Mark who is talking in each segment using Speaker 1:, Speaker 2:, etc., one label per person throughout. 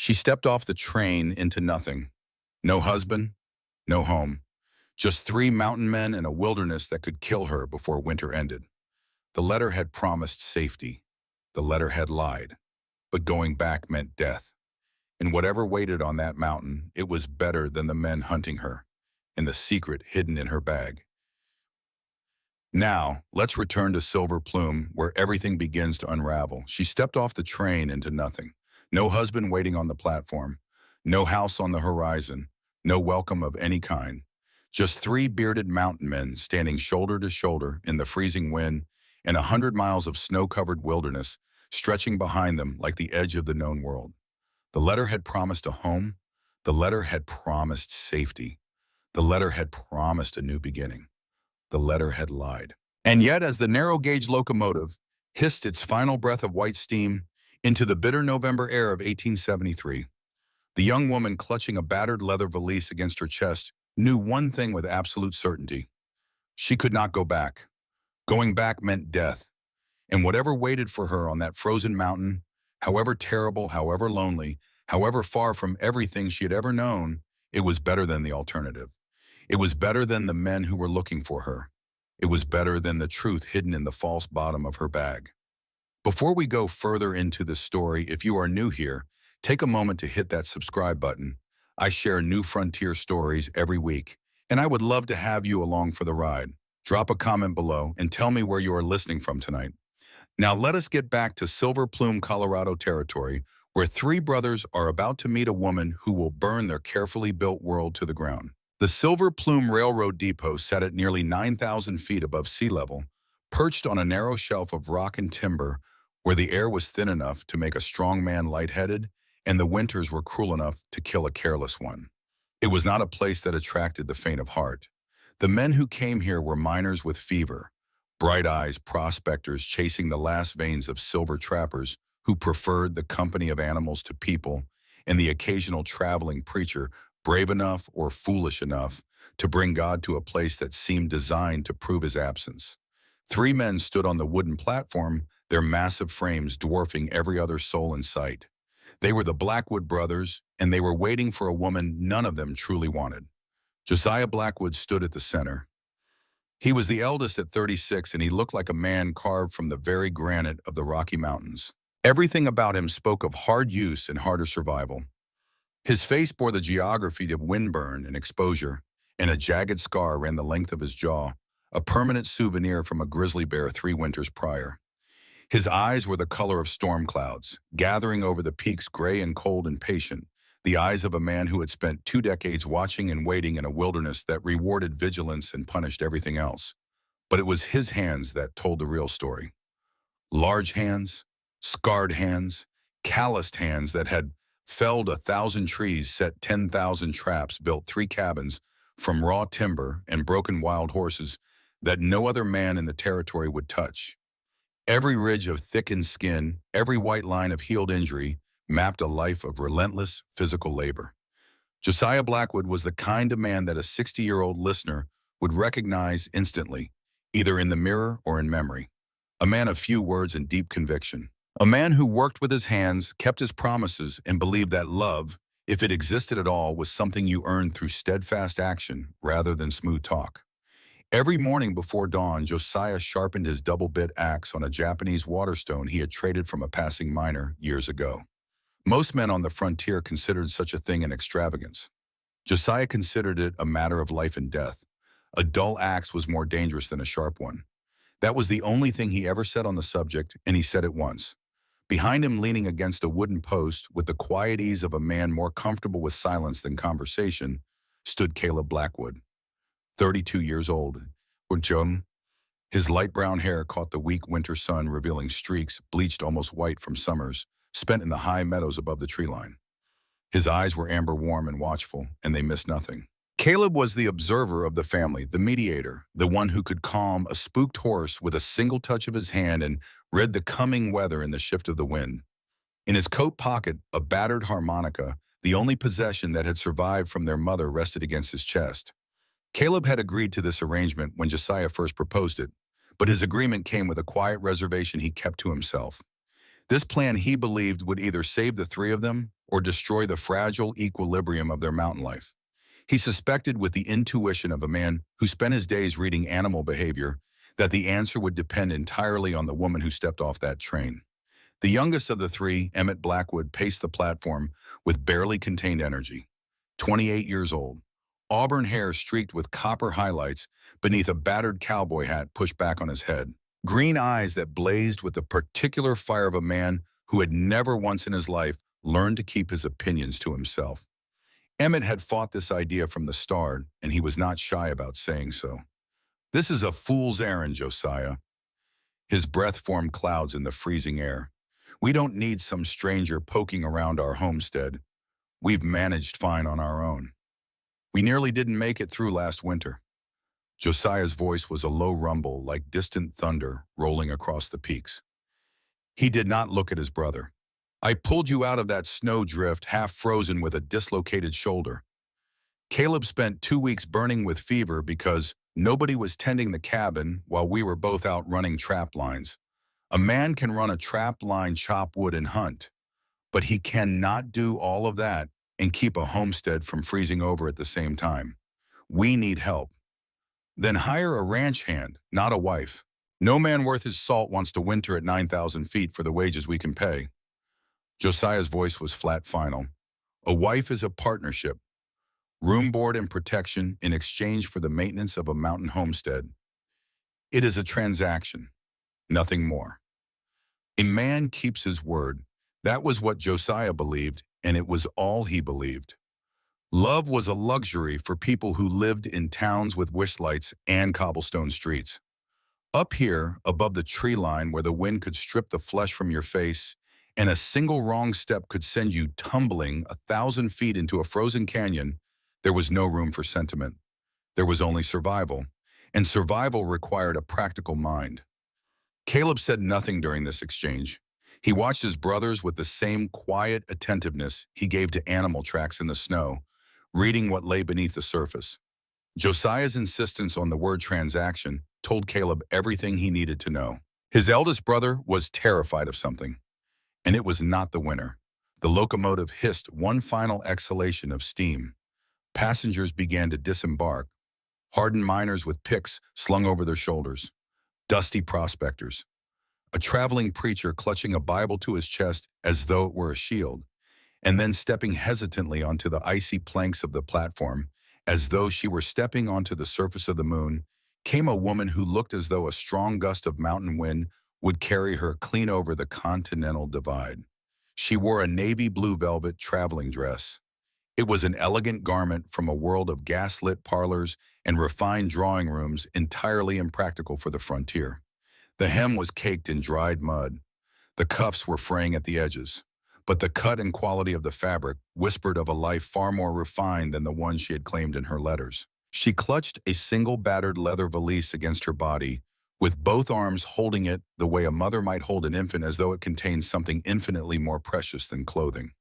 Speaker 1: She stepped off the train into nothing. No husband, no home. Just three mountain men and a wilderness that could kill her before winter ended. The letter had promised safety. The letter had lied. But going back meant death. And whatever waited on that mountain, it was better than the men hunting her, and the secret hidden in her bag. Now, let's return to Silver Plume, where everything begins to unravel. She stepped off the train into nothing. No husband waiting on the platform. No house on the horizon. No welcome of any kind. Just three bearded mountain men standing shoulder to shoulder in the freezing wind and 100 miles of snow-covered wilderness stretching behind them like the edge of the known world. The letter had promised a home. The letter had promised safety. The letter had promised a new beginning. The letter had lied. And yet, as the narrow-gauge locomotive hissed its final breath of white steam into the bitter November air of 1873, the young woman clutching a battered leather valise against her chest knew one thing with absolute certainty. She could not go back. Going back meant death. And whatever waited for her on that frozen mountain, however terrible, however lonely, however far from everything she had ever known, it was better than the alternative. It was better than the men who were looking for her. It was better than the truth hidden in the false bottom of her bag. Before we go further into this story, if you are new here, take a moment to hit that subscribe button. I share new frontier stories every week, and I would love to have you along for the ride. Drop a comment below and tell me where you are listening from tonight. Now let us get back to Silver Plume, Colorado territory, where three brothers are about to meet a woman who will burn their carefully built world to the ground. The Silver Plume Railroad Depot sat at nearly 9,000 feet above sea level, perched on a narrow shelf of rock and timber where the air was thin enough to make a strong man lightheaded and the winters were cruel enough to kill a careless one. It was not a place that attracted the faint of heart. The men who came here were miners with fever, bright eyes prospectors chasing the last veins of silver trappers who preferred the company of animals to people, and the occasional traveling preacher brave enough or foolish enough to bring God to a place that seemed designed to prove his absence. Three men stood on the wooden platform, their massive frames dwarfing every other soul in sight. They were the Blackwood brothers, and they were waiting for a woman none of them truly wanted. Josiah Blackwood stood at the center. He was the eldest at 36, and he looked like a man carved from the very granite of the Rocky Mountains. Everything about him spoke of hard use and harder survival. His face bore the geography of windburn and exposure, and a jagged scar ran the length of his jaw, a permanent souvenir from a grizzly bear 3 winters prior. His eyes were the color of storm clouds, gathering over the peaks gray and cold and patient, the eyes of a man who had spent 2 decades watching and waiting in a wilderness that rewarded vigilance and punished everything else. But it was his hands that told the real story. Large hands, scarred hands, calloused hands that had felled 1,000 trees, set 10,000 traps, built 3 cabins from raw timber and broken wild horses that no other man in the territory would touch. Every ridge of thickened skin, every white line of healed injury mapped a life of relentless physical labor. Josiah Blackwood was the kind of man that a 60-year-old listener would recognize instantly, either in the mirror or in memory. A man of few words and deep conviction. A man who worked with his hands, kept his promises, and believed that love, if it existed at all, was something you earned through steadfast action rather than smooth talk. Every morning before dawn, Josiah sharpened his double-bit axe on a Japanese waterstone he had traded from a passing miner years ago. Most men on the frontier considered such a thing an extravagance. Josiah considered it a matter of life and death. A dull axe was more dangerous than a sharp one. That was the only thing he ever said on the subject, and he said it once. Behind him, leaning against a wooden post with the quiet ease of a man more comfortable with silence than conversation, stood Caleb Blackwood, 32 years old. His light brown hair caught the weak winter sun, revealing streaks bleached almost white from summers spent in the high meadows above the tree line. His eyes were amber warm and watchful, and they missed nothing. Caleb was the observer of the family, the mediator, the one who could calm a spooked horse with a single touch of his hand and read the coming weather in the shift of the wind. In his coat pocket, a battered harmonica, the only possession that had survived from their mother, rested against his chest. Caleb had agreed to this arrangement when Josiah first proposed it, but his agreement came with a quiet reservation he kept to himself. This plan, he believed, would either save the 3 of them or destroy the fragile equilibrium of their mountain life. He suspected with the intuition of a man who spent his days reading animal behavior that the answer would depend entirely on the woman who stepped off that train. The youngest of the three, Emmett Blackwood, paced the platform with barely contained energy. 28 years old, auburn hair streaked with copper highlights beneath a battered cowboy hat pushed back on his head. Green eyes that blazed with the particular fire of a man who had never once in his life learned to keep his opinions to himself. Emmett had fought this idea from the start, and he was not shy about saying so. "This is a fool's errand, Josiah." His breath formed clouds in the freezing air. "We don't need some stranger poking around our homestead. We've managed fine on our own. We nearly didn't make it through last winter." Josiah's voice was a low rumble like distant thunder rolling across the peaks. He did not look at his brother. "I pulled you out of that snowdrift half frozen with a dislocated shoulder. Caleb spent 2 weeks burning with fever because nobody was tending the cabin while we were both out running trap lines. A man can run a trap line, chop wood, and hunt, but he cannot do all of that and keep a homestead from freezing over at the same time. We need help." "Then hire a ranch hand, not a wife. No man worth his salt wants to winter at 9,000 feet for the wages we can pay." Josiah's voice was flat final. "A wife is a partnership. Room, board, and protection in exchange for the maintenance of a mountain homestead. It is a transaction, nothing more. A man keeps his word." That was what Josiah believed, and it was all he believed. Love was a luxury for people who lived in towns with wishlights and cobblestone streets. Up here, above the tree line where the wind could strip the flesh from your face, and a single wrong step could send you tumbling 1,000 feet into a frozen canyon, there was no room for sentiment. There was only survival, and survival required a practical mind. Caleb said nothing during this exchange. He watched his brothers with the same quiet attentiveness he gave to animal tracks in the snow, reading what lay beneath the surface. Josiah's insistence on the word transaction told Caleb everything he needed to know. His eldest brother was terrified of something, and it was not the winter. The locomotive hissed one final exhalation of steam. Passengers began to disembark, hardened miners with picks slung over their shoulders, dusty prospectors, a traveling preacher clutching a Bible to his chest as though it were a shield, and then stepping hesitantly onto the icy planks of the platform as though she were stepping onto the surface of the moon, came a woman who looked as though a strong gust of mountain wind would carry her clean over the continental divide. She wore a navy blue velvet traveling dress. It was an elegant garment from a world of gas-lit parlors and refined drawing rooms entirely impractical for the frontier. The hem was caked in dried mud. The cuffs were fraying at the edges, but the cut and quality of the fabric whispered of a life far more refined than the one she had claimed in her letters. She clutched a single battered leather valise against her body, with both arms holding it the way a mother might hold an infant as though it contained something infinitely more precious than clothing.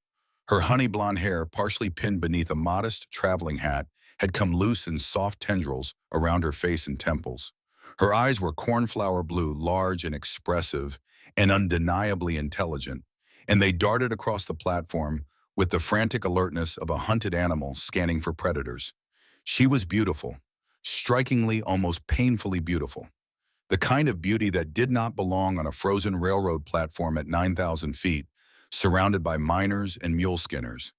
Speaker 1: Her honey blonde hair, partially pinned beneath a modest traveling hat, had come loose in soft tendrils around her face and temples. Her eyes were cornflower blue, large and expressive, and undeniably intelligent, and they darted across the platform with the frantic alertness of a hunted animal scanning for predators. She was beautiful, strikingly, almost painfully beautiful. The kind of beauty that did not belong on a frozen railroad platform at 9,000 feet, surrounded by miners and mule skinners.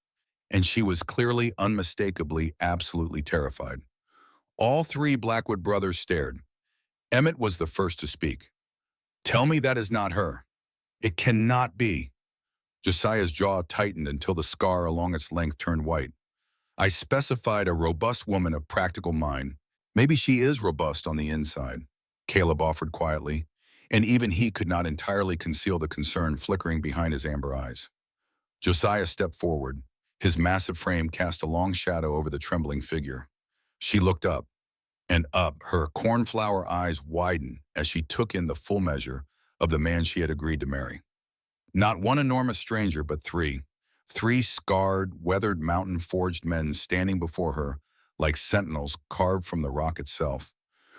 Speaker 1: And she was clearly, unmistakably, absolutely terrified. All three Blackwood brothers stared. Emmett was the first to speak. "Tell me that is not her. It cannot be." Josiah's jaw tightened until the scar along its length turned white. "I specified a robust woman of practical mind. Maybe she is robust on the inside," Caleb offered quietly, and even he could not entirely conceal the concern flickering behind his amber eyes. Josiah stepped forward. His massive frame cast a long shadow over the trembling figure. She looked up, and up, her cornflower eyes widened as she took in the full measure of the man she had agreed to marry. Not one enormous stranger, but three. Three scarred, weathered, mountain-forged men standing before her like sentinels carved from the rock itself.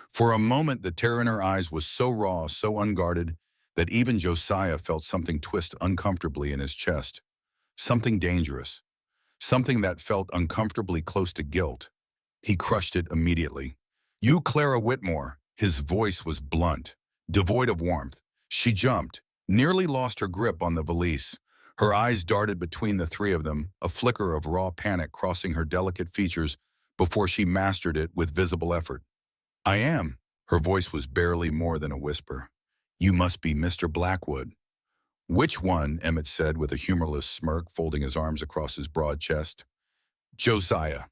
Speaker 1: For a moment, the terror in her eyes was so raw, so unguarded, that even Josiah felt something twist uncomfortably in his chest. something dangerous, something that felt uncomfortably close to guilt. He crushed it immediately. "You, Clara Whitmore." His voice was blunt, devoid of warmth. She jumped, nearly lost her grip on the valise. Her eyes darted between the three of them, a flicker of raw panic crossing her delicate features before she mastered it with visible effort. "I am." Her voice was barely more than a whisper. "You must be Mr. Blackwood." "Which one?" Emmett said with a humorless smirk, folding his arms across his broad chest. "Josiah."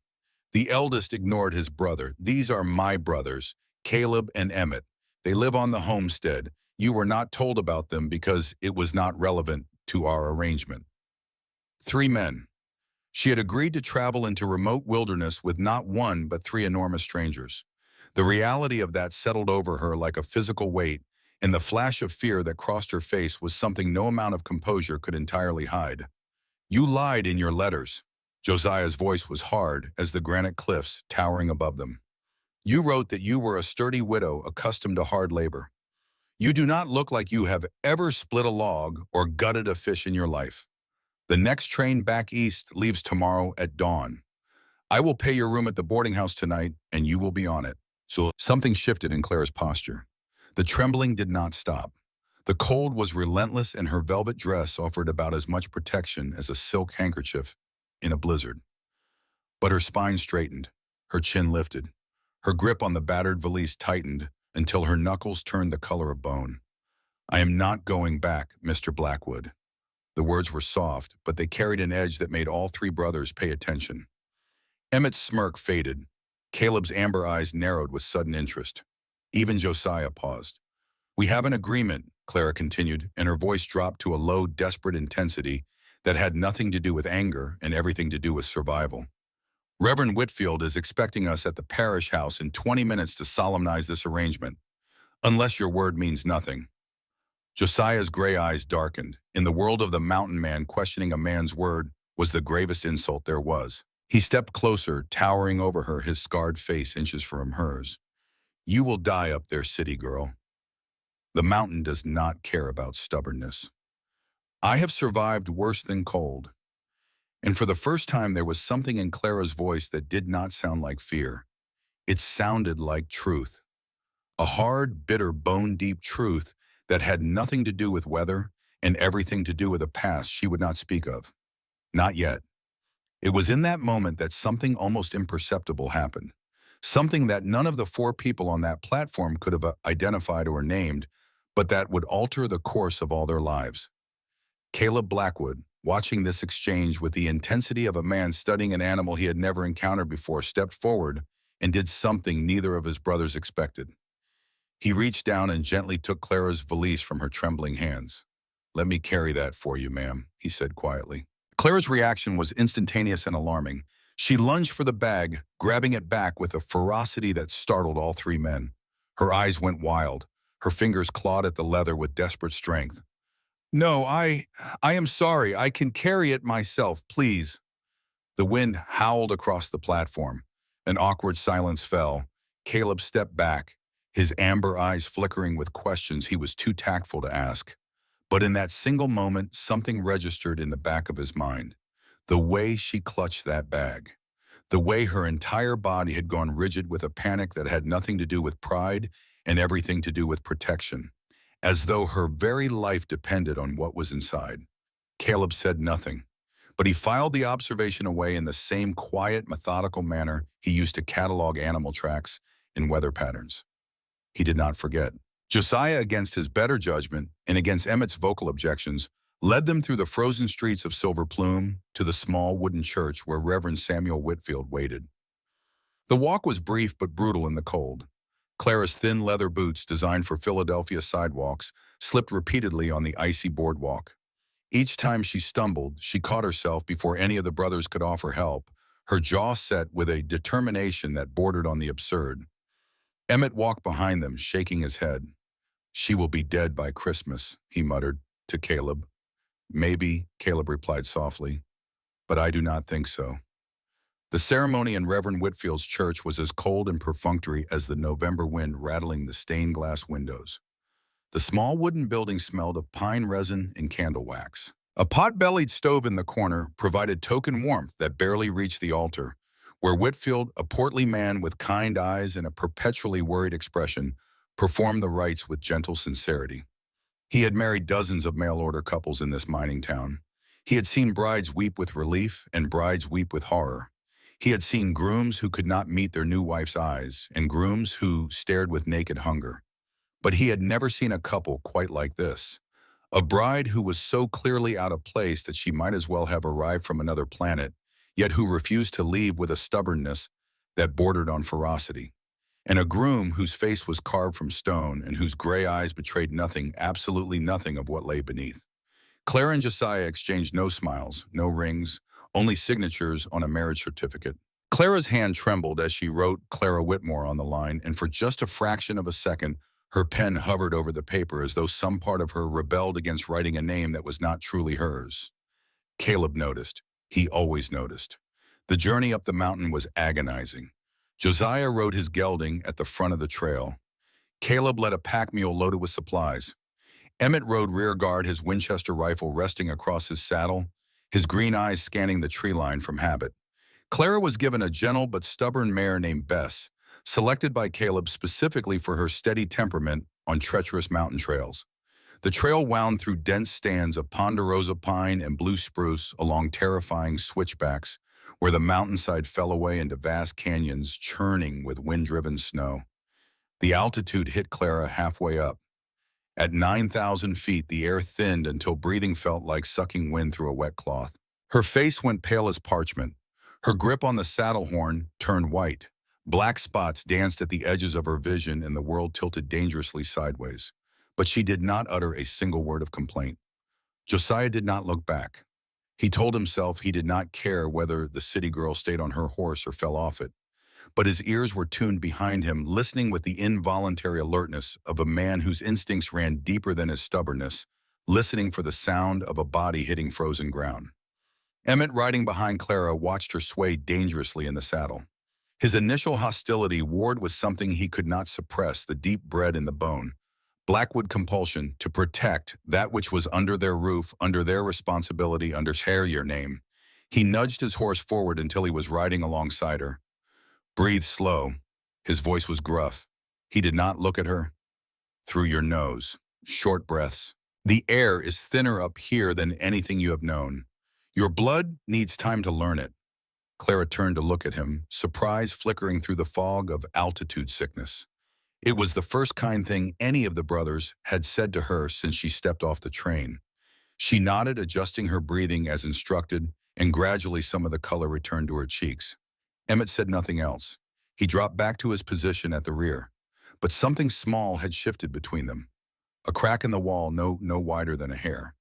Speaker 1: The eldest ignored his brother. "These are my brothers, Caleb and Emmett. They live on the homestead. You were not told about them because it was not relevant to our arrangement." Three men. She had agreed to travel into remote wilderness with not one but three enormous strangers. The reality of that settled over her like a physical weight, and the flash of fear that crossed her face was something no amount of composure could entirely hide. "You lied in your letters." Josiah's voice was hard as the granite cliffs towering above them. "You wrote that you were a sturdy widow accustomed to hard labor. You do not look like you have ever split a log or gutted a fish in your life. The next train back east leaves tomorrow at dawn. I will pay your room at the boarding house tonight, and you will be on it." So something shifted in Clara's posture. The trembling did not stop. The cold was relentless, and her velvet dress offered about as much protection as a silk handkerchief in a blizzard. But her spine straightened, her chin lifted, her grip on the battered valise tightened until her knuckles turned the color of bone. "I am not going back, Mr. Blackwood." The words were soft, but they carried an edge that made all three brothers pay attention. Emmett's smirk faded. Caleb's amber eyes narrowed with sudden interest. Even Josiah paused. "We have an agreement," Clara continued, and her voice dropped to a low, desperate intensity that had nothing to do with anger and everything to do with survival. "Reverend Whitfield is expecting us at the parish house in 20 minutes to solemnize this arrangement, unless your word means nothing." Josiah's gray eyes darkened. In the world of the mountain man, questioning a man's word was the gravest insult there was. He stepped closer, towering over her, his scarred face inches from hers. "You will die up there, city girl. The mountain does not care about stubbornness. I have survived worse than cold." And for the first time, there was something in Clara's voice that did not sound like fear. It sounded like truth. A hard, bitter, bone-deep truth that had nothing to do with weather and everything to do with a past she would not speak of. Not yet. It was in that moment that something almost imperceptible happened. Something that none of the four people on that platform could have identified or named, but that would alter the course of all their lives. Caleb Blackwood, watching this exchange with the intensity of a man studying an animal he had never encountered before, stepped forward and did something neither of his brothers expected. He reached down and gently took Clara's valise from her trembling hands. "Let me carry that for you, ma'am," he said quietly. Clara's reaction was instantaneous and alarming. She lunged for the bag, grabbing it back with a ferocity that startled all three men. Her eyes went wild. Her fingers clawed at the leather with desperate strength. "No, I am sorry. I can carry it myself, please." The wind howled across the platform. An awkward silence fell. Caleb stepped back, his amber eyes flickering with questions he was too tactful to ask. But in that single moment, something registered in the back of his mind. The way she clutched that bag. The way her entire body had gone rigid with a panic that had nothing to do with pride and everything to do with protection. As though her very life depended on what was inside. Caleb said nothing, but he filed the observation away in the same quiet, methodical manner he used to catalog animal tracks and weather patterns. He did not forget. Josiah, against his better judgment and against Emmett's vocal objections, led them through the frozen streets of Silver Plume to the small wooden church where Reverend Samuel Whitfield waited. The walk was brief but brutal in the cold. Clara's thin leather boots, designed for Philadelphia sidewalks, slipped repeatedly on the icy boardwalk. Each time she stumbled, she caught herself before any of the brothers could offer help, her jaw set with a determination that bordered on the absurd. Emmett walked behind them, shaking his head. "She will be dead by Christmas," he muttered to Caleb. "Maybe," Caleb replied softly, "but I do not think so." The ceremony in Reverend Whitfield's church was as cold and perfunctory as the November wind rattling the stained glass windows. The small wooden building smelled of pine resin and candle wax. A pot-bellied stove in the corner provided token warmth that barely reached the altar, where Whitfield, a portly man with kind eyes and a perpetually worried expression, performed the rites with gentle sincerity. He had married dozens of mail-order couples in this mining town. He had seen brides weep with relief and brides weep with horror. He had seen grooms who could not meet their new wife's eyes and grooms who stared with naked hunger. But he had never seen a couple quite like this. A bride who was so clearly out of place that she might as well have arrived from another planet, yet who refused to leave with a stubbornness that bordered on ferocity. And a groom whose face was carved from stone and whose gray eyes betrayed nothing, absolutely nothing of what lay beneath. Clara and Josiah exchanged no smiles, no rings, only signatures on a marriage certificate. Clara's hand trembled as she wrote Clara Whitmore on the line, and for just a fraction of a second, her pen hovered over the paper as though some part of her rebelled against writing a name that was not truly hers. Caleb noticed. He always noticed. The journey up the mountain was agonizing. Josiah rode his gelding at the front of the trail. Caleb led a pack mule loaded with supplies. Emmett rode rear guard, his Winchester rifle resting across his saddle, his green eyes scanning the tree line from habit. Clara was given a gentle but stubborn mare named Bess, selected by Caleb specifically for her steady temperament on treacherous mountain trails. The trail wound through dense stands of ponderosa pine and blue spruce along terrifying switchbacks where the mountainside fell away into vast canyons churning with wind-driven snow. The altitude hit Clara halfway up. At 9,000 feet, the air thinned until breathing felt like sucking wind through a wet cloth. Her face went pale as parchment. Her grip on the saddle horn turned white. Black spots danced at the edges of her vision and the world tilted dangerously sideways. But she did not utter a single word of complaint. Josiah did not look back. He told himself he did not care whether the city girl stayed on her horse or fell off it. But his ears were tuned behind him, listening with the involuntary alertness of a man whose instincts ran deeper than his stubbornness, listening for the sound of a body hitting frozen ground. Emmett, riding behind Clara, watched her sway dangerously in the saddle. His initial hostility warred with something he could not suppress, the deep bred in the bone. Blackwood compulsion to protect that which was under their roof, under their responsibility, under her name. He nudged his horse forward until he was riding alongside her. Breathe slow. His voice was gruff. He did not look at her. Through your nose. Short breaths. The air is thinner up here than anything you have known. Your blood needs time to learn it. Clara turned to look at him, surprise flickering through the fog of altitude sickness. It was the first kind thing any of the brothers had said to her since she stepped off the train. She nodded, adjusting her breathing as instructed, and gradually some of the color returned to her cheeks. Emmett said nothing else. He dropped back to his position at the rear. But something small had shifted between them. A crack in the wall no wider than a hair.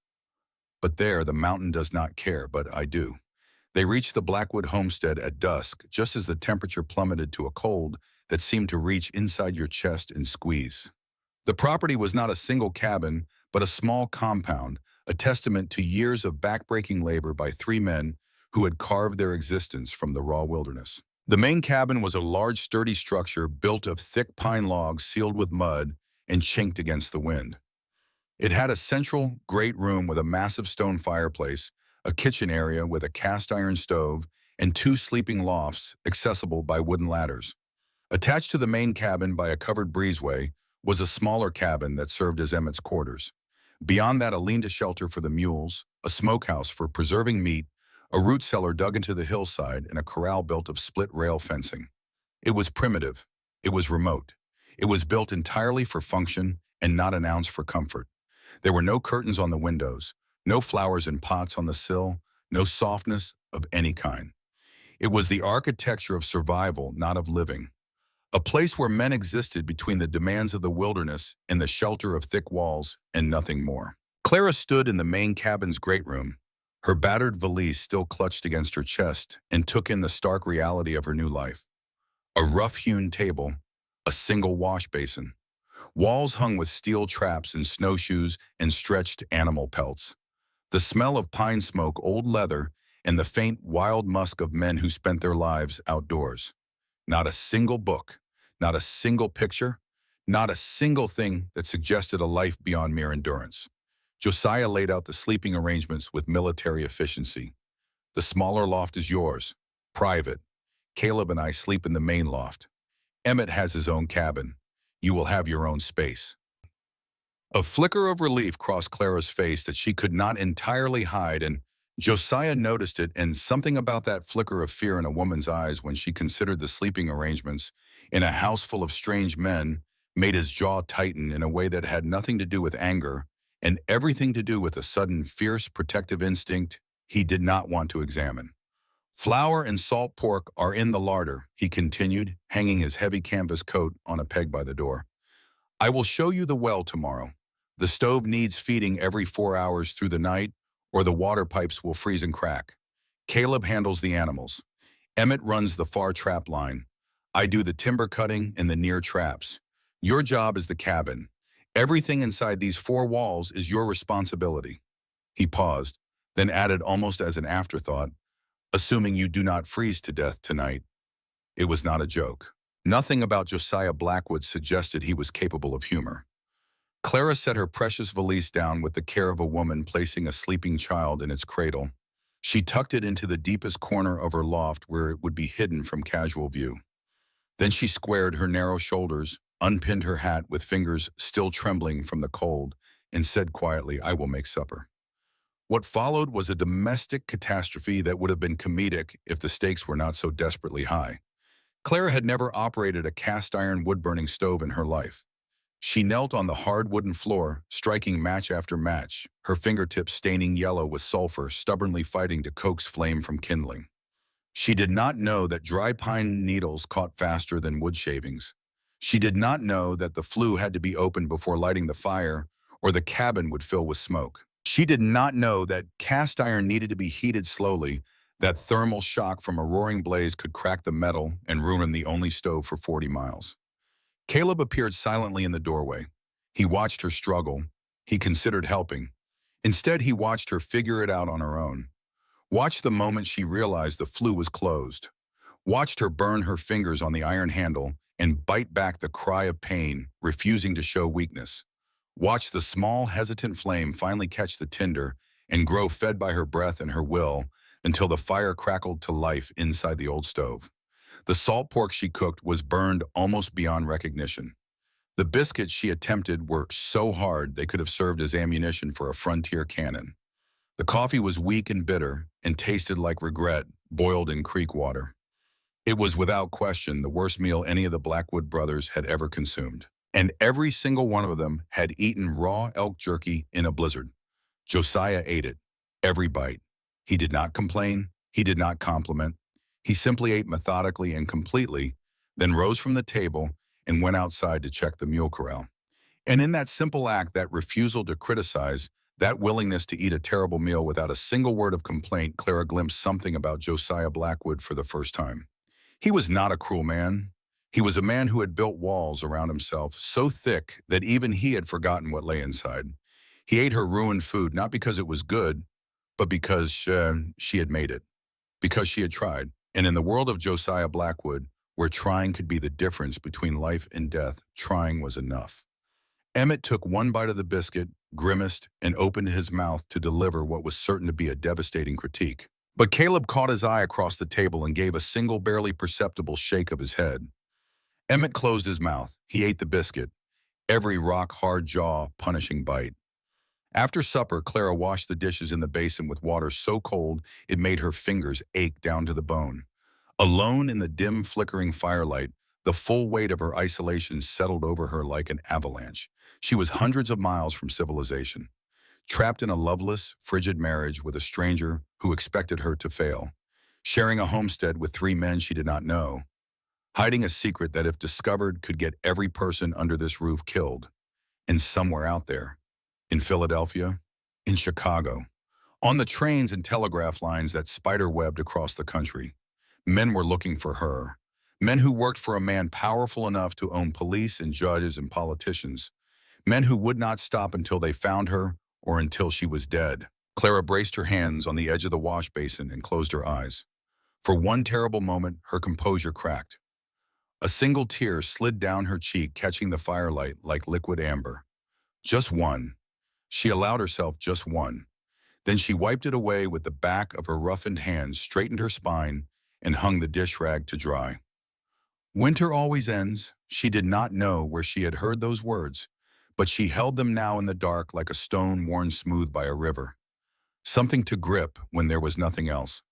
Speaker 1: But there, the mountain does not care, but I do. They reached the Blackwood homestead at dusk, just as the temperature plummeted to a cold that seemed to reach inside your chest and squeeze. The property was not a single cabin, but a small compound, a testament to years of backbreaking labor by three men who had carved their existence from the raw wilderness. The main cabin was a large, sturdy structure built of thick pine logs sealed with mud and chinked against the wind. It had a central great room with a massive stone fireplace, a kitchen area with a cast iron stove, and two sleeping lofts accessible by wooden ladders. Attached to the main cabin by a covered breezeway was a smaller cabin that served as Emmett's quarters. Beyond that, a lean-to-shelter for the mules, a smokehouse for preserving meat, a root cellar dug into the hillside, and a corral built of split rail fencing. It was primitive. It was remote. It was built entirely for function and not an ounce for comfort. There were no curtains on the windows, no flowers in pots on the sill, no softness of any kind. It was the architecture of survival, not of living. A place where men existed between the demands of the wilderness and the shelter of thick walls and nothing more. Clara stood in the main cabin's great room, her battered valise still clutched against her chest, and took in the stark reality of her new life. A rough-hewn table, a single wash basin, walls hung with steel traps and snowshoes and stretched animal pelts. The smell of pine smoke, old leather, and the faint, wild musk of men who spent their lives outdoors. Not a single book, not a single picture, not a single thing that suggested a life beyond mere endurance. Josiah laid out the sleeping arrangements with military efficiency. The smaller loft is yours. Private. Caleb and I sleep in the main loft. Emmett has his own cabin. You will have your own space. A flicker of relief crossed Clara's face that she could not entirely hide, and Josiah noticed it, and something about that flicker of fear in a woman's eyes when she considered the sleeping arrangements in a house full of strange men made his jaw tighten in a way that had nothing to do with anger and everything to do with a sudden fierce protective instinct he did not want to examine. Flour and salt pork are in the larder, he continued, hanging his heavy canvas coat on a peg by the door. I will show you the well tomorrow. The stove needs feeding every 4 hours through the night, or the water pipes will freeze and crack. Caleb handles the animals. Emmett runs the far trap line. I do the timber cutting and the near traps. Your job is the cabin. Everything inside these 4 walls is your responsibility. He paused, then added almost as an afterthought, assuming you do not freeze to death tonight. It was not a joke. Nothing about Josiah Blackwood suggested he was capable of humor. Clara set her precious valise down with the care of a woman placing a sleeping child in its cradle. She tucked it into the deepest corner of her loft where it would be hidden from casual view. Then she squared her narrow shoulders, unpinned her hat with fingers still trembling from the cold, and said quietly, I will make supper. What followed was a domestic catastrophe that would have been comedic if the stakes were not so desperately high. Clara had never operated a cast-iron wood-burning stove in her life. She knelt on the hard wooden floor, striking match after match, her fingertips staining yellow with sulfur, stubbornly fighting to coax flame from kindling. She did not know that dry pine needles caught faster than wood shavings. She did not know that the flue had to be opened before lighting the fire, or the cabin would fill with smoke. She did not know that cast iron needed to be heated slowly, that thermal shock from a roaring blaze could crack the metal and ruin the only stove for 40 miles. Caleb appeared silently in the doorway. He watched her struggle. He considered helping. Instead, he watched her figure it out on her own. Watched the moment she realized the flue was closed. Watched her burn her fingers on the iron handle and bite back the cry of pain, refusing to show weakness. Watched the small, hesitant flame finally catch the tinder and grow, fed by her breath and her will, until the fire crackled to life inside the old stove. The salt pork she cooked was burned almost beyond recognition. The biscuits she attempted were so hard they could have served as ammunition for a frontier cannon. The coffee was weak and bitter and tasted like regret boiled in creek water. It was without question the worst meal any of the Blackwood brothers had ever consumed. And every single one of them had eaten raw elk jerky in a blizzard. Josiah ate it, every bite. He did not complain. He did not compliment. He simply ate methodically and completely, then rose from the table and went outside to check the mule corral. And in that simple act, that refusal to criticize, that willingness to eat a terrible meal without a single word of complaint, Clara glimpsed something about Josiah Blackwood for the first time. He was not a cruel man. He was a man who had built walls around himself so thick that even he had forgotten what lay inside. He ate her ruined food not because it was good, but because she had made it, because she had tried. And in the world of Josiah Blackwood, where trying could be the difference between life and death, trying was enough. Emmett took one bite of the biscuit, grimaced, and opened his mouth to deliver what was certain to be a devastating critique. But Caleb caught his eye across the table and gave a single, barely perceptible shake of his head. Emmett closed his mouth. He ate the biscuit, every rock-hard jaw punishing bite. After supper, Clara washed the dishes in the basin with water so cold it made her fingers ache down to the bone. Alone in the dim, flickering firelight, the full weight of her isolation settled over her like an avalanche. She was hundreds of miles from civilization, trapped in a loveless, frigid marriage with a stranger who expected her to fail, sharing a homestead with 3 men she did not know, hiding a secret that, if discovered, could get every person under this roof killed. And somewhere out there, in Philadelphia, in Chicago, on the trains and telegraph lines that spider-webbed across the country, men were looking for her. Men who worked for a man powerful enough to own police and judges and politicians. Men who would not stop until they found her or until she was dead. Clara braced her hands on the edge of the wash basin and closed her eyes. For one terrible moment, her composure cracked. A single tear slid down her cheek, catching the firelight like liquid amber. Just one. She allowed herself just one. Then she wiped it away with the back of her roughened hands, straightened her spine, and hung the dish rag to dry. Winter always ends. She did not know where she had heard those words, but she held them now in the dark like a stone worn smooth by a river. Something to grip when there was nothing else.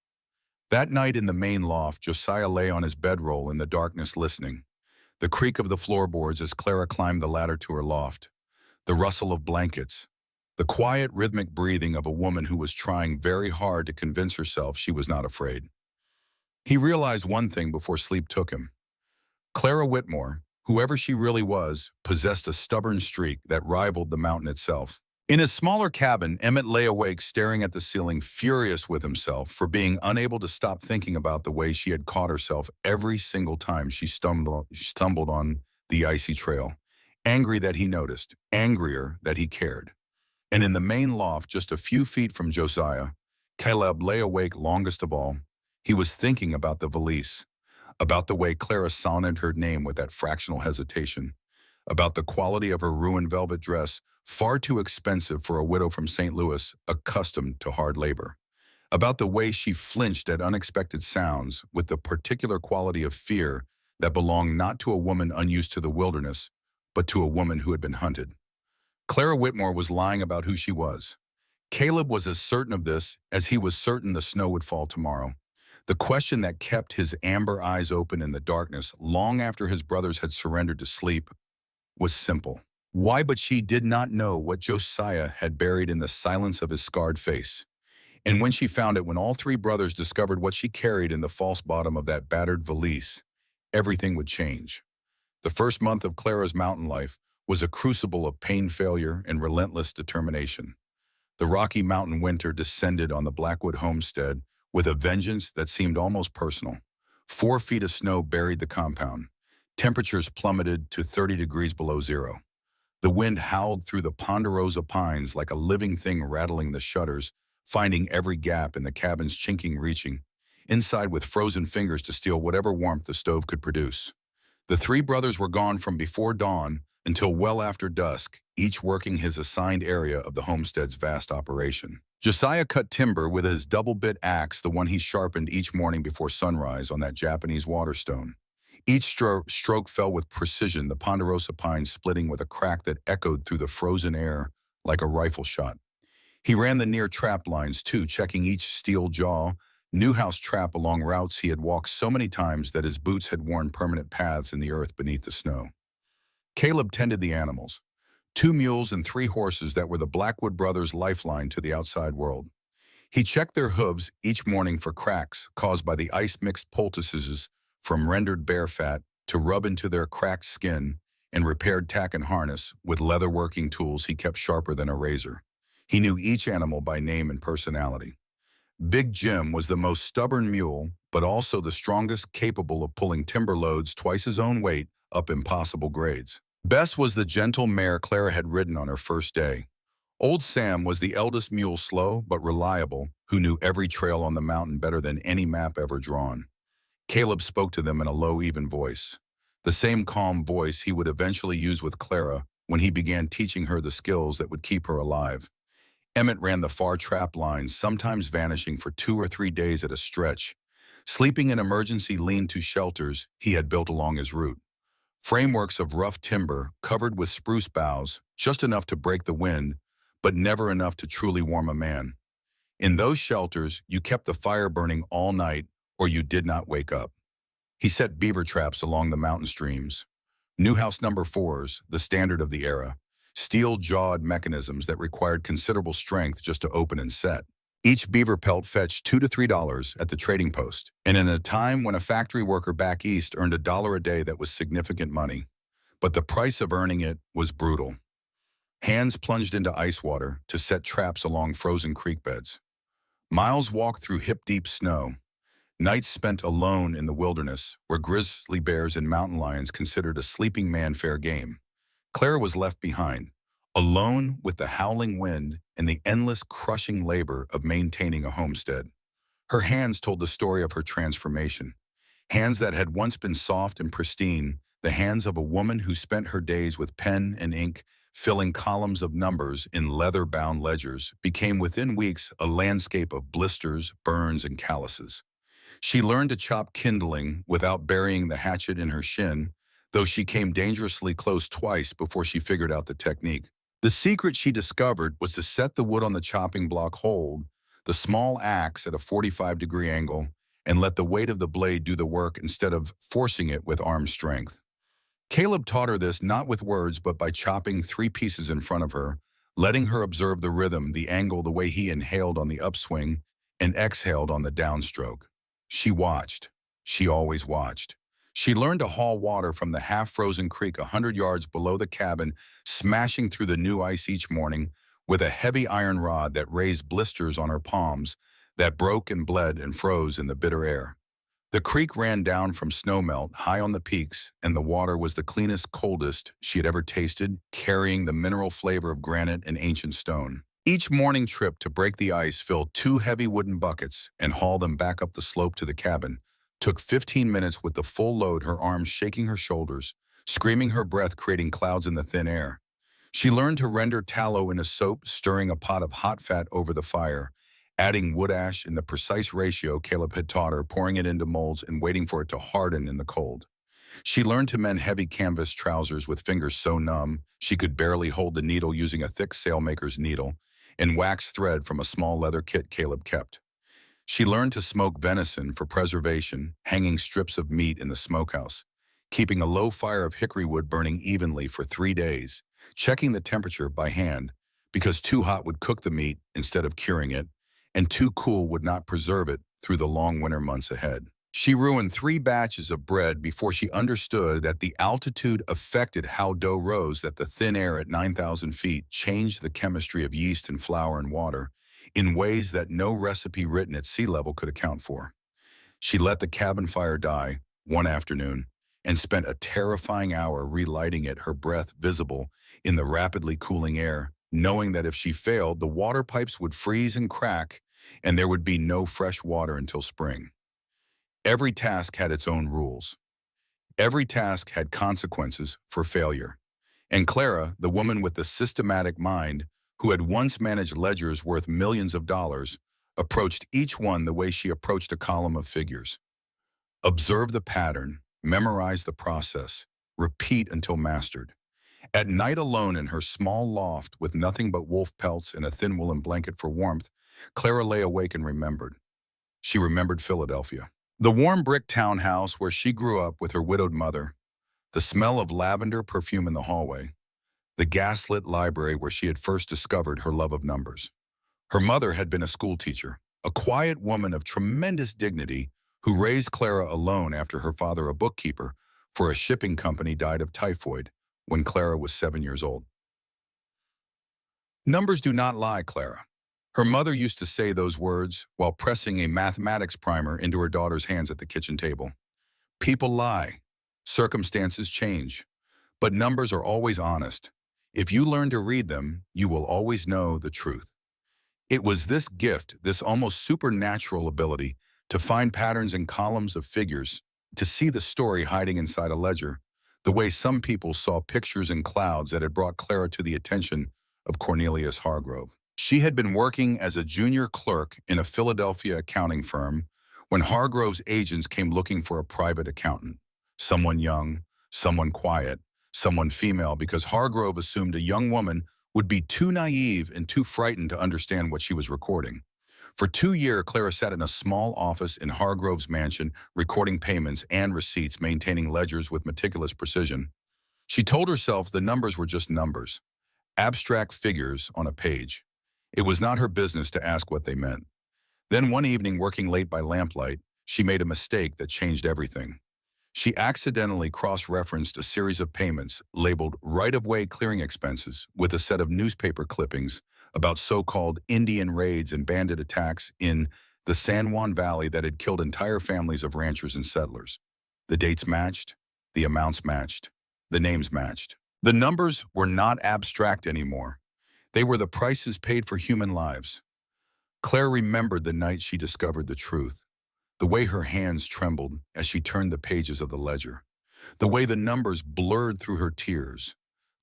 Speaker 1: That night in the main loft, Josiah lay on his bedroll in the darkness listening. The creak of the floorboards as Clara climbed the ladder to her loft. The rustle of blankets. The quiet, rhythmic breathing of a woman who was trying very hard to convince herself she was not afraid. He realized one thing before sleep took him. Clara Whitmore, whoever she really was, possessed a stubborn streak that rivaled the mountain itself. In his smaller cabin, Emmett lay awake staring at the ceiling, furious with himself for being unable to stop thinking about the way she had caught herself every single time she stumbled on the icy trail. Angry that he noticed, angrier that he cared. And in the main loft, just a few feet from Josiah, Caleb lay awake longest of all. He was thinking about the valise, about the way Clara sounded her name with that fractional hesitation, about the quality of her ruined velvet dress, far too expensive for a widow from St. Louis accustomed to hard labor, about the way she flinched at unexpected sounds with the particular quality of fear that belonged not to a woman unused to the wilderness, but to a woman who had been hunted. Clara Whitmore was lying about who she was. Caleb was as certain of this as he was certain the snow would fall tomorrow. The question that kept his amber eyes open in the darkness long after his brothers had surrendered to sleep was simple. Why but she did not know what Josiah had buried in the silence of his scarred face. And when she found it, when all three brothers discovered what she carried in the false bottom of that battered valise, everything would change. The first month of Clara's mountain life was a crucible of pain, failure, and relentless determination. The Rocky Mountain winter descended on the Blackwood homestead with a vengeance that seemed almost personal. 4 feet of snow buried the compound. Temperatures plummeted to 30 degrees below zero. The wind howled through the ponderosa pines like a living thing, rattling the shutters, finding every gap in the cabin's chinking, reaching inside with frozen fingers to steal whatever warmth the stove could produce. The three brothers were gone from before dawn until well after dusk, each working his assigned area of the homestead's vast operation. Josiah cut timber with his double-bit axe, the one he sharpened each morning before sunrise on that Japanese waterstone. Each stroke fell with precision, the ponderosa pines splitting with a crack that echoed through the frozen air like a rifle shot. He ran the near trap lines too, checking each steel jaw, Newhouse trap along routes he had walked so many times that his boots had worn permanent paths in the earth beneath the snow. Caleb tended the animals, 2 mules and 3 horses that were the Blackwood brothers' lifeline to the outside world. He checked their hooves each morning for cracks caused by the ice-mixed poultices from rendered bear fat to rub into their cracked skin, and repaired tack and harness with leather working tools he kept sharper than a razor. He knew each animal by name and personality. Big Jim was the most stubborn mule, but also the strongest, capable of pulling timber loads twice his own weight up impossible grades. Bess was the gentle mare Clara had ridden on her first day. Old Sam was the eldest mule, slow but reliable, who knew every trail on the mountain better than any map ever drawn. Caleb spoke to them in a low, even voice, the same calm voice he would eventually use with Clara when he began teaching her the skills that would keep her alive. Emmett ran the far trap lines, sometimes vanishing for 2 or 3 days at a stretch, sleeping in emergency lean-to shelters he had built along his route. Frameworks of rough timber covered with spruce boughs, just enough to break the wind, but never enough to truly warm a man. In those shelters, you kept the fire burning all night, or you did not wake up. He set beaver traps along the mountain streams. Newhouse number 4s, the standard of the era, steel-jawed mechanisms that required considerable strength just to open and set. Each beaver pelt fetched $2 to $3 at the trading post, and in a time when a factory worker back east earned $1 a day, that was significant money. But the price of earning it was brutal. Hands plunged into ice water to set traps along frozen creek beds. Miles walked through hip-deep snow. Nights spent alone in the wilderness, where grizzly bears and mountain lions considered a sleeping man fair game. Clara was left behind, alone with the howling wind and the endless crushing labor of maintaining a homestead. Her hands told the story of her transformation. Hands that had once been soft and pristine, the hands of a woman who spent her days with pen and ink, filling columns of numbers in leather-bound ledgers, became within weeks a landscape of blisters, burns, and calluses. She learned to chop kindling without burying the hatchet in her shin, though she came dangerously close twice before she figured out the technique. The secret she discovered was to set the wood on the chopping block hold, the small axe at a 45-degree angle, and let the weight of the blade do the work instead of forcing it with arm strength. Caleb taught her this not with words but by chopping 3 pieces in front of her, letting her observe the rhythm, the angle, the way he inhaled on the upswing and exhaled on the downstroke. She watched. She always watched. She learned to haul water from the half-frozen creek 100 yards below the cabin, smashing through the new ice each morning with a heavy iron rod that raised blisters on her palms that broke and bled and froze in the bitter air. The creek ran down from snowmelt high on the peaks, and the water was the cleanest, coldest she had ever tasted, carrying the mineral flavor of granite and ancient stone. Each morning trip to break the ice, fill 2 heavy wooden buckets, and haul them back up the slope to the cabin took 15 minutes with the full load, her arms shaking her shoulders, screaming her breath, creating clouds in the thin air. She learned to render tallow in a soap, stirring a pot of hot fat over the fire, adding wood ash in the precise ratio Caleb had taught her, pouring it into molds and waiting for it to harden in the cold. She learned to mend heavy canvas trousers with fingers so numb she could barely hold the needle, using a thick sailmaker's needle and wax thread from a small leather kit Caleb kept. She learned to smoke venison for preservation, hanging strips of meat in the smokehouse, keeping a low fire of hickory wood burning evenly for 3 days, checking the temperature by hand because too hot would cook the meat instead of curing it, and too cool would not preserve it through the long winter months ahead. She ruined 3 batches of bread before she understood that the altitude affected how dough rose, that the thin air at 9,000 feet changed the chemistry of yeast and flour and water in ways that no recipe written at sea level could account for. She let the cabin fire die one afternoon and spent a terrifying hour relighting it, her breath visible in the rapidly cooling air, knowing that if she failed, the water pipes would freeze and crack and there would be no fresh water until spring. Every task had its own rules. Every task had consequences for failure. And Clara, the woman with the systematic mind, who had once managed ledgers worth millions of dollars, approached each one the way she approached a column of figures. Observe the pattern, memorize the process, repeat until mastered. At night, alone in her small loft with nothing but wolf pelts and a thin woolen blanket for warmth, Clara lay awake and remembered. She remembered Philadelphia. The warm brick townhouse where she grew up with her widowed mother, the smell of lavender perfume in the hallway, the gaslit library where she had first discovered her love of numbers. Her mother had been a schoolteacher, a quiet woman of tremendous dignity who raised Clara alone after her father, a bookkeeper for a shipping company, died of typhoid when Clara was 7 years old. Numbers do not lie, Clara. Her mother used to say those words while pressing a mathematics primer into her daughter's hands at the kitchen table. People lie. Circumstances change. But numbers are always honest. If you learn to read them, you will always know the truth. It was this gift, this almost supernatural ability to find patterns in columns of figures, to see the story hiding inside a ledger, the way some people saw pictures in clouds, that had brought Clara to the attention of Cornelius Hargrove. She had been working as a junior clerk in a Philadelphia accounting firm when Hargrove's agents came looking for a private accountant, someone young, someone quiet, someone female, because Hargrove assumed a young woman would be too naive and too frightened to understand what she was recording. For 2 years, Clara sat in a small office in Hargrove's mansion, recording payments and receipts, maintaining ledgers with meticulous precision. She told herself the numbers were just numbers, abstract figures on a page. It was not her business to ask what they meant. Then one evening, working late by lamplight, she made a mistake that changed everything. She accidentally cross-referenced a series of payments labeled right-of-way clearing expenses with a set of newspaper clippings about so-called Indian raids and bandit attacks in the San Juan Valley that had killed entire families of ranchers and settlers. The dates matched, the amounts matched, the names matched. The numbers were not abstract anymore. They were the prices paid for human lives. Claire remembered the night she discovered the truth, the way her hands trembled as she turned the pages of the ledger, the way the numbers blurred through her tears,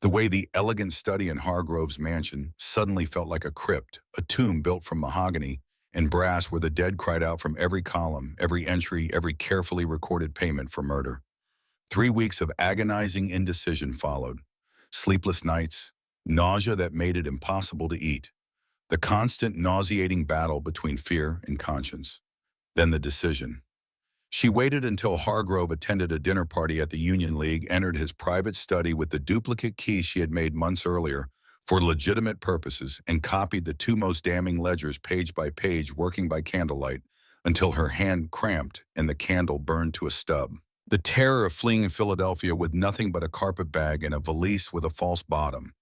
Speaker 1: The way the elegant study in Hargrove's mansion suddenly felt like a crypt, a tomb built from mahogany and brass where the dead cried out from every column, every entry, every carefully recorded payment for murder. 3 weeks of agonizing indecision followed. Sleepless nights, nausea that made it impossible to eat, the constant nauseating battle between fear and conscience. Then the decision. She waited until Hargrove attended a dinner party at the Union League, entered his private study with the duplicate key she had made months earlier for legitimate purposes, and copied the two most damning ledgers page by page, working by candlelight, until her hand cramped and the candle burned to a stub. The terror of fleeing Philadelphia with nothing but a carpet bag and a valise with a false bottom.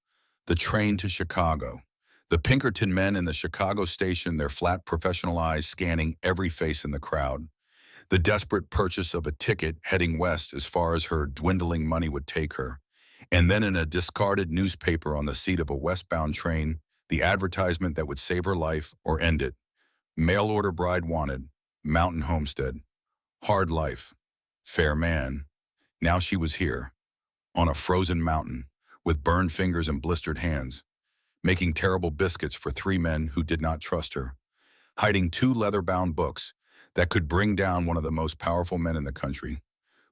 Speaker 1: The train to Chicago. The Pinkerton men in the Chicago station, their flat professional eyes scanning every face in the crowd. The desperate purchase of a ticket heading west as far as her dwindling money would take her. And then in a discarded newspaper on the seat of a westbound train, the advertisement that would save her life or end it. Mail order bride wanted. Mountain homestead. Hard life. Fair man. Now she was here, on a frozen mountain, with burned fingers and blistered hands, making terrible biscuits for 3 men who did not trust her, hiding 2 leather-bound books that could bring down one of the most powerful men in the country.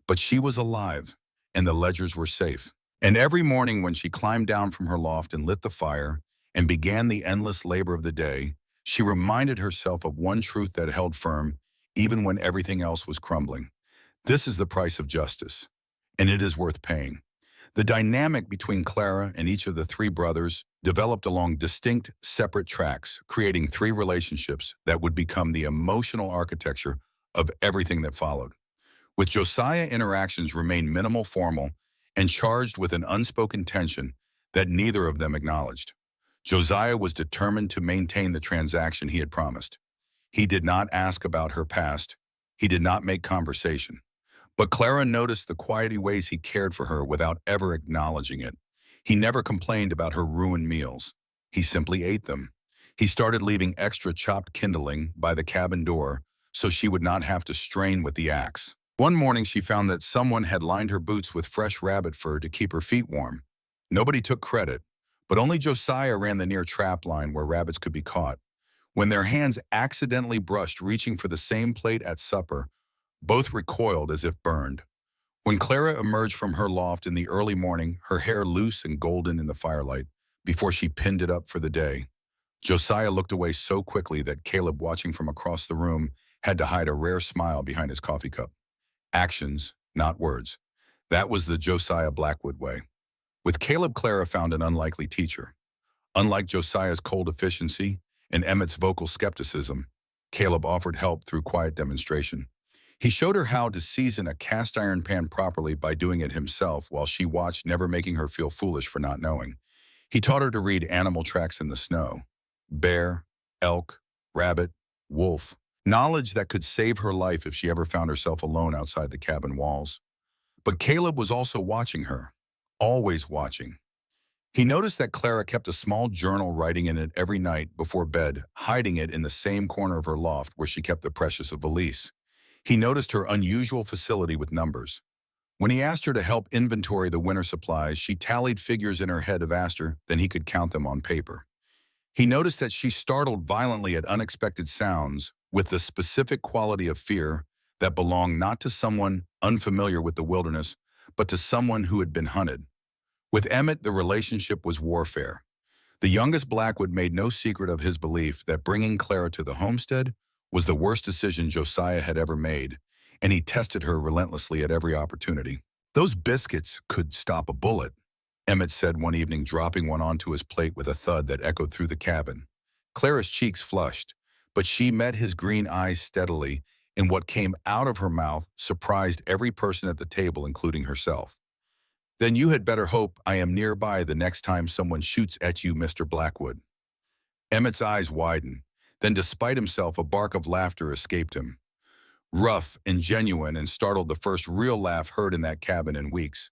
Speaker 1: But she was alive, and the ledgers were safe. And every morning when she climbed down from her loft and lit the fire and began the endless labor of the day, she reminded herself of one truth that held firm even when everything else was crumbling. This is the price of justice, and it is worth paying. The dynamic between Clara and each of the 3 brothers developed along distinct, separate tracks, creating 3 relationships that would become the emotional architecture of everything that followed. With Josiah, interactions remained minimal, formal, and charged with an unspoken tension that neither of them acknowledged. Josiah was determined to maintain the transaction he had promised. He did not ask about her past. He did not make conversation. But Clara noticed the quiet ways he cared for her without ever acknowledging it. He never complained about her ruined meals. He simply ate them. He started leaving extra chopped kindling by the cabin door so she would not have to strain with the axe. One morning she found that someone had lined her boots with fresh rabbit fur to keep her feet warm. Nobody took credit, but only Josiah ran the near trap line where rabbits could be caught. When their hands accidentally brushed reaching for the same plate at supper, both recoiled as if burned. When Clara emerged from her loft in the early morning, her hair loose and golden in the firelight, before she pinned it up for the day, Josiah looked away so quickly that Caleb, watching from across the room, had to hide a rare smile behind his coffee cup. Actions, not words. That was the Josiah Blackwood way. With Caleb, Clara found an unlikely teacher. Unlike Josiah's cold efficiency and Emmett's vocal skepticism, Caleb offered help through quiet demonstration. He showed her how to season a cast iron pan properly by doing it himself while she watched, never making her feel foolish for not knowing. He taught her to read animal tracks in the snow. Bear, elk, rabbit, wolf. Knowledge that could save her life if she ever found herself alone outside the cabin walls. But Caleb was also watching her, always watching. He noticed that Clara kept a small journal, writing in it every night before bed, hiding it in the same corner of her loft where she kept the precious valise. He noticed her unusual facility with numbers. When he asked her to help inventory the winter supplies, she tallied figures in her head faster than he could count them on paper. He noticed that she startled violently at unexpected sounds with the specific quality of fear that belonged not to someone unfamiliar with the wilderness, but to someone who had been hunted. With Emmett, the relationship was warfare. The youngest Blackwood made no secret of his belief that bringing Clara to the homestead was the worst decision Josiah had ever made, and he tested her relentlessly at every opportunity. "Those biscuits could stop a bullet," Emmett said one evening, dropping one onto his plate with a thud that echoed through the cabin. Clara's cheeks flushed, but she met his green eyes steadily, and what came out of her mouth surprised every person at the table, including herself. "Then you had better hope I am nearby the next time someone shoots at you, Mr. Blackwood." Emmett's eyes widened. Then, despite himself, a bark of laughter escaped him. Rough and genuine, and startled the first real laugh heard in that cabin in weeks.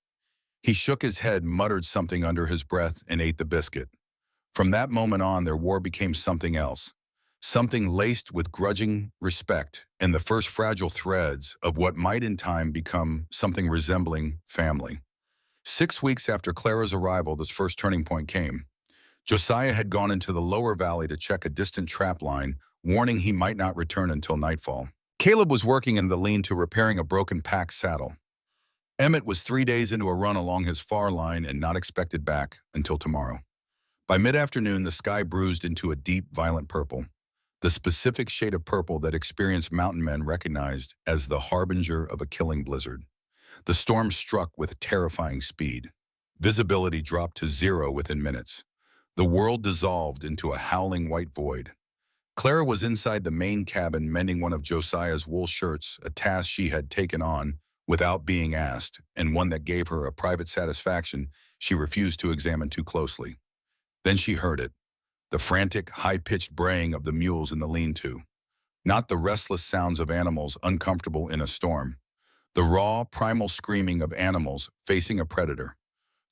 Speaker 1: He shook his head, muttered something under his breath, and ate the biscuit. From that moment on, their war became something else. Something laced with grudging respect and the first fragile threads of what might in time become something resembling family. 6 weeks after Clara's arrival, this first turning point came. Josiah had gone into the lower valley to check a distant trap line, warning he might not return until nightfall. Caleb was working in the lean-to repairing a broken pack saddle. Emmett was 3 days into a run along his far line and not expected back until tomorrow. By mid-afternoon, the sky bruised into a deep, violent purple, the specific shade of purple that experienced mountain men recognized as the harbinger of a killing blizzard. The storm struck with terrifying speed. Visibility dropped to zero within minutes. The world dissolved into a howling white void. Clara was inside the main cabin mending one of Josiah's wool shirts, a task she had taken on without being asked, and one that gave her a private satisfaction she refused to examine too closely. Then she heard it, the frantic, high-pitched braying of the mules in the lean-to. Not the restless sounds of animals uncomfortable in a storm. The raw, primal screaming of animals facing a predator.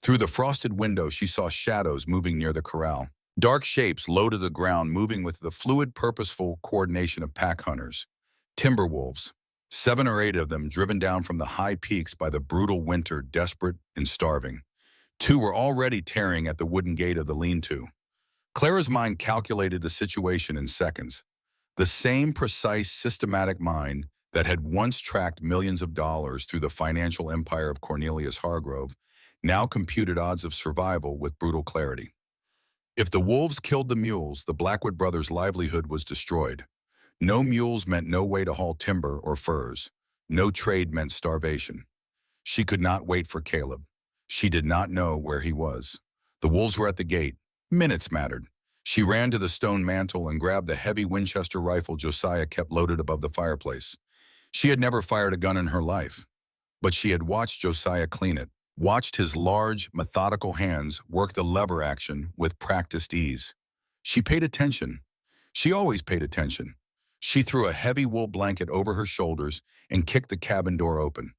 Speaker 1: Through the frosted window, she saw shadows moving near the corral. Dark shapes low to the ground, moving with the fluid, purposeful coordination of pack hunters. Timber wolves, 7 or 8 of them driven down from the high peaks by the brutal winter, desperate and starving. 2 were already tearing at the wooden gate of the lean-to. Clara's mind calculated the situation in seconds. The same precise, systematic mind that had once tracked millions of dollars through the financial empire of Cornelius Hargrove now computed odds of survival with brutal clarity. If the wolves killed the mules, the Blackwood brothers' livelihood was destroyed. No mules meant no way to haul timber or furs. No trade meant starvation. She could not wait for Caleb. She did not know where he was. The wolves were at the gate. Minutes mattered. She ran to the stone mantel and grabbed the heavy Winchester rifle Josiah kept loaded above the fireplace. She had never fired a gun in her life, but she had watched Josiah clean it, watched his large, methodical hands work the lever action with practiced ease. She paid attention. She always paid attention. She threw a heavy wool blanket over her shoulders and kicked the cabin door open.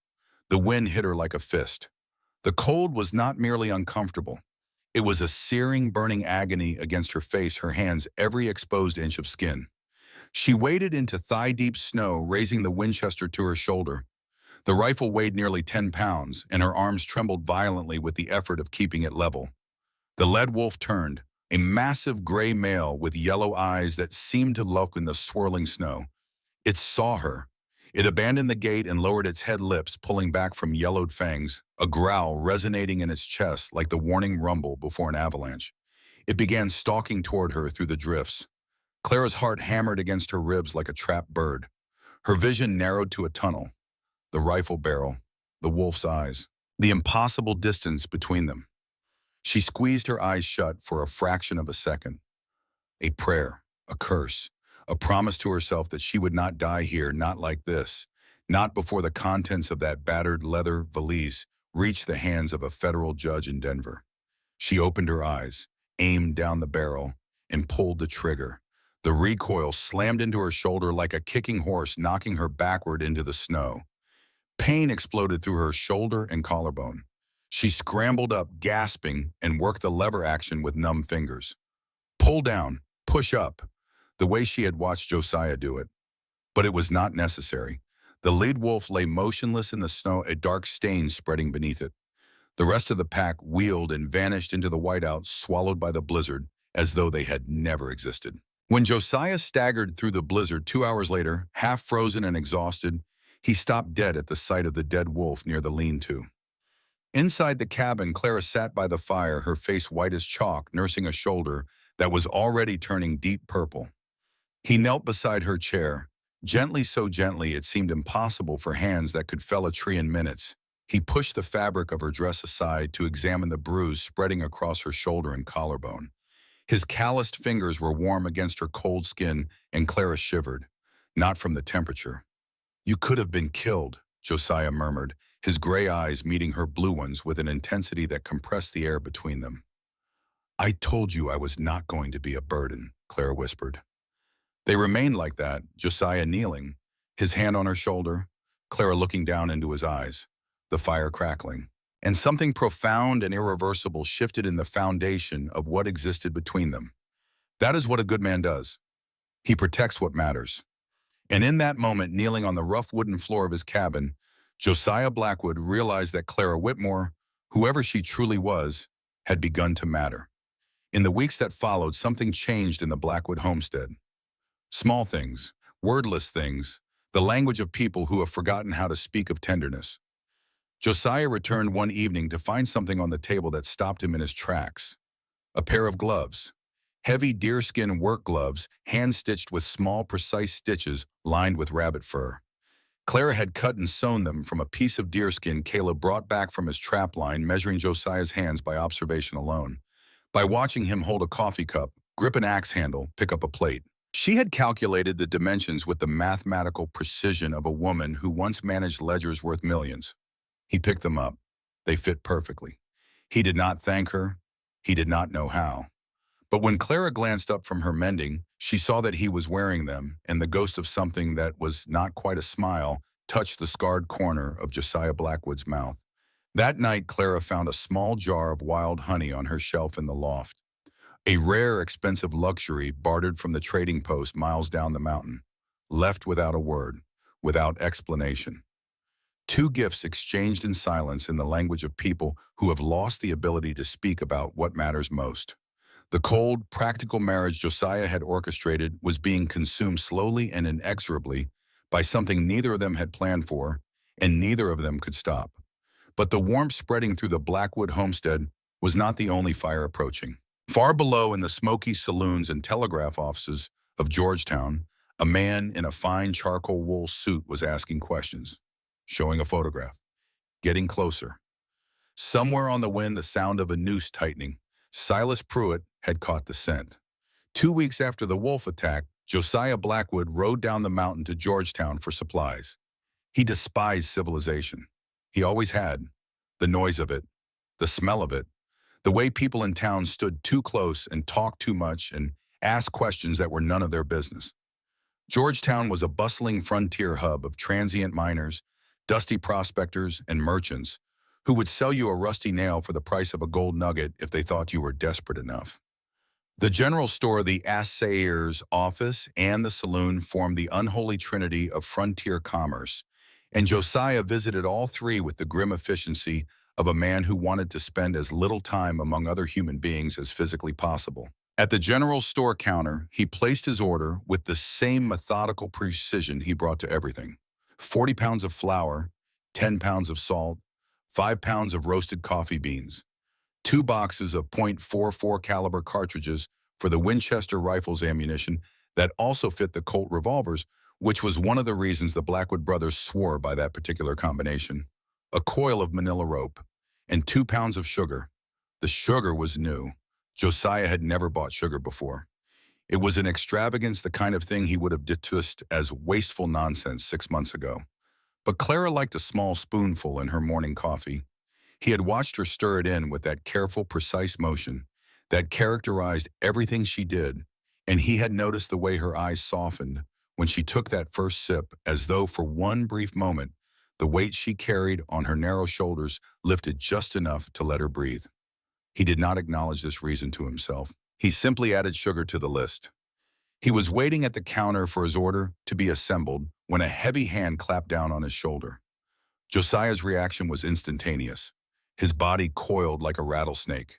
Speaker 1: The wind hit her like a fist. The cold was not merely uncomfortable. It was a searing, burning agony against her face, her hands every exposed inch of skin. She waded into thigh-deep snow, raising the Winchester to her shoulder. The rifle weighed nearly 10 pounds, and her arms trembled violently with the effort of keeping it level. The lead wolf turned, a massive gray male with yellow eyes that seemed to lurk in the swirling snow. It saw her. It abandoned the gate and lowered its head lips, pulling back from yellowed fangs, a growl resonating in its chest like the warning rumble before an avalanche. It began stalking toward her through the drifts. Clara's heart hammered against her ribs like a trapped bird. Her vision narrowed to a tunnel. The rifle barrel, the wolf's eyes, the impossible distance between them. She squeezed her eyes shut for a fraction of a second. A prayer, a curse, a promise to herself that she would not die here, not like this, not before the contents of that battered leather valise reached the hands of a federal judge in Denver. She opened her eyes, aimed down the barrel, and pulled the trigger. The recoil slammed into her shoulder like a kicking horse, knocking her backward into the snow. Pain exploded through her shoulder and collarbone. She scrambled up, gasping, and worked the lever action with numb fingers. Pull down, push up, the way she had watched Josiah do it. But it was not necessary. The lead wolf lay motionless in the snow, a dark stain spreading beneath it. The rest of the pack wheeled and vanished into the whiteout, swallowed by the blizzard, as though they had never existed. When Josiah staggered through the blizzard 2 hours later, half frozen and exhausted, he stopped dead at the sight of the dead wolf near the lean-to. Inside the cabin, Clara sat by the fire, her face white as chalk, nursing a shoulder that was already turning deep purple. He knelt beside her chair, gently, so gently it seemed impossible for hands that could fell a tree in minutes. He pushed the fabric of her dress aside to examine the bruise spreading across her shoulder and collarbone. His calloused fingers were warm against her cold skin, and Clara shivered, not from the temperature. "You could have been killed," Josiah murmured, his gray eyes meeting her blue ones with an intensity that compressed the air between them. "I told you I was not going to be a burden," Clara whispered. They remained like that, Josiah kneeling, his hand on her shoulder, Clara looking down into his eyes, the fire crackling. And something profound and irreversible shifted in the foundation of what existed between them. That is what a good man does. He protects what matters. And in that moment, kneeling on the rough wooden floor of his cabin, Josiah Blackwood realized that Clara Whitmore Whoever she truly was had begun to matter. In the weeks that followed, something changed in the Blackwood homestead. Small things, wordless things, the language of people who have forgotten how to speak of tenderness. Josiah returned one evening to find something on the table that stopped him in his tracks. A pair of gloves. Heavy deerskin work gloves, hand-stitched with small, precise stitches lined with rabbit fur. Clara had cut and sewn them from a piece of deerskin Caleb brought back from his trap line, measuring Josiah's hands by observation alone. By watching him hold a coffee cup, grip an axe handle, pick up a plate. She had calculated the dimensions with the mathematical precision of a woman who once managed ledgers worth millions. He picked them up. They fit perfectly. He did not thank her. He did not know how. But when Clara glanced up from her mending, she saw that he was wearing them, and the ghost of something that was not quite a smile touched the scarred corner of Josiah Blackwood's mouth. That night, Clara found a small jar of wild honey on her shelf in the loft. A rare, expensive luxury bartered from the trading post miles down the mountain, left without a word, without explanation. Two gifts exchanged in silence in the language of people who have lost the ability to speak about what matters most. The cold, practical marriage Josiah had orchestrated was being consumed slowly and inexorably by something neither of them had planned for, and neither of them could stop. But the warmth spreading through the Blackwood homestead was not the only fire approaching. Far below, in the smoky saloons and telegraph offices of Georgetown, a man in a fine charcoal wool suit was asking questions, showing a photograph, getting closer. Somewhere on the wind, the sound of a noose tightening. Silas Pruitt had caught the scent. 2 weeks after the wolf attack, Josiah Blackwood rode down the mountain to Georgetown for supplies. He despised civilization. He always had. The noise of it, the smell of it, the way people in town stood too close and talked too much and asked questions that were none of their business. Georgetown was a bustling frontier hub of transient miners, dusty prospectors, and merchants who would sell you a rusty nail for the price of a gold nugget if they thought you were desperate enough. The general store, the assayer's office, and the saloon formed the unholy trinity of frontier commerce, and Josiah visited all three with the grim efficiency of a man who wanted to spend as little time among other human beings as physically possible. At the general store counter, he placed his order with the same methodical precision he brought to everything. 40 pounds of flour, 10 pounds of salt, 5 pounds of roasted coffee beans, 2 boxes of .44 caliber cartridges for the Winchester rifles ammunition that also fit the Colt revolvers, which was one of the reasons the Blackwood brothers swore by that particular combination, a coil of manila rope, and 2 pounds of sugar. The sugar was new. Josiah had never bought sugar before. It was an extravagance, the kind of thing he would have dismissed as wasteful nonsense 6 months ago. But Clara liked a small spoonful in her morning coffee. He had watched her stir it in with that careful, precise motion that characterized everything she did, and he had noticed the way her eyes softened when she took that first sip, as though for one brief moment, the weight she carried on her narrow shoulders lifted just enough to let her breathe. He did not acknowledge this reason to himself. He simply added sugar to the list. He was waiting at the counter for his order to be assembled when a heavy hand clapped down on his shoulder. Josiah's reaction was instantaneous. His body coiled like a rattlesnake.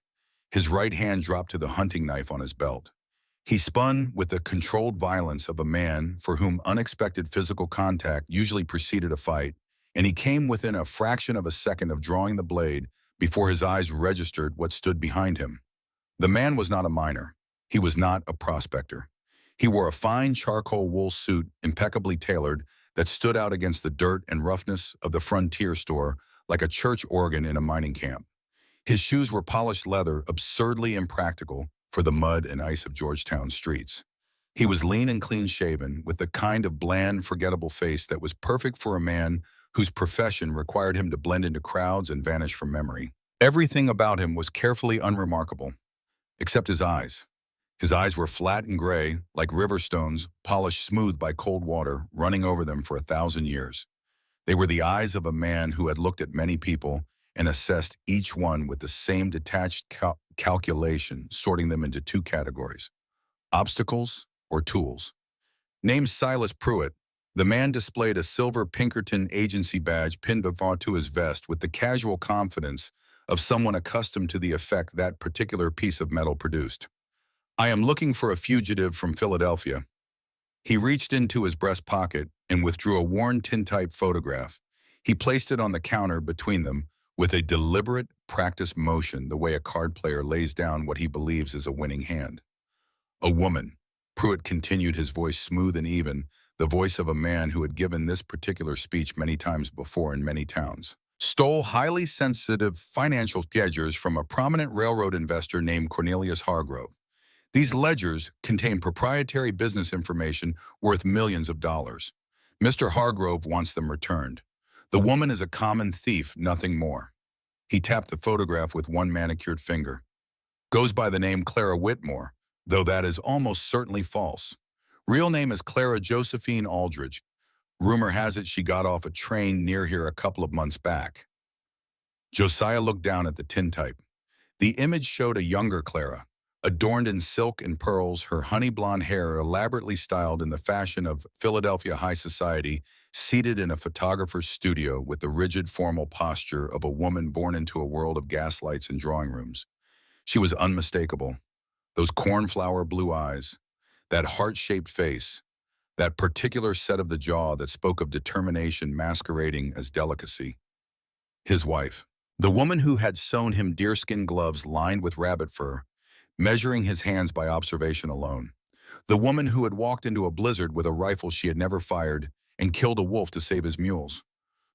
Speaker 1: His right hand dropped to the hunting knife on his belt. He spun with the controlled violence of a man for whom unexpected physical contact usually preceded a fight, and he came within a fraction of a second of drawing the blade before his eyes registered what stood behind him. The man was not a miner. He was not a prospector. He wore a fine charcoal wool suit, impeccably tailored, that stood out against the dirt and roughness of the frontier store like a church organ in a mining camp. His shoes were polished leather, absurdly impractical for the mud and ice of Georgetown streets. He was lean and clean-shaven, with the kind of bland, forgettable face that was perfect for a man whose profession required him to blend into crowds and vanish from memory. Everything about him was carefully unremarkable, except his eyes. His eyes were flat and gray, like river stones, polished smooth by cold water, running over them for 1,000 years. They were the eyes of a man who had looked at many people and assessed each one with the same detached calculation, sorting them into 2 categories: obstacles or tools. Named Silas Pruitt, the man displayed a silver Pinkerton agency badge pinned onto his vest with the casual confidence of someone accustomed to the effect that particular piece of metal produced. "I am looking for a fugitive from Philadelphia." He reached into his breast pocket and withdrew a worn tintype photograph. He placed it on the counter between them with a deliberate, practiced motion, the way a card player lays down what he believes is a winning hand. "A woman," Pruitt continued, his voice smooth and even, the voice of a man who had given this particular speech many times before in many towns, "stole highly sensitive financial ledgers from a prominent railroad investor named Cornelius Hargrove. These ledgers contain proprietary business information worth millions of dollars. Mr. Hargrove wants them returned. The woman is a common thief, nothing more." He tapped the photograph with one manicured finger. "Goes by the name Clara Whitmore, though that is almost certainly false. Real name is Clara Josephine Aldridge. Rumor has it she got off a train near here a couple of months back." Josiah looked down at the tintype. The image showed a younger Clara, adorned in silk and pearls, her honey blonde hair elaborately styled in the fashion of Philadelphia high society, seated in a photographer's studio with the rigid formal posture of a woman born into a world of gaslights and drawing rooms. She was unmistakable. Those cornflower blue eyes, that heart-shaped face, that particular set of the jaw that spoke of determination masquerading as delicacy. His wife. The woman who had sewn him deerskin gloves lined with rabbit fur, measuring his hands by observation alone. The woman who had walked into a blizzard with a rifle she had never fired and killed a wolf to save his mules.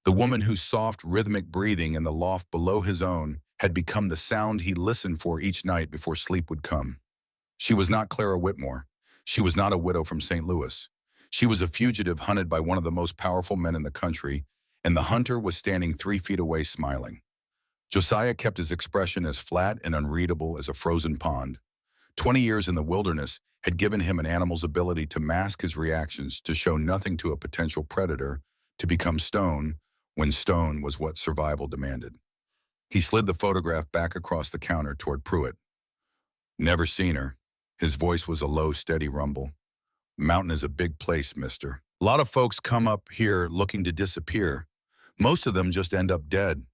Speaker 1: The woman whose soft, rhythmic breathing in the loft below his own had become the sound he listened for each night before sleep would come. She was not Clara Whitmore. She was not a widow from St. Louis. She was a fugitive hunted by one of the most powerful men in the country, and the hunter was standing 3 feet away smiling. Josiah kept his expression as flat and unreadable as a frozen pond. 20 years in the wilderness had given him an animal's ability to mask his reactions, to show nothing to a potential predator, to become stone when stone was what survival demanded. He slid the photograph back across the counter toward Pruitt. "Never seen her." His voice was a low, steady rumble. "Mountain is a big place, mister. A lot of folks come up here looking to disappear. Most of them just end up dead."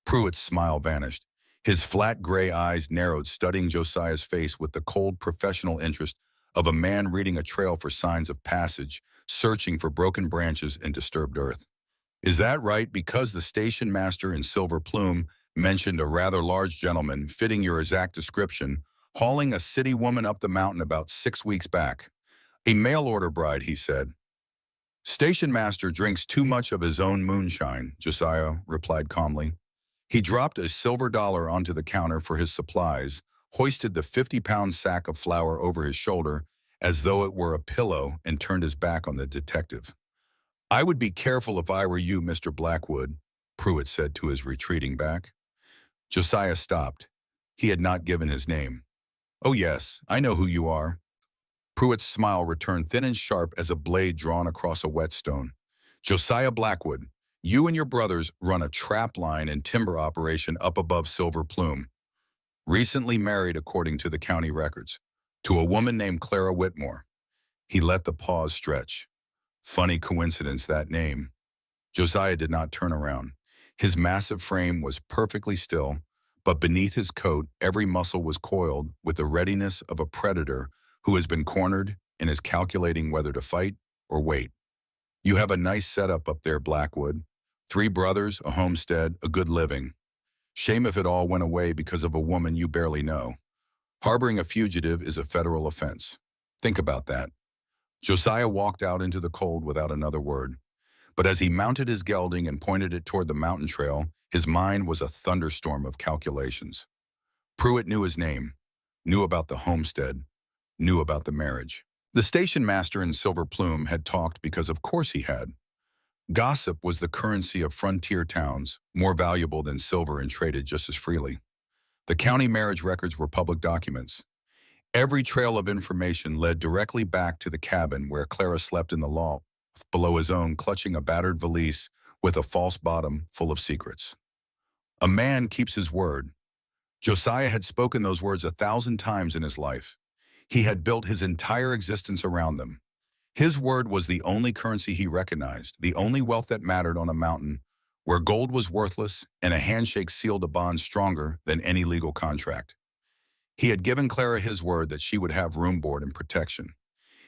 Speaker 1: Pruitt's smile vanished. His flat gray eyes narrowed, studying Josiah's face with the cold professional interest of a man reading a trail for signs of passage, searching for broken branches and disturbed earth. "Is that right? Because the station master in Silver Plume mentioned a rather large gentleman, fitting your exact description, hauling a city woman up the mountain about 6 weeks back. A mail-order bride," he said. "Station master drinks too much of his own moonshine," Josiah replied calmly. He dropped a silver dollar onto the counter for his supplies, hoisted the 50-pound sack of flour over his shoulder as though it were a pillow, and turned his back on the detective. "I would be careful if I were you, Mr. Blackwood," Pruitt said to his retreating back. Josiah stopped. He had not given his name. "Oh yes, I know who you are." Pruitt's smile returned, thin and sharp as a blade drawn across a whetstone. "Josiah Blackwood, you and your brothers run a trap line and timber operation up above Silver Plume. Recently married, according to the county records, to a woman named Clara Whitmore." He let the pause stretch. Funny coincidence, that name. Josiah did not turn around. His massive frame was perfectly still, but beneath his coat, every muscle was coiled with the readiness of a predator who has been cornered and is calculating whether to fight or wait. "You have a nice setup up there, Blackwood. 3 brothers, a homestead, a good living. Shame if it all went away because of a woman you barely know. Harboring a fugitive is a federal offense. Think about that." Josiah walked out into the cold without another word. But as he mounted his gelding and pointed it toward the mountain trail, his mind was a thunderstorm of calculations. Pruitt knew his name, knew about the homestead, knew about the marriage. The station master in Silver Plume had talked because of course he had. Gossip was the currency of frontier towns, more valuable than silver and traded just as freely. The county marriage records were public documents. Every trail of information led directly back to the cabin where Clara slept in the loft below his own, clutching a battered valise with a false bottom full of secrets. A man keeps his word. Josiah had spoken those words 1,000 times in his life. He had built his entire existence around them. His word was the only currency he recognized, the only wealth that mattered on a mountain where gold was worthless and a handshake sealed a bond stronger than any legal contract. He had given Clara his word that she would have room board and protection.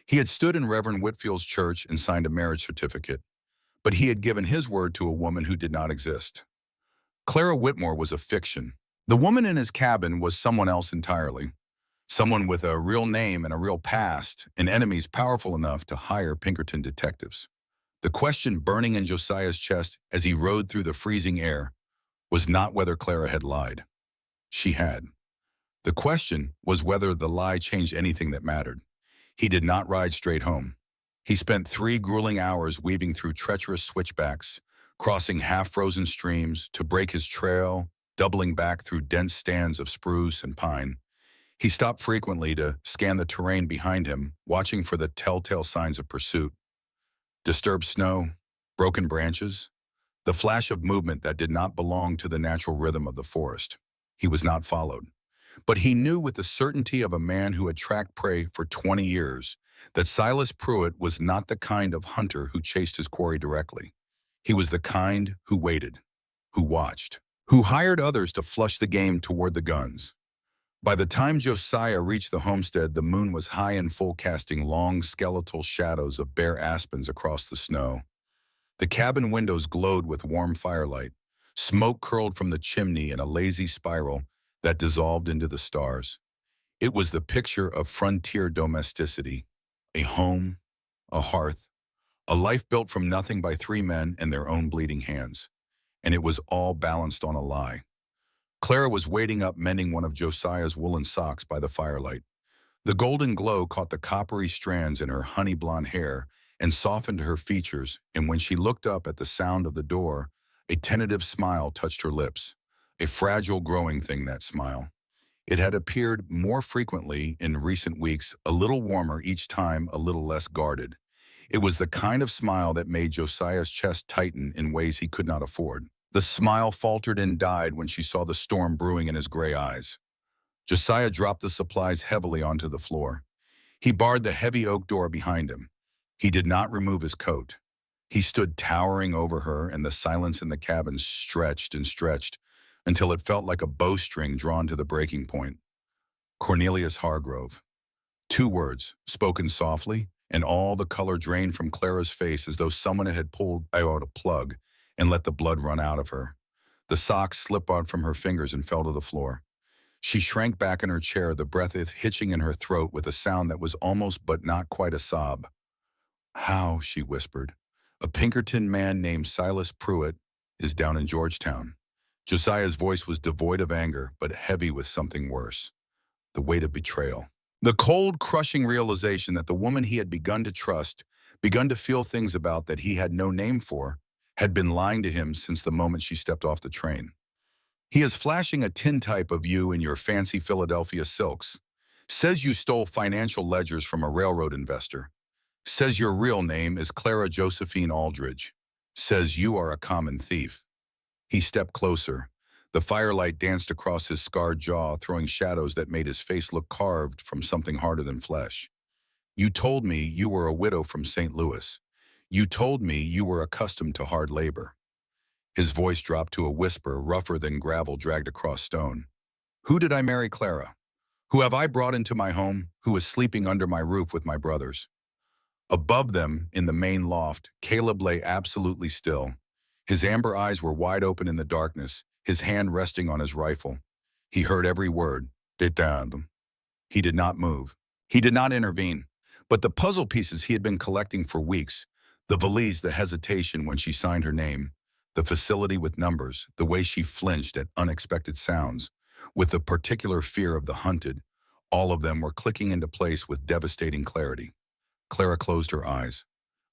Speaker 1: He had stood in Reverend Whitfield's church and signed a marriage certificate, but he had given his word to a woman who did not exist. Clara Whitmore was a fiction. The woman in his cabin was someone else entirely. Someone with a real name and a real past, and enemies powerful enough to hire Pinkerton detectives. The question burning in Josiah's chest as he rode through the freezing air was not whether Clara had lied. She had. The question was whether the lie changed anything that mattered. He did not ride straight home. He spent 3 grueling hours weaving through treacherous switchbacks, crossing half-frozen streams to break his trail, doubling back through dense stands of spruce and pine. He stopped frequently to scan the terrain behind him, watching for the telltale signs of pursuit. Disturbed snow, broken branches, the flash of movement that did not belong to the natural rhythm of the forest. He was not followed. But he knew with the certainty of a man who had tracked prey for 20 years that Silas Pruitt was not the kind of hunter who chased his quarry directly. He was the kind who waited, who watched, who hired others to flush the game toward the guns. By the time Josiah reached the homestead, the moon was high and full, casting long skeletal shadows of bare aspens across the snow. The cabin windows glowed with warm firelight. Smoke curled from the chimney in a lazy spiral that dissolved into the stars. It was the picture of frontier domesticity, a home, a hearth, a life built from nothing by 3 men and their own bleeding hands. And it was all balanced on a lie. Clara was waiting up, mending one of Josiah's woolen socks by the firelight. The golden glow caught the coppery strands in her honey blonde hair and softened her features, and when she looked up at the sound of the door, a tentative smile touched her lips. A fragile, growing thing, that smile. It had appeared more frequently in recent weeks, a little warmer each time, a little less guarded. It was the kind of smile that made Josiah's chest tighten in ways he could not afford. The smile faltered and died when she saw the storm brewing in his gray eyes. Josiah dropped the supplies heavily onto the floor. He barred the heavy oak door behind him. He did not remove his coat. He stood towering over her, and the silence in the cabin stretched and stretched until it felt like a bowstring drawn to the breaking point. Cornelius Hargrove. 2 words, spoken softly, and all the color drained from Clara's face as though someone had pulled out a plug and let the blood run out of her. The socks slipped out from her fingers and fell to the floor. She shrank back in her chair, the breath hitching in her throat with a sound that was almost but not quite a sob. "How," she whispered. "A Pinkerton man named Silas Pruitt is down in Georgetown." Josiah's voice was devoid of anger, but heavy with something worse. The weight of betrayal. The cold, crushing realization that the woman he had begun to trust, begun to feel things about that he had no name for, had been lying to him since the moment she stepped off the train. "He is flashing a tintype of you in your fancy Philadelphia silks. Says you stole financial ledgers from a railroad investor. Says your real name is Clara Josephine Aldridge. Says you are a common thief." He stepped closer. The firelight danced across his scarred jaw, throwing shadows that made his face look carved from something harder than flesh. "You told me you were a widow from St. Louis. You told me you were accustomed to hard labor." His voice dropped to a whisper, rougher than gravel dragged across stone. "Who did I marry, Clara? Who have I brought into my home, who is sleeping under my roof with my brothers?" Above them, in the main loft, Caleb lay absolutely still. His amber eyes were wide open in the darkness, his hand resting on his rifle. He heard every word. "Détendre." He did not move. He did not intervene. But the puzzle pieces he had been collecting for weeks, the valise, the hesitation when she signed her name, the facility with numbers, the way she flinched at unexpected sounds, with the particular fear of the hunted, all of them were clicking into place with devastating clarity. Clara closed her eyes.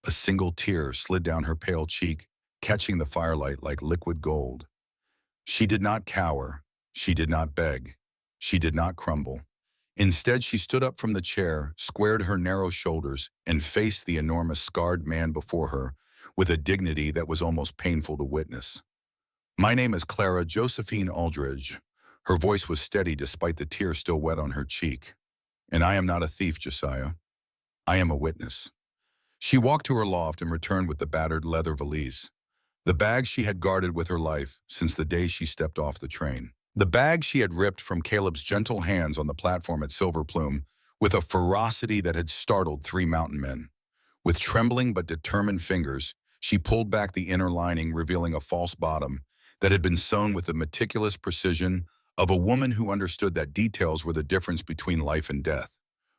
Speaker 1: A single tear slid down her pale cheek, catching the firelight like liquid gold. She did not cower. She did not beg. She did not crumble. Instead, she stood up from the chair, squared her narrow shoulders, and faced the enormous scarred man before her with a dignity that was almost painful to witness. "My name is Clara Josephine Aldridge." Her voice was steady despite the tear still wet on her cheek. "And I am not a thief, Josiah. I am a witness." She walked to her loft and returned with the battered leather valise. The bag she had guarded with her life since the day she stepped off the train. The bag she had ripped from Caleb's gentle hands on the platform at Silver Plume with a ferocity that had startled 3 mountain men. With trembling but determined fingers, she pulled back the inner lining, revealing a false bottom that had been sewn with the meticulous precision of a woman who understood that details were the difference between life and death.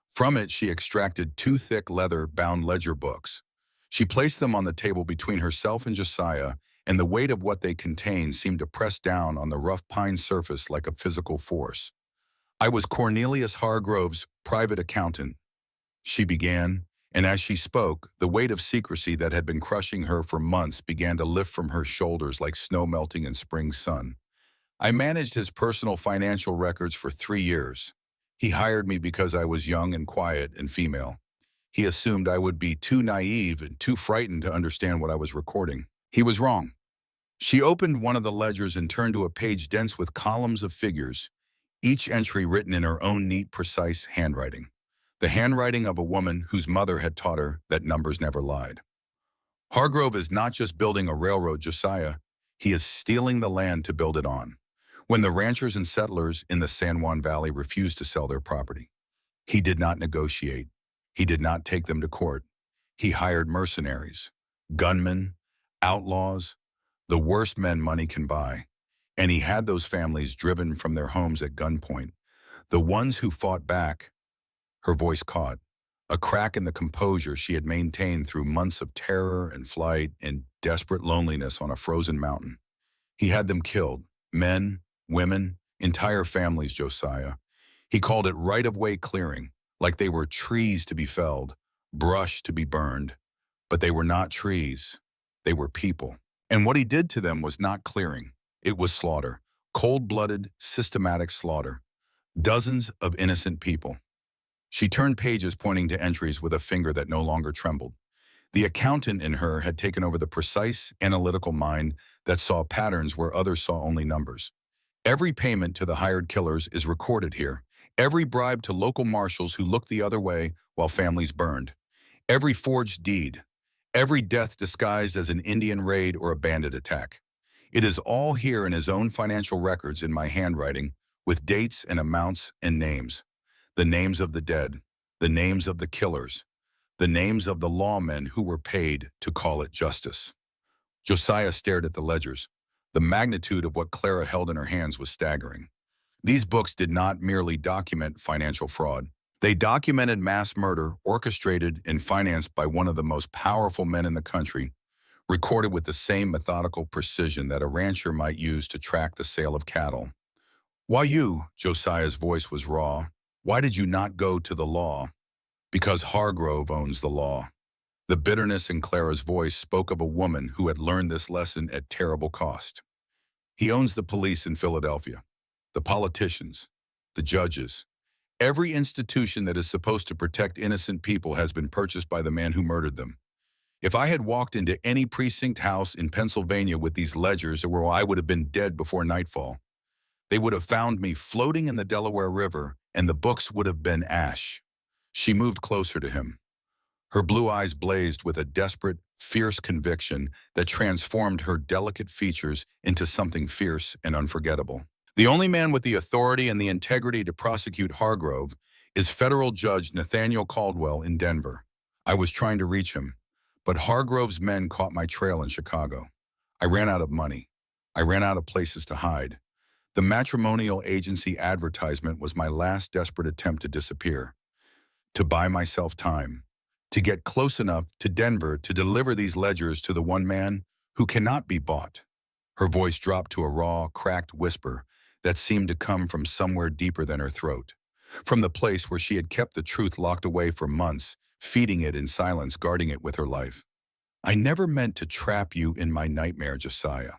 Speaker 1: From it, she extracted 2 thick leather-bound ledger books. She placed them on the table between herself and Josiah, and the weight of what they contained seemed to press down on the rough pine surface like a physical force. "I was Cornelius Hargrove's private accountant," she began, and as she spoke, the weight of secrecy that had been crushing her for months began to lift from her shoulders like snow melting in spring sun. "I managed his personal financial records for 3 years. He hired me because I was young and quiet and female. He assumed I would be too naive and too frightened to understand what I was recording. He was wrong." She opened one of the ledgers and turned to a page dense with columns of figures, each entry written in her own neat, precise handwriting. The handwriting of a woman whose mother had taught her that numbers never lied. "Hargrove is not just building a railroad, Josiah. He is stealing the land to build it on. When the ranchers and settlers in the San Juan Valley refused to sell their property, he did not negotiate. He did not take them to court. He hired mercenaries, gunmen, outlaws, the worst men money can buy. And he had those families driven from their homes at gunpoint. The ones who fought back." Her voice caught, a crack in the composure she had maintained through months of terror and flight and desperate loneliness on a frozen mountain. "He had them killed, men, women, entire families, Josiah. He called it right-of-way clearing, like they were trees to be felled, brush to be burned. But they were not trees. They were people. And what he did to them was not clearing. It was slaughter, cold-blooded, systematic slaughter. Dozens of innocent people." She turned pages, pointing to entries with a finger that no longer trembled. The accountant in her had taken over the precise, analytical mind that saw patterns where others saw only numbers. "Every payment to the hired killers is recorded here. Every bribe to local marshals who looked the other way while families burned. Every forged deed. Every death disguised as an Indian raid or a bandit attack. It is all here in his own financial records in my handwriting, with dates and amounts and names. The names of the dead, the names of the killers, the names of the lawmen who were paid to call it justice." Josiah stared at the ledgers. The magnitude of what Clara held in her hands was staggering. These books did not merely document financial fraud. They documented mass murder orchestrated and financed by one of the most powerful men in the country, recorded with the same methodical precision that a rancher might use to track the sale of cattle. "Why you?" Josiah's voice was raw. "Why did you not go to the law?" "Because Hargrove owns the law." The bitterness in Clara's voice spoke of a woman who had learned this lesson at terrible cost. "He owns the police in Philadelphia, the politicians, the judges. Every institution that is supposed to protect innocent people has been purchased by the man who murdered them. If I had walked into any precinct house in Pennsylvania with these ledgers, where I would have been dead before nightfall. They would have found me floating in the Delaware River, and the books would have been ash." She moved closer to him. Her blue eyes blazed with a desperate, fierce conviction that transformed her delicate features into something fierce and unforgettable. "The only man with the authority and the integrity to prosecute Hargrove is federal judge Nathaniel Caldwell in Denver. I was trying to reach him, but Hargrove's men caught my trail in Chicago. I ran out of money. I ran out of places to hide. The matrimonial agency advertisement was my last desperate attempt to disappear, to buy myself time, to get close enough to Denver to deliver these ledgers to the one man who cannot be bought." Her voice dropped to a raw, cracked whisper that seemed to come from somewhere deeper than her throat, from the place where she had kept the truth locked away for months, feeding it in silence, guarding it with her life. "I never meant to trap you in my nightmare, Josiah.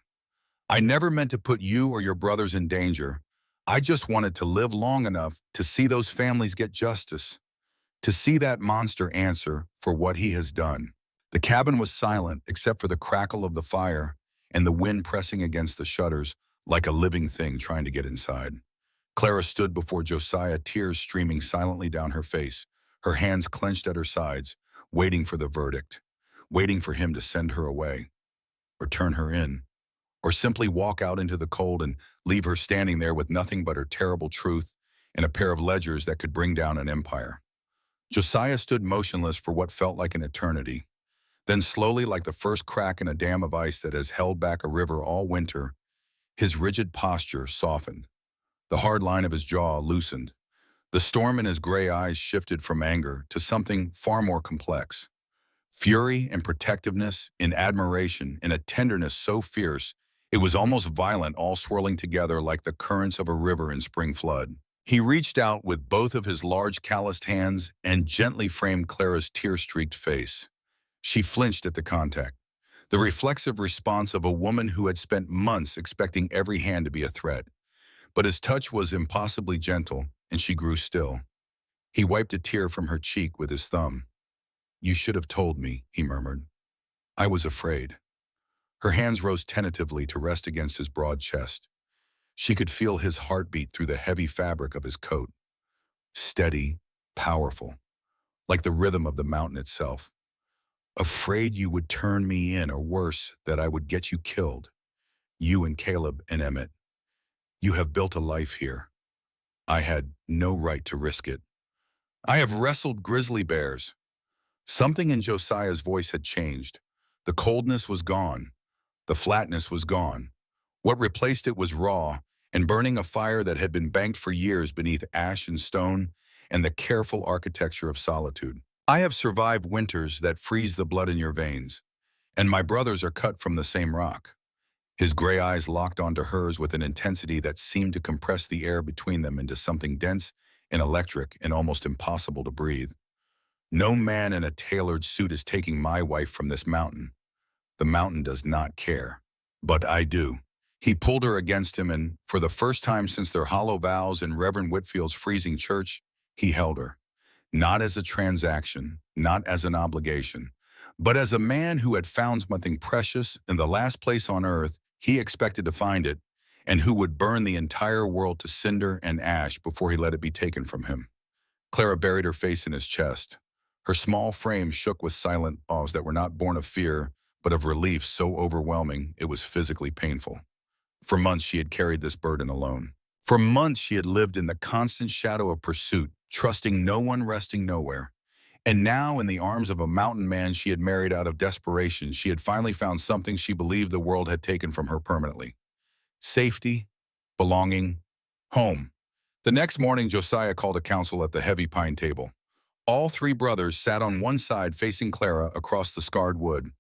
Speaker 1: I never meant to put you or your brothers in danger. I just wanted to live long enough to see those families get justice, to see that monster answer for what he has done." The cabin was silent except for the crackle of the fire and the wind pressing against the shutters like a living thing trying to get inside. Clara stood before Josiah, tears streaming silently down her face, her hands clenched at her sides, waiting for the verdict, waiting for him to send her away. or turn her in, or simply walk out into the cold and leave her standing there with nothing but her terrible truth and a pair of ledgers that could bring down an empire. Josiah stood motionless for what felt like an eternity. Then slowly, like the first crack in a dam of ice that has held back a river all winter, his rigid posture softened. The hard line of his jaw loosened. The storm in his gray eyes shifted from anger to something far more complex. Fury and protectiveness, in admiration, in a tenderness so fierce, it was almost violent, all swirling together like the currents of a river in spring flood. He reached out with both of his large calloused hands and gently framed Clara's tear-streaked face. She flinched at the contact, the reflexive response of a woman who had spent months expecting every hand to be a threat. But his touch was impossibly gentle, and she grew still. He wiped a tear from her cheek with his thumb. "You should have told me," he murmured. "I was afraid." Her hands rose tentatively to rest against his broad chest. She could feel his heartbeat through the heavy fabric of his coat. Steady, powerful, like the rhythm of the mountain itself. "Afraid you would turn me in, or worse, that I would get you killed. You and Caleb and Emmett. You have built a life here. I had no right to risk it. I have wrestled grizzly bears." Something in Josiah's voice had changed. The coldness was gone. The flatness was gone. What replaced it was raw and burning, a fire that had been banked for years beneath ash and stone and the careful architecture of solitude. "I have survived winters that freeze the blood in your veins, and my brothers are cut from the same rock." His gray eyes locked onto hers with an intensity that seemed to compress the air between them into something dense and electric and almost impossible to breathe. "No man in a tailored suit is taking my wife from this mountain. The mountain does not care. But I do." He pulled her against him, and for the first time since their hollow vows in Reverend Whitfield's freezing church, he held her. Not as a transaction, not as an obligation, but as a man who had found something precious in the last place on earth he expected to find it, and who would burn the entire world to cinder and ash before he let it be taken from him. Clara buried her face in his chest. Her small frame shook with silent awes that were not born of fear, but of relief so overwhelming it was physically painful. For months she had carried this burden alone. For months she had lived in the constant shadow of pursuit, trusting no one, resting nowhere. And now, in the arms of a mountain man she had married out of desperation, she had finally found something she believed the world had taken from her permanently. Safety, belonging, home. The next morning, Josiah called a council at the heavy pine table. All three brothers sat on one side facing Clara across the scarred wood.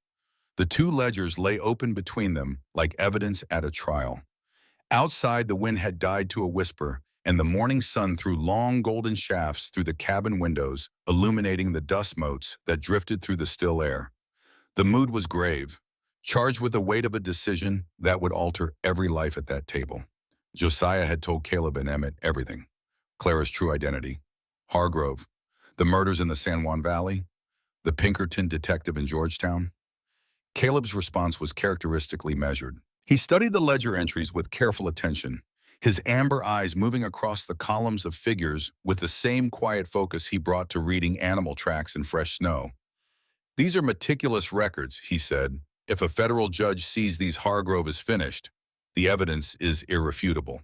Speaker 1: The two ledgers lay open between them like evidence at a trial. Outside, the wind had died to a whisper, and the morning sun threw long golden shafts through the cabin windows, illuminating the dust motes that drifted through the still air. The mood was grave, charged with the weight of a decision that would alter every life at that table. Josiah had told Caleb and Emmett everything. Clara's true identity, Hargrove, the murders in the San Juan Valley, the Pinkerton detective in Georgetown. Caleb's response was characteristically measured. He studied the ledger entries with careful attention, his amber eyes moving across the columns of figures with the same quiet focus he brought to reading animal tracks in fresh snow. "These are meticulous records," he said. "If a federal judge sees these, Hargrove is finished. The evidence is irrefutable."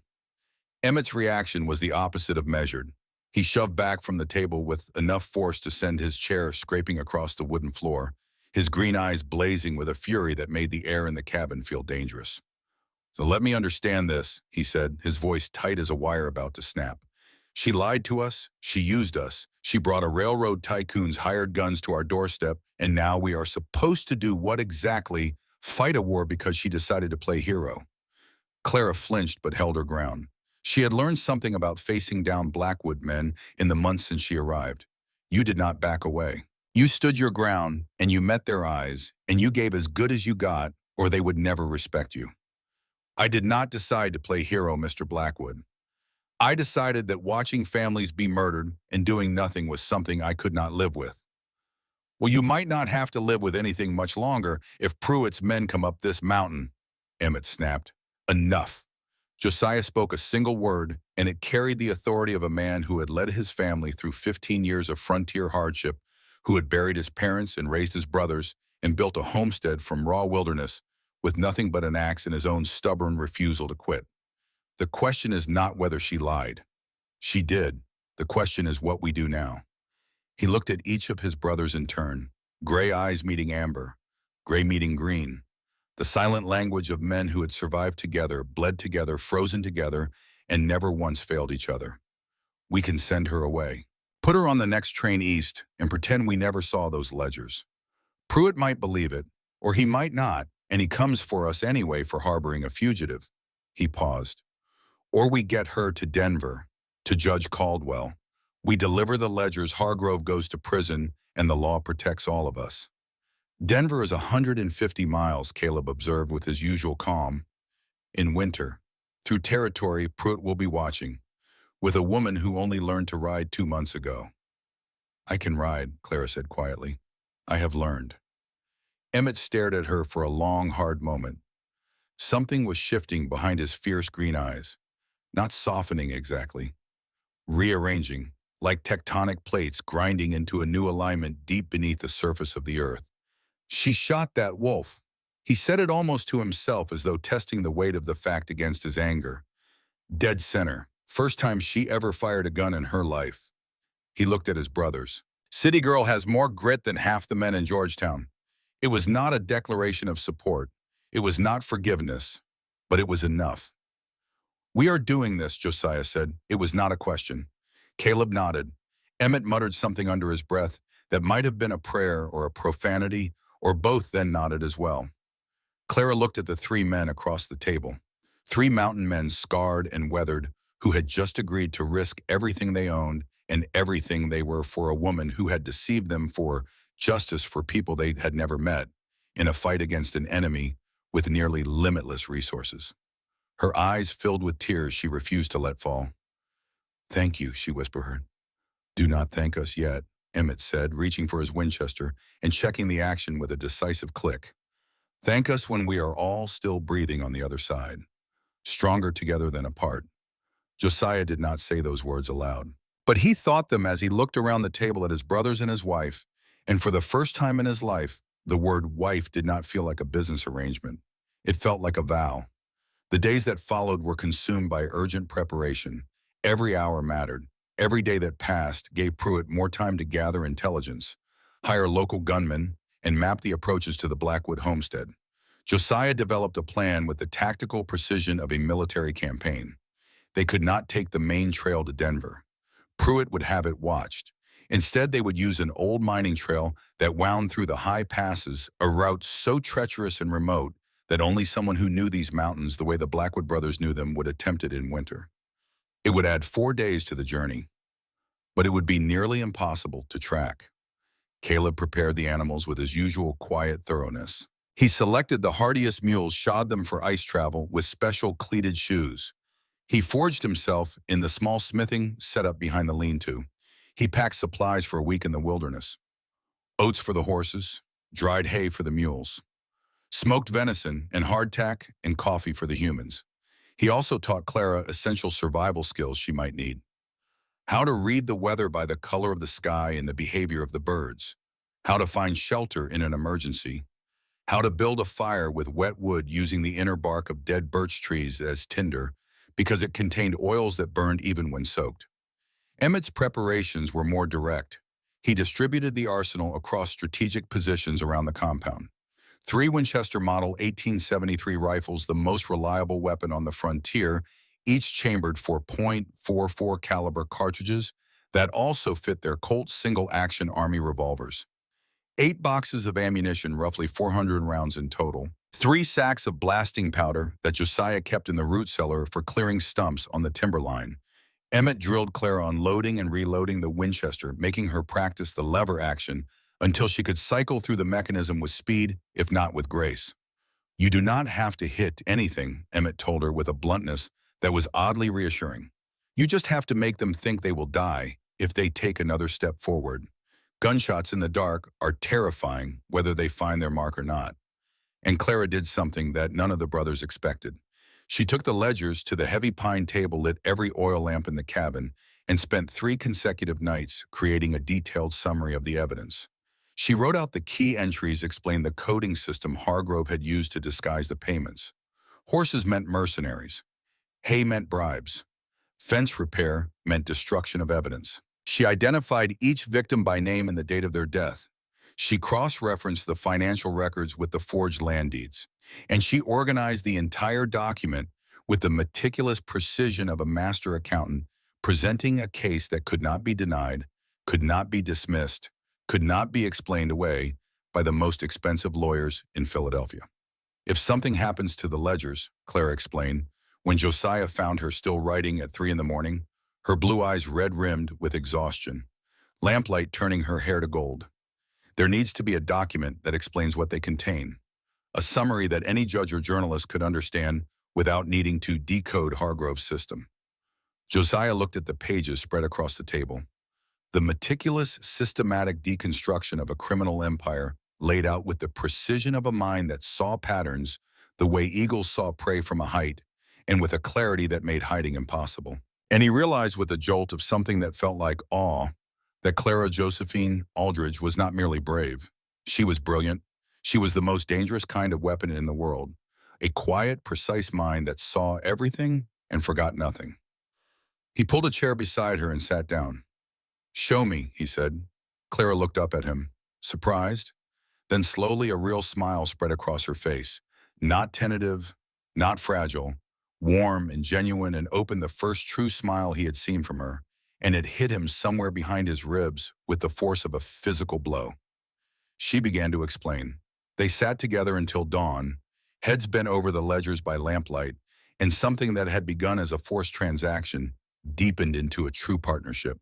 Speaker 1: Emmett's reaction was the opposite of measured. He shoved back from the table with enough force to send his chair scraping across the wooden floor, his green eyes blazing with a fury that made the air in the cabin feel dangerous. "So let me understand this," he said, his voice tight as a wire about to snap. "She lied to us, she used us, she brought a railroad tycoon's hired guns to our doorstep, and now we are supposed to do what exactly? Fight a war because she decided to play hero." Clara flinched but held her ground. She had learned something about facing down Blackwood men in the months since she arrived. You did not back away. You stood your ground, and you met their eyes, and you gave as good as you got, or they would never respect you. "I did not decide to play hero, Mr. Blackwood. I decided that watching families be murdered and doing nothing was something I could not live with." "Well, you might not have to live with anything much longer if Pruitt's men come up this mountain," Emmett snapped. "Enough." Josiah spoke a single word, and it carried the authority of a man who had led his family through 15 years of frontier hardship, who had buried his parents and raised his brothers and built a homestead from raw wilderness with nothing but an axe and his own stubborn refusal to quit. The question is not whether she lied. She did. The question is what we do now. He looked at each of his brothers in turn, gray eyes meeting amber, gray meeting green. The silent language of men who had survived together, bled together, frozen together, and never once failed each other. We can send her away. Put her on the next train east and pretend we never saw those ledgers. Pruitt might believe it, or he might not, and he comes for us anyway for harboring a fugitive. He paused. Or we get her to Denver, to Judge Caldwell. We deliver the ledgers, Hargrove goes to prison, and the law protects all of us. Denver is 150 miles, Caleb observed with his usual calm. In winter, through territory Pruitt will be watching, with a woman who only learned to ride 2 months ago. I can ride, Clara said quietly. I have learned. Emmett stared at her for a long, hard moment. Something was shifting behind his fierce green eyes, not softening exactly, rearranging, like tectonic plates grinding into a new alignment deep beneath the surface of the earth. She shot that wolf. He said it almost to himself as though testing the weight of the fact against his anger. Dead center. First time she ever fired a gun in her life. He looked at his brothers. City Girl has more grit than half the men in Georgetown. It was not a declaration of support. It was not forgiveness, but it was enough. We are doing this, Josiah said. It was not a question. Caleb nodded. Emmett muttered something under his breath that might have been a prayer or a profanity, or both, then nodded as well. Clara looked at the 3 men across the table. 3 mountain men, scarred and weathered, who had just agreed to risk everything they owned and everything they were for a woman who had deceived them for justice for people they had never met, in a fight against an enemy with nearly limitless resources. Her eyes filled with tears she refused to let fall. Thank you, she whispered. Do not thank us yet, Emmett said, reaching for his Winchester and checking the action with a decisive click. Thank us when we are all still breathing on the other side, stronger together than apart. Josiah did not say those words aloud, but he thought them as he looked around the table at his brothers and his wife, and for the first time in his life, the word wife did not feel like a business arrangement. It felt like a vow. The days that followed were consumed by urgent preparation. Every hour mattered. Every day that passed gave Pruitt more time to gather intelligence, hire local gunmen, and map the approaches to the Blackwood homestead. Josiah developed a plan with the tactical precision of a military campaign. They could not take the main trail to Denver. Pruitt would have it watched. Instead, they would use an old mining trail that wound through the high passes, a route so treacherous and remote that only someone who knew these mountains the way the Blackwood brothers knew them would attempt it in winter. It would add 4 days to the journey, but it would be nearly impossible to track. Caleb prepared the animals with his usual quiet thoroughness. He selected the hardiest mules, shod them for ice travel with special cleated shoes. He forged himself in the small smithing set up behind the lean-to. He packed supplies for a week in the wilderness. Oats for the horses, dried hay for the mules, smoked venison and hardtack and coffee for the humans. He also taught Clara essential survival skills she might need. How to read the weather by the color of the sky and the behavior of the birds. How to find shelter in an emergency. How to build a fire with wet wood using the inner bark of dead birch trees as tinder, because it contained oils that burned even when soaked. Emmett's preparations were more direct. He distributed the arsenal across strategic positions around the compound. 3 Winchester Model 1873 rifles, the most reliable weapon on the frontier, each chambered for .44 caliber cartridges that also fit their Colt single-action Army revolvers. 8 boxes of ammunition, roughly 400 rounds in total. 3 sacks of blasting powder that Josiah kept in the root cellar for clearing stumps on the timberline. Emmett drilled Clara on loading and reloading the Winchester, making her practice the lever action until she could cycle through the mechanism with speed, if not with grace. You do not have to hit anything, Emmett told her with a bluntness that was oddly reassuring. You just have to make them think they will die if they take another step forward. Gunshots in the dark are terrifying whether they find their mark or not. And Clara did something that none of the brothers expected. She took the ledgers to the heavy pine table, lit every oil lamp in the cabin, and spent 3 consecutive nights creating a detailed summary of the evidence. She wrote out the key entries, explained the coding system Hargrove had used to disguise the payments. Horses meant mercenaries. Hay meant bribes. Fence repair meant destruction of evidence. She identified each victim by name and the date of their death. She cross-referenced the financial records with the forged land deeds. And she organized the entire document with the meticulous precision of a master accountant, presenting a case that could not be denied, could not be dismissed, could not be explained away by the most expensive lawyers in Philadelphia. If something happens to the ledgers, Clara explained, when Josiah found her still writing at 3 in the morning, her blue eyes red-rimmed with exhaustion, lamplight turning her hair to gold. There needs to be a document that explains what they contain, a summary that any judge or journalist could understand without needing to decode Hargrove's system. Josiah looked at the pages spread across the table. The meticulous, systematic deconstruction of a criminal empire laid out with the precision of a mind that saw patterns the way eagles saw prey from a height, and with a clarity that made hiding impossible. And he realized with a jolt of something that felt like awe that Clara Josephine Aldridge was not merely brave. She was brilliant. She was the most dangerous kind of weapon in the world, a quiet, precise mind that saw everything and forgot nothing. He pulled a chair beside her and sat down. "Show me," he said. Clara looked up at him, surprised. Then slowly a real smile spread across her face, not tentative, not fragile, warm and genuine, and opened, the first true smile he had seen from her, and it hit him somewhere behind his ribs with the force of a physical blow. She began to explain. They sat together until dawn, heads bent over the ledgers by lamplight, and something that had begun as a forced transaction deepened into a true partnership.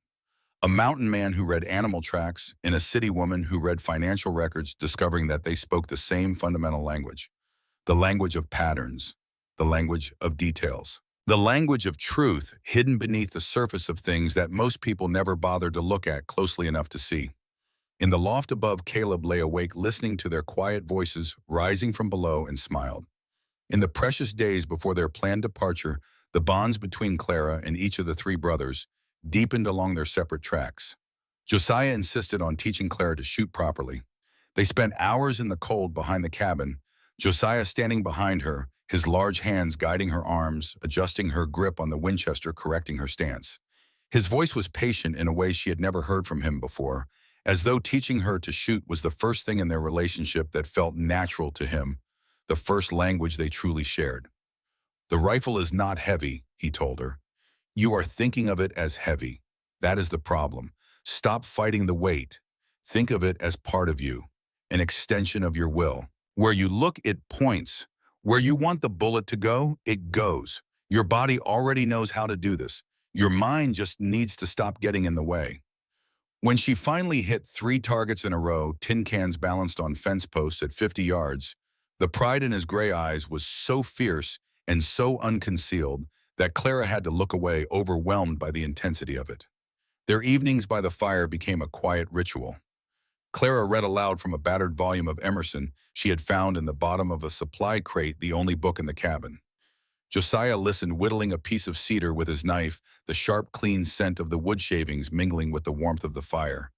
Speaker 1: A mountain man who read animal tracks and a city woman who read financial records, discovering that they spoke the same fundamental language, the language of patterns, the language of details, the language of truth hidden beneath the surface of things that most people never bothered to look at closely enough to see. In the loft above, Caleb lay awake listening to their quiet voices rising from below and smiled. In the precious days before their planned departure, the bonds between Clara and each of the three brothers deepened along their separate tracks. Josiah insisted on teaching Clara to shoot properly. They spent hours in the cold behind the cabin, Josiah standing behind her, his large hands guiding her arms, adjusting her grip on the Winchester, correcting her stance. His voice was patient in a way she had never heard from him before, as though teaching her to shoot was the first thing in their relationship that felt natural to him, the first language they truly shared. "The rifle is not heavy," he told her. "You are thinking of it as heavy. That is the problem. Stop fighting the weight. Think of it as part of you, an extension of your will. Where you look, it points. Where you want the bullet to go, it goes. Your body already knows how to do this. Your mind just needs to stop getting in the way." When she finally hit 3 targets in a row, tin cans balanced on fence posts at 50 yards, the pride in his gray eyes was so fierce and so unconcealed that Clara had to look away, overwhelmed by the intensity of it. Their evenings by the fire became a quiet ritual. Clara read aloud from a battered volume of Emerson she had found in the bottom of a supply crate, the only book in the cabin. Josiah listened, whittling a piece of cedar with his knife, the sharp, clean scent of the wood shavings mingling with the warmth of the fire.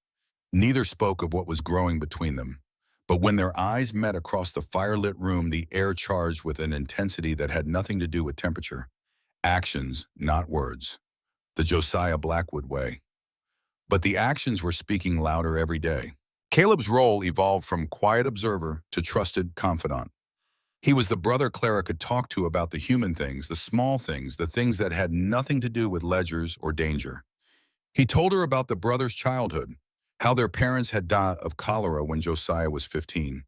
Speaker 1: Neither spoke of what was growing between them, but when their eyes met across the firelit room, the air charged with an intensity that had nothing to do with temperature. Actions, not words. The Josiah Blackwood way. But the actions were speaking louder every day. Caleb's role evolved from quiet observer to trusted confidant. He was the brother Clara could talk to about the human things, the small things, the things that had nothing to do with ledgers or danger. He told her about the brothers' childhood, how their parents had died of cholera when Josiah was 15,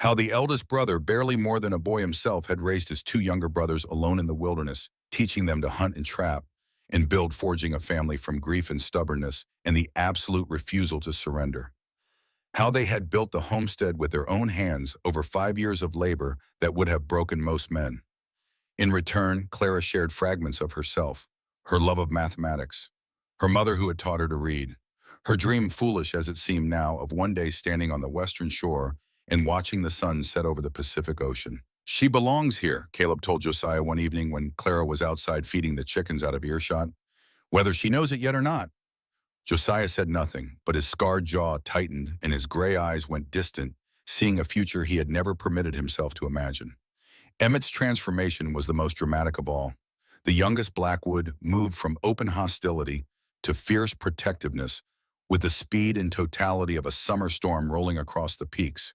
Speaker 1: how the eldest brother, barely more than a boy himself, had raised his 2 younger brothers alone in the wilderness, teaching them to hunt and trap and build, forging a family from grief and stubbornness and the absolute refusal to surrender. How they had built the homestead with their own hands over 5 years of labor that would have broken most men. In return, Clara shared fragments of herself, her love of mathematics, her mother who had taught her to read, her dream, foolish as it seemed now, of one day standing on the western shore and watching the sun set over the Pacific Ocean. "She belongs here," Caleb told Josiah one evening when Clara was outside feeding the chickens out of earshot, "whether she knows it yet or not. Josiah said nothing, but his scarred jaw tightened and his gray eyes went distant, seeing a future he had never permitted himself to imagine. Emmett's transformation was the most dramatic of all. The youngest Blackwood moved from open hostility to fierce protectiveness with the speed and totality of a summer storm rolling across the peaks.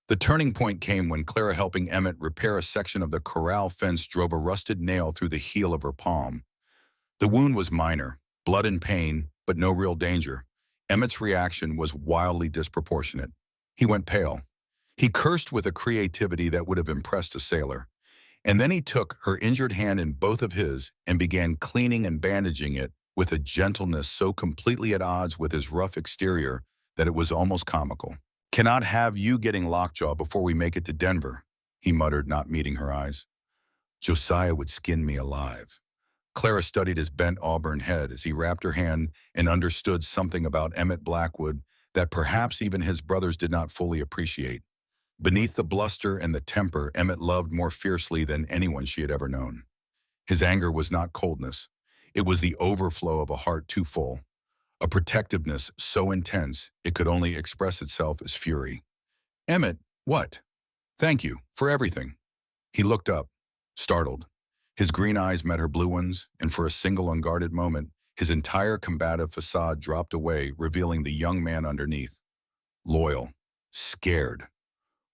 Speaker 1: The turning point came when Clara, helping Emmett repair a section of the corral fence, drove a rusted nail through the heel of her palm. The wound was minor, blood and pain, but no real danger. Emmett's reaction was wildly disproportionate. He went pale. He cursed with a creativity that would have impressed a sailor. And then he took her injured hand in both of his and began cleaning and bandaging it with a gentleness so completely at odds with his rough exterior that it was almost comical. "Cannot have you getting lockjaw before we make it to Denver," he muttered, not meeting her eyes. "Josiah would skin me alive." Clara studied his bent auburn head as he wrapped her hand and understood something about Emmett Blackwood that perhaps even his brothers did not fully appreciate. Beneath the bluster and the temper, Emmett loved more fiercely than anyone she had ever known. His anger was not coldness. It was the overflow of a heart too full, a protectiveness so intense it could only express itself as fury. "Emmett, what?" "Thank you for everything." He looked up, startled. His green eyes met her blue ones, and for a single unguarded moment, his entire combative facade dropped away, revealing the young man underneath. Loyal, scared,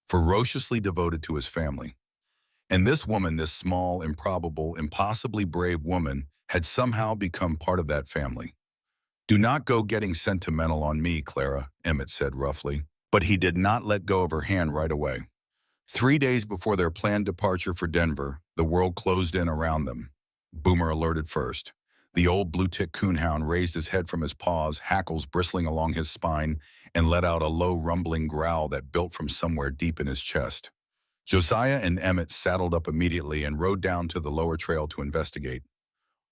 Speaker 1: ferociously devoted to his family. And this woman, this small, improbable, impossibly brave woman, had somehow become part of that family. "Do not go getting sentimental on me, Clara," Emmett said roughly, but he did not let go of her hand right away. 3 days before their planned departure for Denver, the world closed in around them. Boomer alerted first. The old blue-tick coonhound raised his head from his paws, hackles bristling along his spine, and let out a low rumbling growl that built from somewhere deep in his chest. Josiah and Emmett saddled up immediately and rode down to the lower trail to investigate.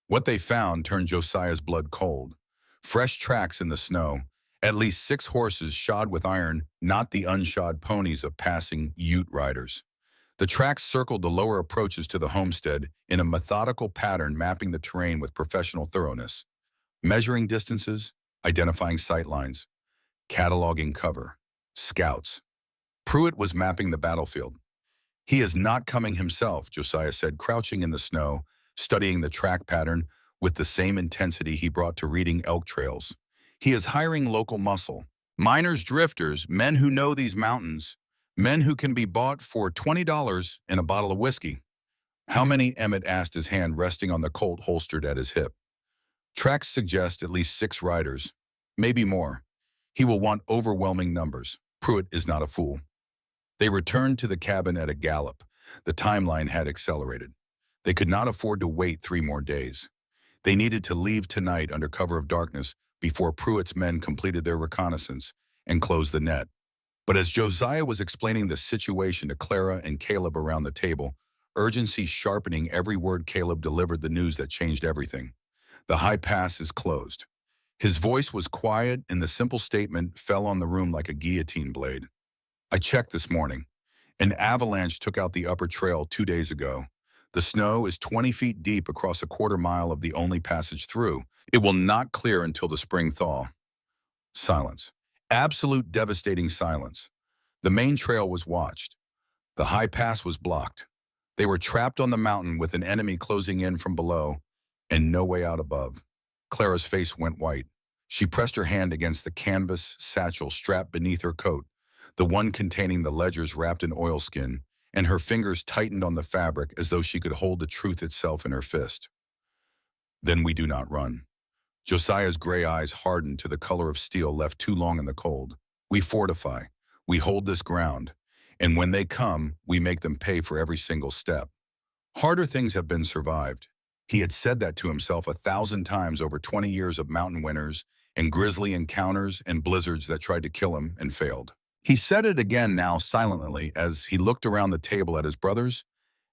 Speaker 1: What they found turned Josiah's blood cold. Fresh tracks in the snow, at least 6 horses shod with iron, not the unshod ponies of passing Ute riders. The tracks circled the lower approaches to the homestead in a methodical pattern, mapping the terrain with professional thoroughness. Measuring distances, identifying sight lines, cataloging cover. Scouts. Pruitt was mapping the battlefield. "He is not coming himself," Josiah said, crouching in the snow, studying the track pattern with the same intensity he brought to reading elk trails. "He is hiring local muscle. Miners, drifters, men who know these mountains, men who can be bought for $20 and a bottle of whiskey." "How many?" Emmett asked, his hand resting on the Colt holstered at his hip. "Tracks suggest at least 6 riders, maybe more. He will want overwhelming numbers. Pruitt is not a fool." They returned to the cabin at a gallop. The timeline had accelerated. They could not afford to wait 3 more days. They needed to leave tonight under cover of darkness before Pruitt's men completed their reconnaissance and closed the net. But as Josiah was explaining the situation to Clara and Caleb around the table, urgency sharpening every word, Caleb delivered the news that changed everything. "The high pass is closed." His voice was quiet, and the simple statement fell on the room like a guillotine blade. "I checked this morning. An avalanche took out the upper trail 2 days ago. The snow is 20 feet deep across a quarter mile of the only passage through. It will not clear until the spring thaw." Silence. Absolute devastating silence. The main trail was watched. The high pass was blocked. They were trapped on the mountain with an enemy closing in from below and no way out above. Clara's face went white. She pressed her hand against the canvas satchel strapped beneath her coat, the one containing the ledgers wrapped in oilskin, and her fingers tightened on the fabric as though she could hold the truth itself in her fist. "Then we do not run." Josiah's gray eyes hardened to the color of steel left too long in the cold. "We fortify. We hold this ground. And when they come, we make them pay for every single step." Harder things have been survived. He had said that to himself 1,000 times over 20 years of mountain winters and grisly encounters and blizzards that tried to kill him and failed. He said it again now silently as he looked around the table at his brothers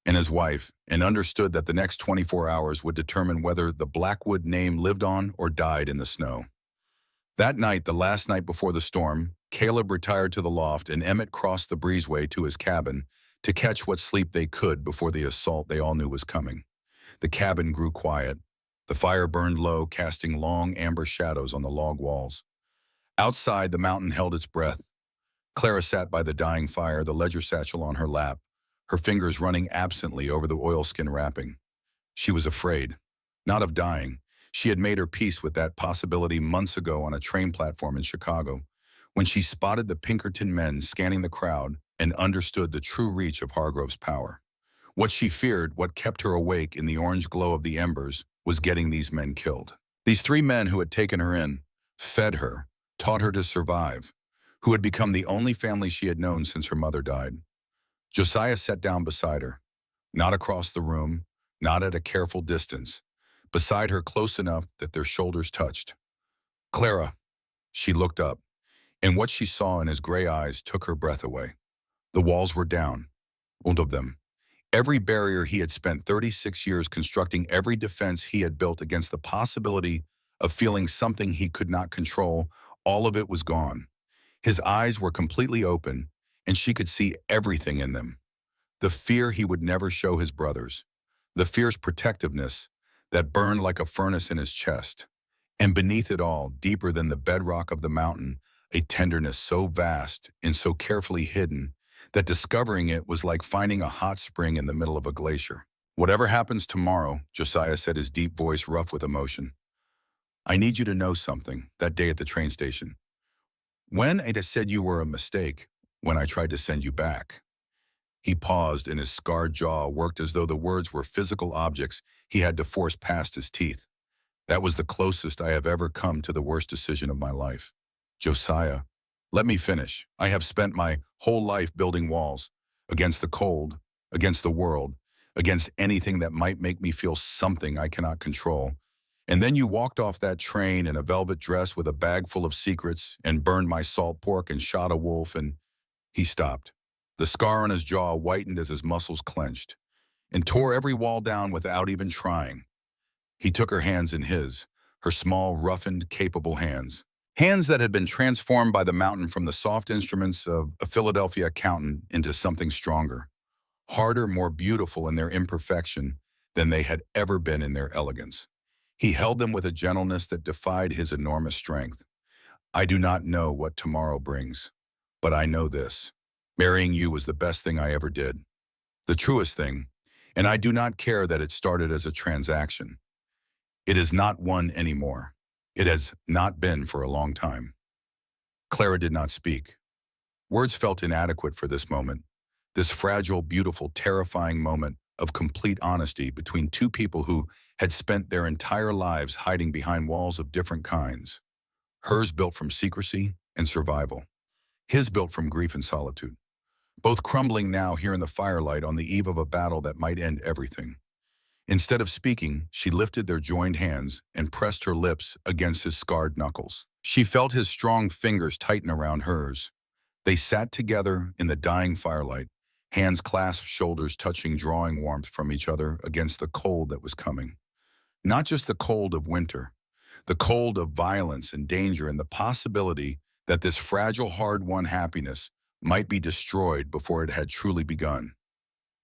Speaker 1: and his wife and understood that the next 24 hours would determine whether the Blackwood name lived on or died in the snow. That night, the last night before the storm, Caleb retired to the loft and Emmett crossed the breezeway to his cabin to catch what sleep they could before the assault they all knew was coming. The cabin grew quiet. The fire burned low, casting long amber shadows on the log walls. Outside, the mountain held its breath. Clara sat by the dying fire, the ledger satchel on her lap, her fingers running absently over the oilskin wrapping. She was afraid. Not of dying. She had made her peace with that possibility months ago on a train platform in Chicago, when she spotted the Pinkerton men scanning the crowd and understood the true reach of Hargrove's power. What she feared, what kept her awake in the orange glow of the embers, was getting these men killed. These three men who had taken her in, fed her, taught her to survive, who had become the only family she had known since her mother died. Josiah sat down beside her, not across the room, not at a careful distance, beside her close enough that their shoulders touched. Clara, she looked up, and what she saw in his gray eyes took her breath away. The walls were down, all of them. Every barrier he had spent 36 years constructing, every defense he had built against the possibility of feeling something he could not control, all of it was gone. His eyes were completely open, and she could see everything in them. The fear he would never show his brothers, the fierce protectiveness that burned like a furnace in his chest, and beneath it all, deeper than the bedrock of the mountain, a tenderness so vast and so carefully hidden that discovering it was like finding a hot spring in the middle of a glacier. "Whatever happens tomorrow," Josiah said, his deep voice rough with emotion, "I need you to know something that day at the train station. When Ada said you were a mistake, when I tried to send you back." He paused, and his scarred jaw worked as though the words were physical objects he had to force past his teeth. "That was the closest I have ever come to the worst decision of my life. Josiah, let me finish. I have spent my whole life building walls, against the cold, against the world, against anything that might make me feel something I cannot control. And then you walked off that train in a velvet dress with a bag full of secrets and burned my salt pork and shot a wolf and—" He stopped. The scar on his jaw whitened as his muscles clenched, and tore every wall down without even trying. He took her hands in his, her small, roughened, capable hands. Hands that had been transformed by the mountain from the soft instruments of a Philadelphia accountant into something stronger, harder, more beautiful in their imperfection than they had ever been in their elegance. He held them with a gentleness that defied his enormous strength. "I do not know what tomorrow brings, but I know this. Marrying you was the best thing I ever did, the truest thing, and I do not care that it started as a transaction. It is not one anymore. It has not been for a long time." Clara did not speak. Words felt inadequate for this moment, this fragile, beautiful, terrifying moment of complete honesty between two people who had spent their entire lives hiding behind walls of different kinds. Hers built from secrecy and survival. His built from grief and solitude. Both crumbling now here in the firelight on the eve of a battle that might end everything. Instead of speaking, she lifted their joined hands and pressed her lips against his scarred knuckles. She felt his strong fingers tighten around hers. They sat together in the dying firelight, hands clasped, shoulders touching, drawing warmth from each other against the cold that was coming. Not just the cold of winter, the cold of violence and danger and the possibility that this fragile, hard-won happiness might be destroyed before it had truly begun.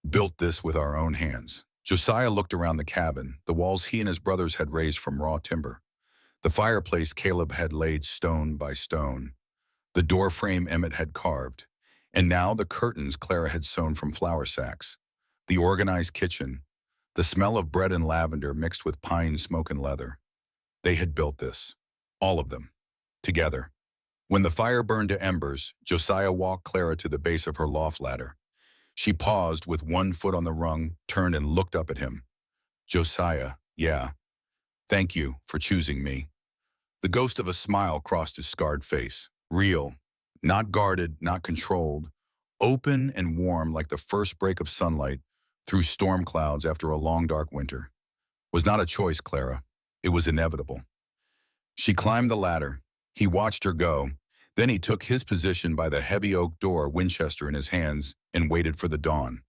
Speaker 1: "Built this with our own hands." Josiah looked around the cabin, the walls he and his brothers had raised from raw timber. The fireplace Caleb had laid stone by stone. The door frame Emmett had carved. And now the curtains Clara had sewn from flour sacks. The organized kitchen, the smell of bread and lavender mixed with pine smoke and leather. They had built this. All of them. Together. When the fire burned to embers, Josiah walked Clara to the base of her loft ladder. She paused with one foot on the rung, turned and looked up at him. "Josiah, yeah. Thank you for choosing me." The ghost of a smile crossed his scarred face. Real. Not guarded, not controlled. Open and warm like the first break of sunlight through storm clouds after a long dark winter. Was not a choice, Clara. It was inevitable. She climbed the ladder. He watched her go. Then he took his position by the heavy oak door, Winchester in his hands, and waited for the dawn.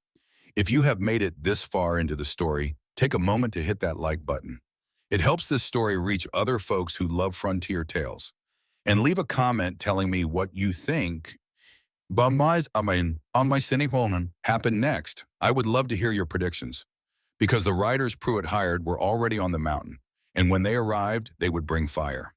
Speaker 1: If you have made it this far into the story, take a moment to hit that like button. It helps this story reach other folks who love frontier tales. And leave a comment telling me what you think on my Cinequolman happened next. I would love to hear your predictions. Because the riders Pruitt hired were already on the mountain, And when they arrived, they would bring fire.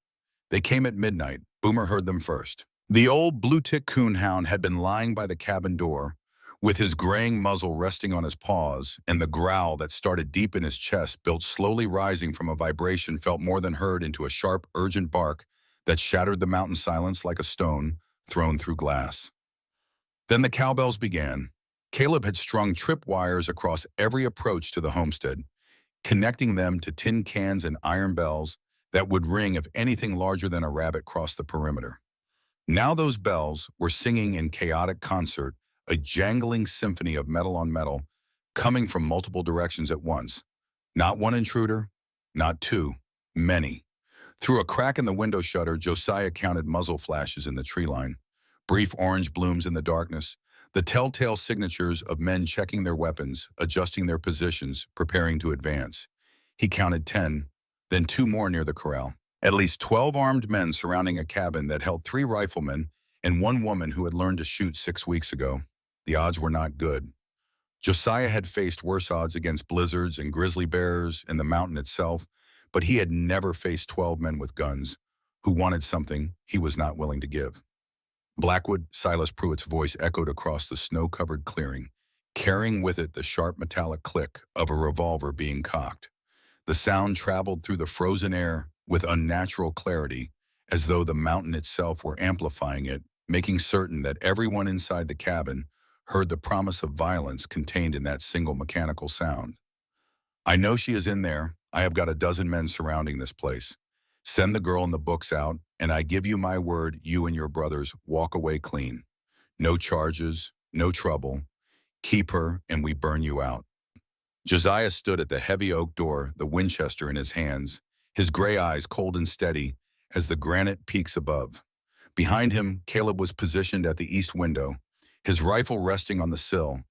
Speaker 1: They came at midnight. Boomer heard them first. The old blue-tick coonhound had been lying by the cabin door, with his graying muzzle resting on his paws, and the growl that started deep in his chest, built slowly rising from a vibration felt more than heard into a sharp, urgent bark that shattered the mountain silence like a stone thrown through glass. Then the cowbells began. Caleb had strung tripwires across every approach to the homestead, connecting them to tin cans and iron bells that would ring if anything larger than a rabbit crossed the perimeter. Now those bells were singing in chaotic concert, a jangling symphony of metal on metal, coming from multiple directions at once. Not one intruder, not two, many. Through a crack in the window shutter, Josiah counted muzzle flashes in the tree line, brief orange blooms in the darkness, the telltale signatures of men checking their weapons, adjusting their positions, preparing to advance. He counted 10, then 2 more near the corral. At least 12 armed men surrounding a cabin that held 3 riflemen and 1 woman who had learned to shoot 6 weeks ago. The odds were not good. Josiah had faced worse odds against blizzards and grizzly bears and the mountain itself, but he had never faced 12 men with guns who wanted something he was not willing to give. Blackwood, Silas Pruitt's voice echoed across the snow-covered clearing, carrying with it the sharp metallic click of a revolver being cocked. The sound traveled through the frozen air with unnatural clarity, as though the mountain itself were amplifying it, making certain that everyone inside the cabin heard the promise of violence contained in that single mechanical sound. "I know she is in there. I have got a dozen men surrounding this place. Send the girl and the books out, and I give you my word you and your brothers walk away clean. No charges, no trouble. Keep her, and we burn you out." Josiah stood at the heavy oak door, the Winchester in his hands, his gray eyes cold and steady as the granite peaks above. Behind him, Caleb was positioned at the east window, his rifle resting on the sill,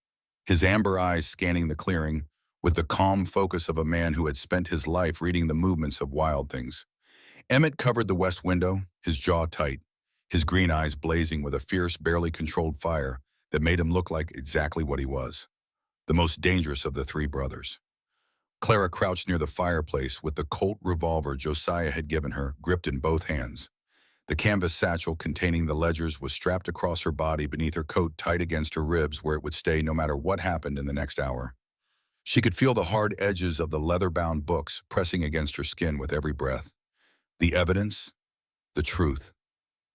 Speaker 1: his amber eyes scanning the clearing with the calm focus of a man who had spent his life reading the movements of wild things. Emmett covered the west window, his jaw tight, his green eyes blazing with a fierce, barely controlled fire that made him look like exactly what he was, the most dangerous of the 3 brothers. Clara crouched near the fireplace with the Colt revolver Josiah had given her, gripped in both hands. The canvas satchel containing the ledgers was strapped across her body beneath her coat, tight against her ribs where it would stay no matter what happened in the next hour. She could feel the hard edges of the leather-bound books pressing against her skin with every breath. The evidence, the truth,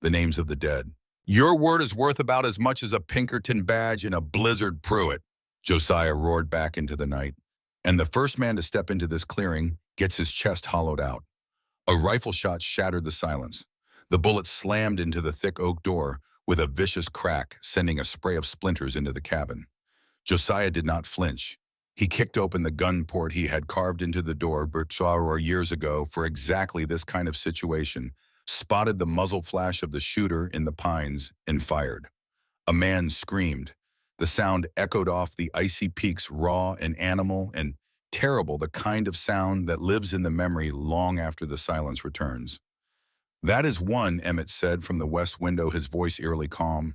Speaker 1: the names of the dead. "Your word is worth about as much as a Pinkerton badge and a Blizzard Pruitt," Josiah roared back into the night. "And the first man to step into this clearing gets his chest hollowed out." A rifle shot shattered the silence. The bullet slammed into the thick oak door with a vicious crack, sending a spray of splinters into the cabin. Josiah did not flinch. He kicked open the gun port he had carved into the door years ago for exactly this kind of situation, spotted the muzzle flash of the shooter in the pines, and fired. A man screamed. The sound echoed off the icy peaks, raw and animal and terrible, the kind of sound that lives in the memory long after the silence returns. "That is one," Emmett said from the west window, his voice eerily calm.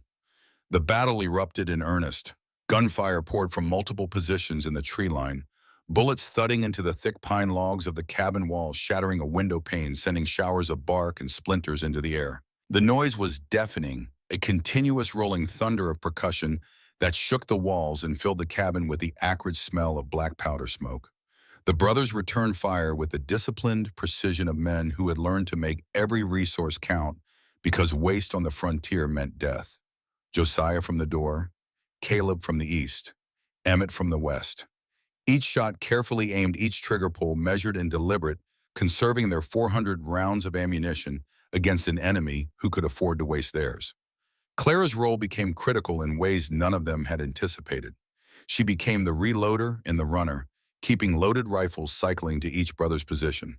Speaker 1: The battle erupted in earnest. Gunfire poured from multiple positions in the tree line, bullets thudding into the thick pine logs of the cabin walls, shattering a window pane, sending showers of bark and splinters into the air. The noise was deafening, a continuous rolling thunder of percussion that shook the walls and filled the cabin with the acrid smell of black powder smoke. The brothers returned fire with the disciplined precision of men who had learned to make every resource count because waste on the frontier meant death. Josiah from the door, Caleb from the east, Emmett from the west. Each shot carefully aimed, each trigger pull measured and deliberate, conserving their 400 rounds of ammunition against an enemy who could afford to waste theirs. Clara's role became critical in ways none of them had anticipated. She became the reloader and the runner, keeping loaded rifles cycling to each brother's position.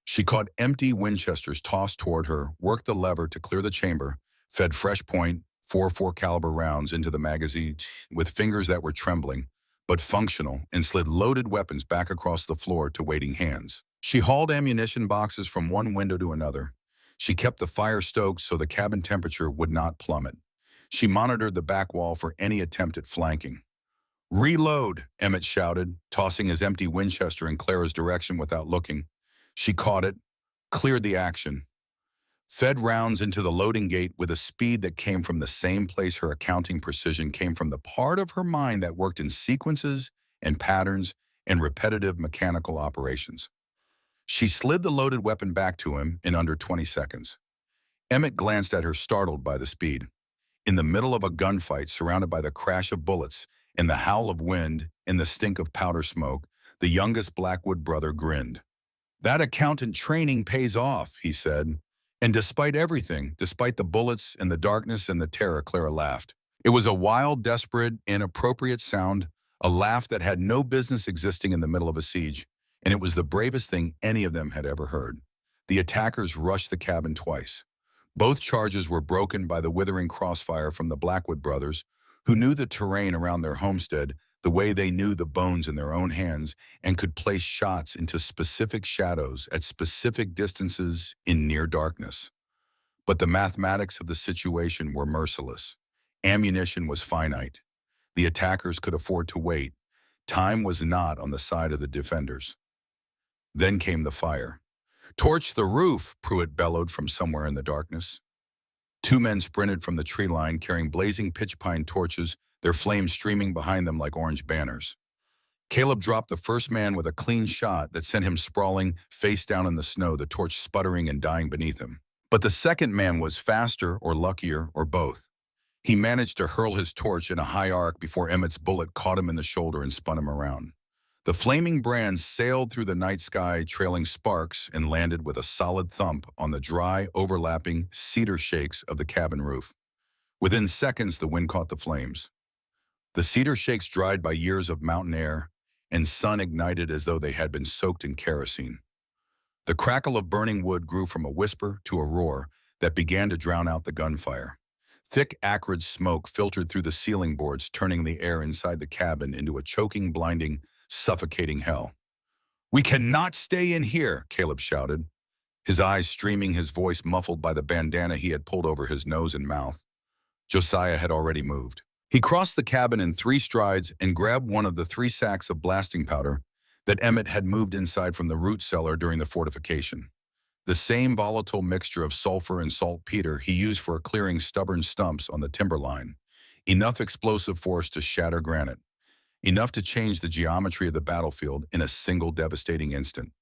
Speaker 1: She caught empty Winchesters tossed toward her, worked the lever to clear the chamber, fed fresh point, 4.4 caliber rounds into the magazine with fingers that were trembling, but functional, and slid loaded weapons back across the floor to waiting hands. She hauled ammunition boxes from one window to another. She kept the fire stoked so the cabin temperature would not plummet. She monitored the back wall for any attempt at flanking. "Reload," Emmett shouted, tossing his empty Winchester in Clara's direction without looking. She caught it, cleared the action, fed rounds into the loading gate with a speed that came from the same place her accounting precision came from, the part of her mind that worked in sequences and patterns and repetitive mechanical operations. She slid the loaded weapon back to him in under 20 seconds. Emmett glanced at her, startled by the speed. In the middle of a gunfight, surrounded by the crash of bullets, and the howl of wind, and the stink of powder smoke, the youngest Blackwood brother grinned. "That accountant training pays off," he said. And despite everything, despite the bullets and the darkness and the terror, Clara laughed. It was a wild, desperate, inappropriate sound, a laugh that had no business existing in the middle of a siege, and it was the bravest thing any of them had ever heard. The attackers rushed the cabin twice. Both charges were broken by the withering crossfire from the Blackwood brothers, who knew the terrain around their homestead the way they knew the bones in their own hands and could place shots into specific shadows at specific distances in near darkness. But the mathematics of the situation were merciless. Ammunition was finite. The attackers could afford to wait. Time was not on the side of the defenders. Then came the fire. "Torch the roof," Pruitt bellowed from somewhere in the darkness. Two men sprinted from the tree line carrying blazing pitch pine torches, their flames streaming behind them like orange banners. Caleb dropped the first man with a clean shot that sent him sprawling, face down in the snow, the torch sputtering and dying beneath him. But the second man was faster or luckier or both. He managed to hurl his torch in a high arc before Emmett's bullet caught him in the shoulder and spun him around. The flaming brands sailed through the night sky, trailing sparks, and landed with a solid thump on the dry, overlapping cedar shakes of the cabin roof. Within seconds, the wind caught the flames. The cedar shakes dried by years of mountain air, and sun ignited as though they had been soaked in kerosene. The crackle of burning wood grew from a whisper to a roar that began to drown out the gunfire. Thick, acrid smoke filtered through the ceiling boards, turning the air inside the cabin into a choking, blinding, suffocating hell. "We cannot stay in here," Caleb shouted, his eyes streaming, his voice muffled by the bandana he had pulled over his nose and mouth. Josiah had already moved. He crossed the cabin in 3 strides and grabbed one of the 3 sacks of blasting powder that Emmett had moved inside from the root cellar during the fortification. The same volatile mixture of sulfur and saltpeter he used for clearing stubborn stumps on the timberline. Enough explosive force to shatter granite. Enough to change the geometry of the battlefield in a single devastating instant.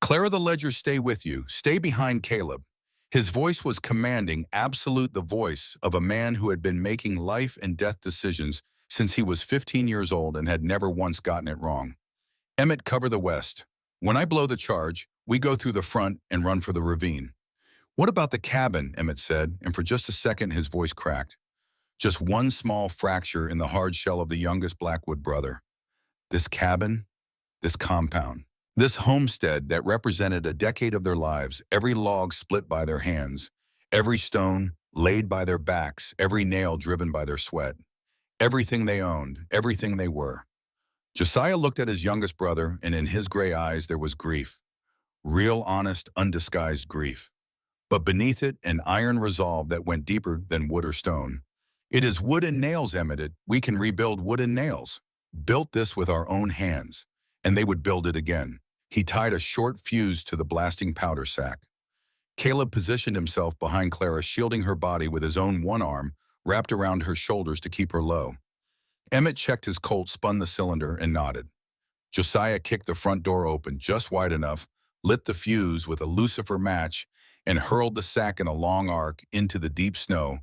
Speaker 1: "Clara the Ledger, stay with you. Stay behind Caleb." His voice was commanding, absolute, the voice of a man who had been making life and death decisions since he was 15 years old and had never once gotten it wrong. "Emmett, cover the west. When I blow the charge, we go through the front and run for the ravine." "What about the cabin?" Emmett said, and for just a second his voice cracked. Just one small fracture in the hard shell of the youngest Blackwood brother. This cabin, this compound, this homestead that represented a decade of their lives, every log split by their hands, every stone laid by their backs, every nail driven by their sweat, everything they owned, everything they were. Josiah looked at his youngest brother, and in his gray eyes there was grief. Real, honest, undisguised grief. But beneath it, an iron resolve that went deeper than wood or stone. "It is wood and nails, Emmett. We can rebuild wood and nails. Built this with our own hands." And they would build it again. He tied a short fuse to the blasting powder sack. Caleb positioned himself behind Clara, shielding her body with his own one arm wrapped around her shoulders to keep her low. Emmett checked his Colt, spun the cylinder, and nodded. Josiah kicked the front door open just wide enough, lit the fuse with a lucifer match, and hurled the sack in a long arc into the deep snow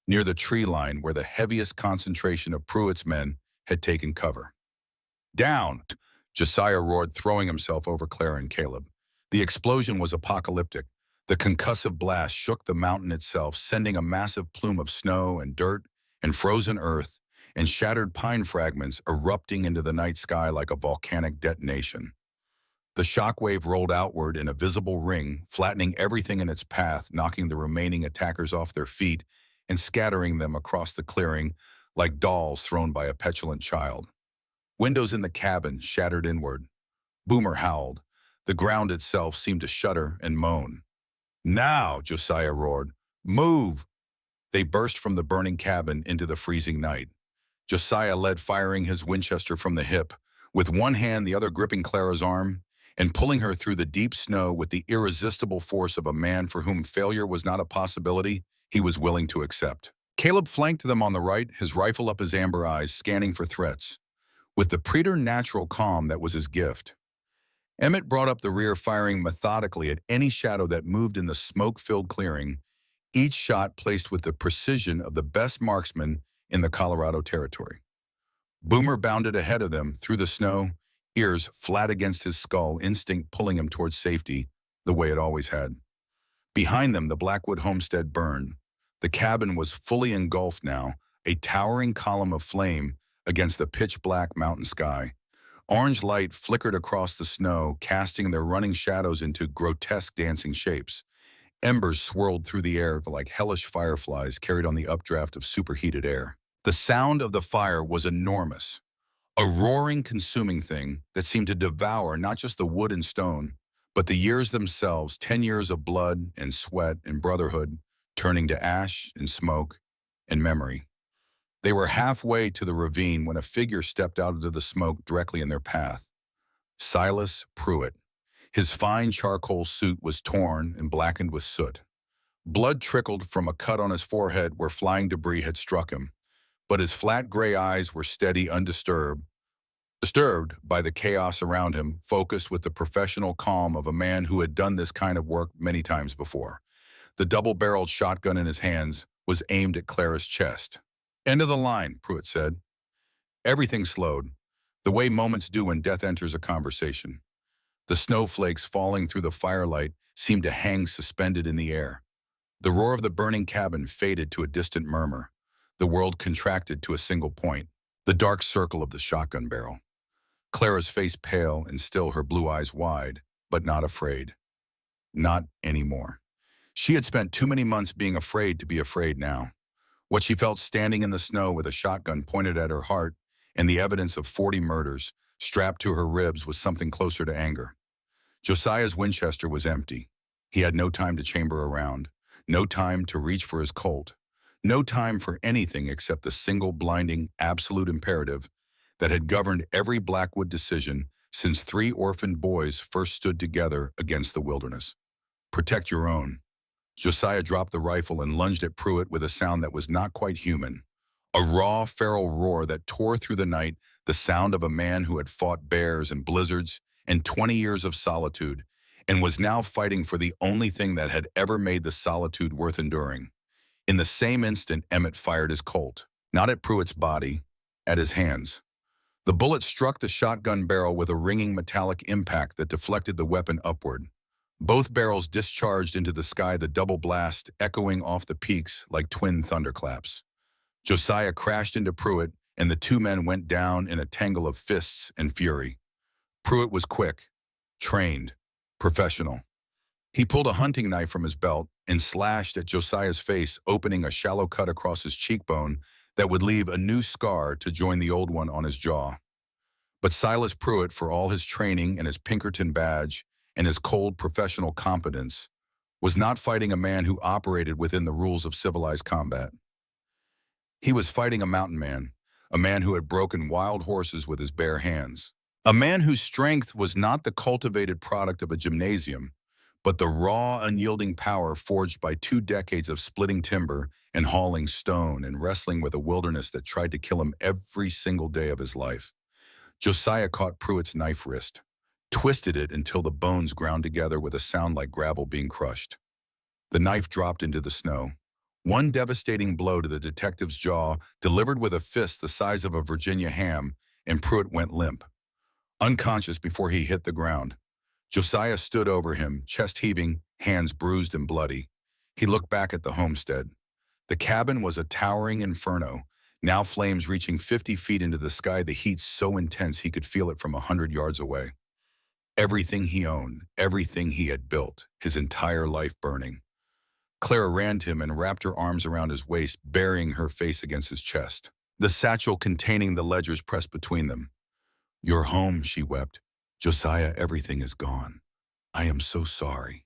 Speaker 1: near the tree line where the heaviest concentration of Pruitt's men had taken cover. "Down!" Josiah roared, throwing himself over Clara and Caleb. The explosion was apocalyptic. The concussive blast shook the mountain itself, sending a massive plume of snow and dirt and frozen earth and shattered pine fragments erupting into the night sky like a volcanic detonation. The shockwave rolled outward in a visible ring, flattening everything in its path, knocking the remaining attackers off their feet and scattering them across the clearing like dolls thrown by a petulant child. Windows in the cabin shattered inward. Boomer howled. The ground itself seemed to shudder and moan. "Now!" Josiah roared. "Move!" They burst from the burning cabin into the freezing night. Josiah led, firing his Winchester from the hip, with one hand the other gripping Clara's arm, and pulling her through the deep snow with the irresistible force of a man for whom failure was not a possibility he was willing to accept. Caleb flanked them on the right, his rifle up his amber eyes, scanning for threats, with the preternatural calm that was his gift. Emmett brought up the rear, firing methodically at any shadow that moved in the smoke-filled clearing, each shot placed with the precision of the best marksman in the Colorado Territory. Boomer bounded ahead of them through the snow, ears flat against his skull, instinct pulling him towards safety, the way it always had. Behind them, the Blackwood homestead burned. The cabin was fully engulfed now, a towering column of flame against the pitch-black mountain sky. Orange light flickered across the snow, casting their running shadows into grotesque dancing shapes. Embers swirled through the air like hellish fireflies carried on the updraft of superheated air. The sound of the fire was enormous, a roaring, consuming thing that seemed to devour not just the wood and stone, but the years themselves, 10 years of blood and sweat and brotherhood, turning to ash and smoke and memory. They were halfway to the ravine when a figure stepped out into the smoke directly in their path. Silas Pruitt. His fine charcoal suit was torn and blackened with soot. Blood trickled from a cut on his forehead where flying debris had struck him, but his flat gray eyes were steady, disturbed by the chaos around him, focused with the professional calm of a man who had done this kind of work many times before. The double-barreled shotgun in his hands was aimed at Clara's chest. "End of the line," Pruitt said. Everything slowed, the way moments do when death enters a conversation. The snowflakes falling through the firelight seemed to hang suspended in the air. The roar of the burning cabin faded to a distant murmur. The world contracted to a single point, the dark circle of the shotgun barrel. Clara's face pale and still, her blue eyes wide, but not afraid. Not anymore. She had spent too many months being afraid to be afraid now. What she felt standing in the snow with a shotgun pointed at her heart and the evidence of 40 murders strapped to her ribs was something closer to anger. Josiah's Winchester was empty. He had no time to chamber around, no time to reach for his Colt, no time for anything except the single blinding, absolute imperative that had governed every Blackwood decision since 3 orphaned boys first stood together against the wilderness. Protect your own. Josiah dropped the rifle and lunged at Pruitt with a sound that was not quite human. A raw, feral roar that tore through the night, the sound of a man who had fought bears and blizzards and 20 years of solitude, and was now fighting for the only thing that had ever made the solitude worth enduring. In the same instant, Emmett fired his Colt, not at Pruitt's body, at his hands. The bullet struck the shotgun barrel with a ringing metallic impact that deflected the weapon upward. Both barrels discharged into the sky, the double blast echoing off the peaks like twin thunderclaps. Josiah crashed into Pruitt, and the two men went down in a tangle of fists and fury. Pruitt was quick, trained, professional. He pulled a hunting knife from his belt and slashed at Josiah's face, opening a shallow cut across his cheekbone that would leave a new scar to join the old one on his jaw. But Silas Pruitt, for all his training and his Pinkerton badge and his cold professional competence, was not fighting a man who operated within the rules of civilized combat. He was fighting a mountain man, a man who had broken wild horses with his bare hands, a man whose strength was not the cultivated product of a gymnasium, but the raw, unyielding power forged by 2 decades of splitting timber and hauling stone and wrestling with a wilderness that tried to kill him every single day of his life. Josiah caught Pruitt's knife wrist, twisted it until the bones ground together with a sound like gravel being crushed. The knife dropped into the snow. One devastating blow to the detective's jaw, delivered with a fist the size of a Virginia ham, and Pruitt went limp, unconscious before he hit the ground. Josiah stood over him, chest heaving, hands bruised and bloody. He looked back at the homestead. The cabin was a towering inferno, now flames reaching 50 feet into the sky, the heat so intense he could feel it from 100 yards away. Everything he owned, everything he had built, his entire life burning. Clara ran to him and wrapped her arms around his waist, burying her face against his chest. The satchel containing the ledgers pressed between them. "You're home," she wept. "Josiah, everything is gone. I am so sorry."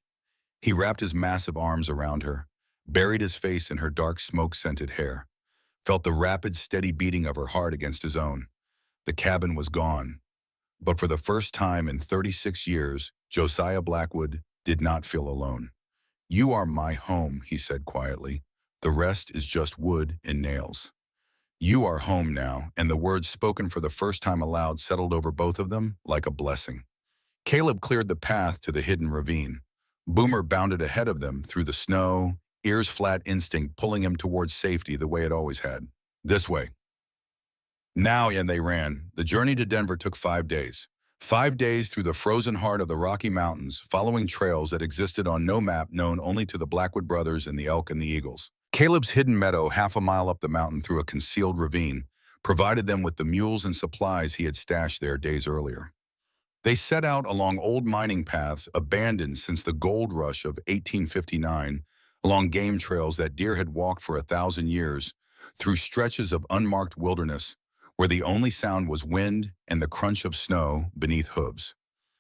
Speaker 1: He wrapped his massive arms around her, buried his face in her dark smoke-scented hair, felt the rapid, steady beating of her heart against his own. The cabin was gone. But for the first time in 36 years, Josiah Blackwood did not feel alone. "You are my home," he said quietly. "The rest is just wood and nails." "You are home now," and the words spoken for the first time aloud settled over both of them like a blessing. Caleb cleared the path to the hidden ravine. Boomer bounded ahead of them through the snow, ears flat, instinct pulling him towards safety the way it always had. "This way." Now, and they ran. The journey to Denver took 5 days. 5 days through the frozen heart of the Rocky Mountains, following trails that existed on no map known only to the Blackwood brothers and the elk and the eagles. Caleb's hidden meadow, half a mile up the mountain through a concealed ravine, provided them with the mules and supplies he had stashed there days earlier. They set out along old mining paths abandoned since the gold rush of 1859, along game trails that deer had walked for 1,000 years, through stretches of unmarked wilderness where the only sound was wind and the crunch of snow beneath hooves.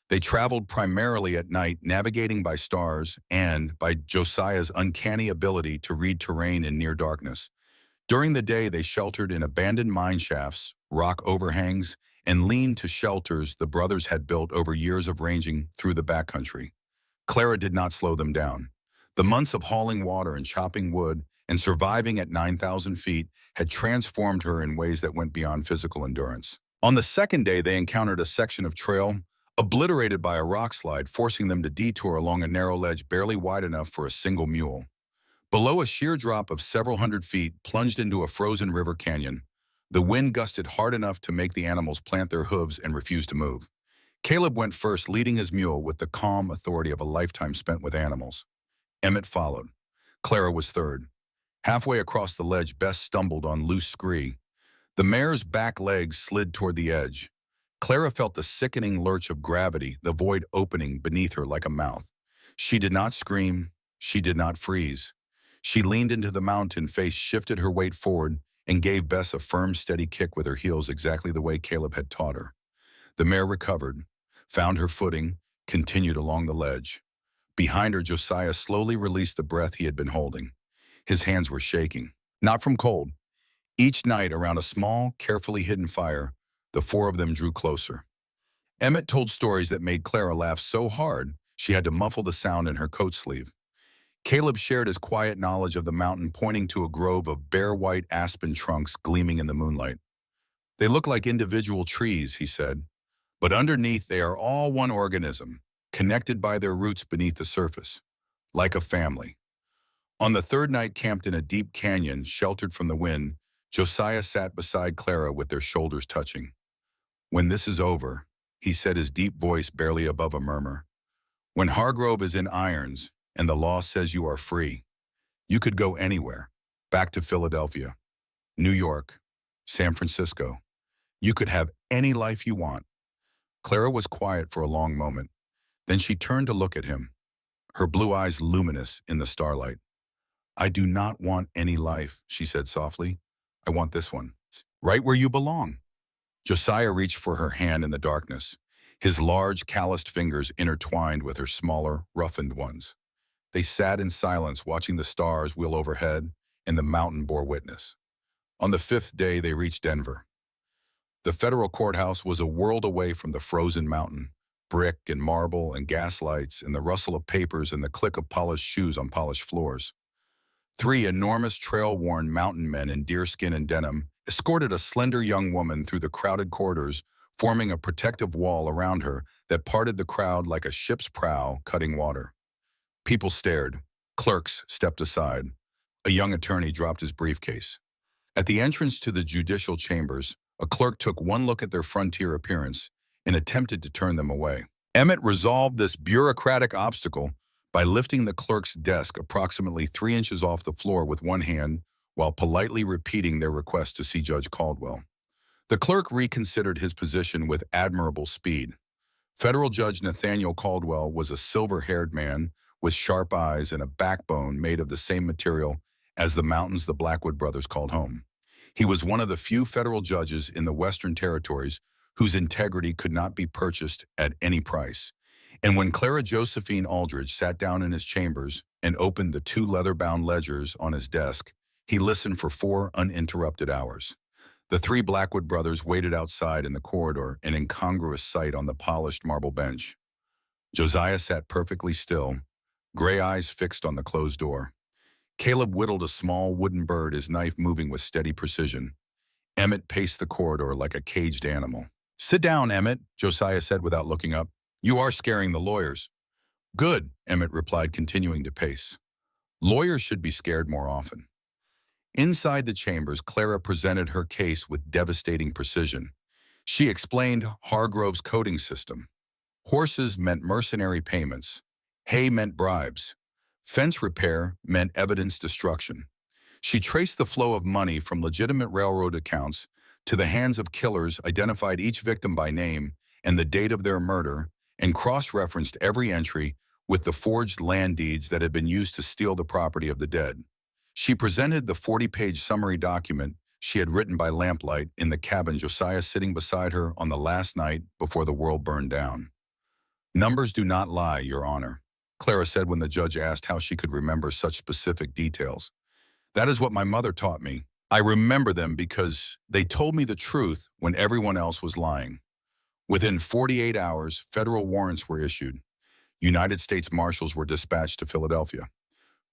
Speaker 1: They traveled primarily at night, navigating by stars and by Josiah's uncanny ability to read terrain in near darkness. During the day, they sheltered in abandoned mine shafts, rock overhangs, and leaned to shelters the brothers had built over years of ranging through the backcountry. Clara did not slow them down. The months of hauling water and chopping wood and surviving at 9,000 feet had transformed her in ways that went beyond physical endurance. On the second day, they encountered a section of trail obliterated by a rock slide, forcing them to detour along a narrow ledge barely wide enough for a single mule. Below, a sheer drop of several hundred feet plunged into a frozen river canyon. The wind gusted hard enough to make the animals plant their hooves and refuse to move. Caleb went first, leading his mule with the calm authority of a lifetime spent with animals. Emmett followed. Clara was third. Halfway across the ledge, Bess stumbled on loose scree. The mare's back legs slid toward the edge. Clara felt the sickening lurch of gravity, the void opening beneath her like a mouth. She did not scream. She did not freeze. She leaned into the mountain face, shifted her weight forward, and gave Bess a firm, steady kick with her heels exactly the way Caleb had taught her. The mare recovered, found her footing, continued along the ledge. Behind her, Josiah slowly released the breath he had been holding. His hands were shaking, not from cold. Each night, around a small, carefully hidden fire, the four of them drew closer. Emmett told stories that made Clara laugh so hard she had to muffle the sound in her coat sleeve. Caleb shared his quiet knowledge of the mountain, pointing to a grove of bare white aspen trunks gleaming in the moonlight. "They look like individual trees," he said, "but underneath they are all one organism, connected by their roots beneath the surface, like a family." On the third night, camped in a deep canyon, sheltered from the wind, Josiah sat beside Clara with their shoulders touching. "When this is over," he said, his deep voice barely above a murmur, "when Hargrove is in irons and the law says you are free, you could go anywhere, back to Philadelphia, New York, San Francisco. You could have any life you want." Clara was quiet for a long moment. Then she turned to look at him, her blue eyes luminous in the starlight. "I do not want any life," she said softly. "I want this one, right where you belong." Josiah reached for her hand in the darkness, his large, calloused fingers intertwined with her smaller, roughened ones. They sat in silence, watching the stars wheel overhead, and the mountain bore witness. On the fifth day, they reached Denver. The federal courthouse was a world away from the frozen mountain, brick and marble and gas lights and the rustle of papers and the click of polished shoes on polished floors. 3 enormous trail-worn mountain men in deerskin and denim escorted a slender young woman through the crowded corridors, forming a protective wall around her that parted the crowd like a ship's prow cutting water. People stared. Clerks stepped aside. A young attorney dropped his briefcase. At the entrance to the judicial chambers, a clerk took one look at their frontier appearance and attempted to turn them away. Emmett resolved this bureaucratic obstacle by lifting the clerk's desk approximately 3 inches off the floor with one hand while politely repeating their request to see Judge Caldwell. The clerk reconsidered his position with admirable speed. Federal Judge Nathaniel Caldwell was a silver-haired man with sharp eyes and a backbone made of the same material as the mountains the Blackwood brothers called home. He was one of the few federal judges in the Western Territories whose integrity could not be purchased at any price. And when Clara Josephine Aldridge sat down in his chambers and opened the 2 leather-bound ledgers on his desk, he listened for 4 uninterrupted hours. The three Blackwood brothers waited outside in the corridor, an incongruous sight on the polished marble bench. Josiah sat perfectly still, gray eyes fixed on the closed door. Caleb whittled a small wooden bird, his knife moving with steady precision. Emmett paced the corridor like a caged animal. "Sit down, Emmett," Josiah said without looking up. "You are scaring the lawyers." "Good," Emmett replied, continuing to pace. "Lawyers should be scared more often." Inside the chambers, Clara presented her case with devastating precision. She explained Hargrove's coding system. Horses meant mercenary payments. Hay meant bribes. Fence repair meant evidence destruction. She traced the flow of money from legitimate railroad accounts to the hands of killers, identified each victim by name and the date of their murder, and cross-referenced every entry with the forged land deeds that had been used to steal the property of the dead. She presented the 40-page summary document she had written by lamplight in the cabin, Josiah sitting beside her on the last night before the world burned down. "Numbers do not lie, Your Honor," Clara said when the judge asked how she could remember such specific details. "That is what my mother taught me. I remember them because they told me the truth when everyone else was lying." Within 48 hours, federal warrants were issued. United States Marshals were dispatched to Philadelphia.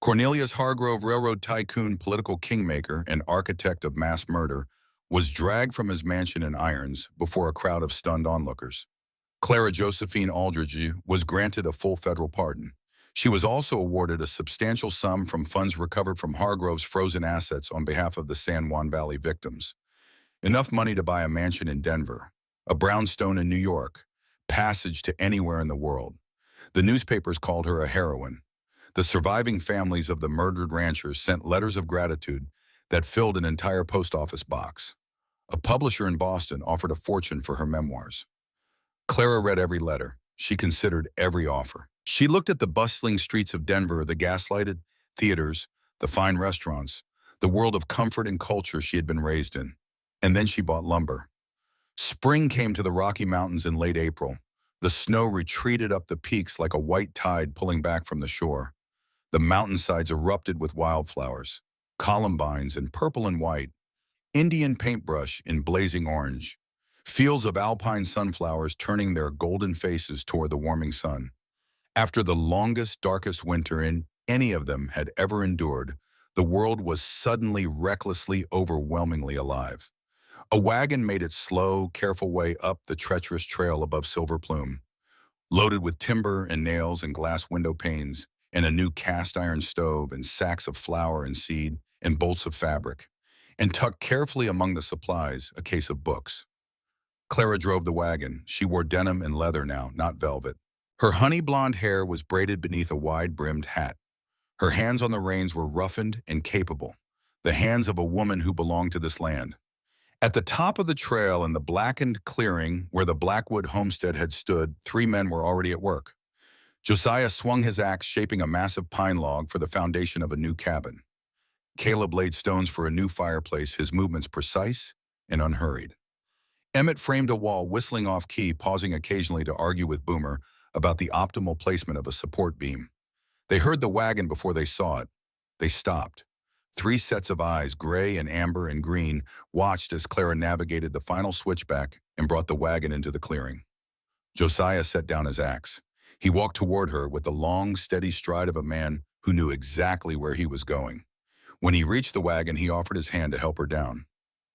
Speaker 1: Cornelius Hargrove, railroad tycoon, political kingmaker, and architect of mass murder, was dragged from his mansion in irons before a crowd of stunned onlookers. Clara Josephine Aldridge was granted a full federal pardon. She was also awarded a substantial sum from funds recovered from Hargrove's frozen assets on behalf of the San Juan Valley victims. Enough money to buy a mansion in Denver, a brownstone in New York, passage to anywhere in the world. The newspapers called her a heroine. The surviving families of the murdered ranchers sent letters of gratitude that filled an entire post office box. A publisher in Boston offered a fortune for her memoirs. Clara read every letter. She considered every offer. She looked at the bustling streets of Denver, the gaslighted theaters, the fine restaurants, the world of comfort and culture she had been raised in. And then she bought lumber. Spring came to the Rocky Mountains in late April. The snow retreated up the peaks like a white tide pulling back from the shore. The mountainsides erupted with wildflowers, columbines in purple and white, Indian paintbrush in blazing orange, fields of alpine sunflowers turning their golden faces toward the warming sun. After the longest, darkest winter any of them had ever endured, the world was suddenly, recklessly, overwhelmingly alive. A wagon made its slow, careful way up the treacherous trail above Silver Plume, loaded with timber and nails and glass window panes, and a new cast-iron stove and sacks of flour and seed and bolts of fabric, and tucked carefully among the supplies a case of books. Clara drove the wagon. She wore denim and leather now, not velvet. Her honey-blonde hair was braided beneath a wide-brimmed hat. Her hands on the reins were roughened and capable, the hands of a woman who belonged to this land. At the top of the trail in the blackened clearing where the Blackwood homestead had stood, 3 men were already at work. Josiah swung his axe, shaping a massive pine log for the foundation of a new cabin. Caleb laid stones for a new fireplace, his movements precise and unhurried. Emmett framed a wall, whistling off-key, pausing occasionally to argue with Boomer about the optimal placement of a support beam. They heard the wagon before they saw it. They stopped. 3 sets of eyes, gray and amber and green, watched as Clara navigated the final switchback and brought the wagon into the clearing. Josiah set down his axe. He walked toward her with the long, steady stride of a man who knew exactly where he was going. When he reached the wagon, he offered his hand to help her down.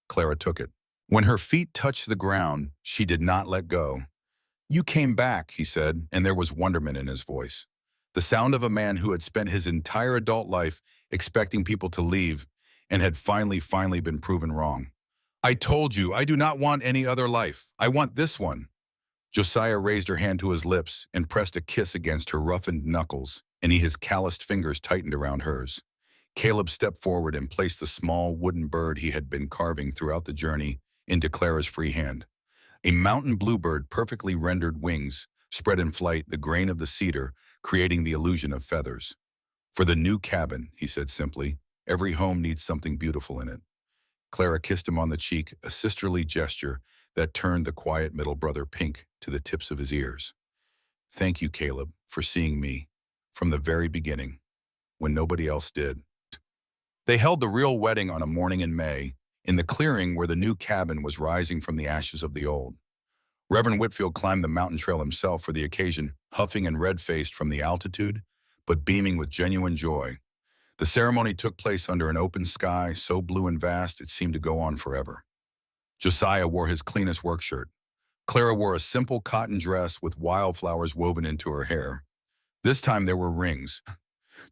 Speaker 1: Clara took it. When her feet touched the ground, she did not let go. "You came back," he said, and there was wonderment in his voice. The sound of a man who had spent his entire adult life expecting people to leave and had finally been proven wrong. "I told you, I do not want any other life. I want this one." Josiah raised her hand to his lips and pressed a kiss against her roughened knuckles, and his calloused fingers tightened around hers. Caleb stepped forward and placed the small wooden bird he had been carving throughout the journey into Clara's free hand. A mountain bluebird, perfectly rendered wings, spread in flight, the grain of the cedar creating the illusion of feathers. "For the new cabin," he said simply. "Every home needs something beautiful in it." Clara kissed him on the cheek, a sisterly gesture that turned the quiet middle brother pink to the tips of his ears. "Thank you, Caleb, for seeing me from the very beginning, when nobody else did." They held the real wedding on a morning in May, in the clearing where the new cabin was rising from the ashes of the old. Reverend Whitfield climbed the mountain trail himself for the occasion, huffing and red-faced from the altitude, but beaming with genuine joy. The ceremony took place under an open sky so blue and vast it seemed to go on forever. Josiah wore his cleanest work shirt. Clara wore a simple cotton dress with wildflowers woven into her hair. This time there were rings.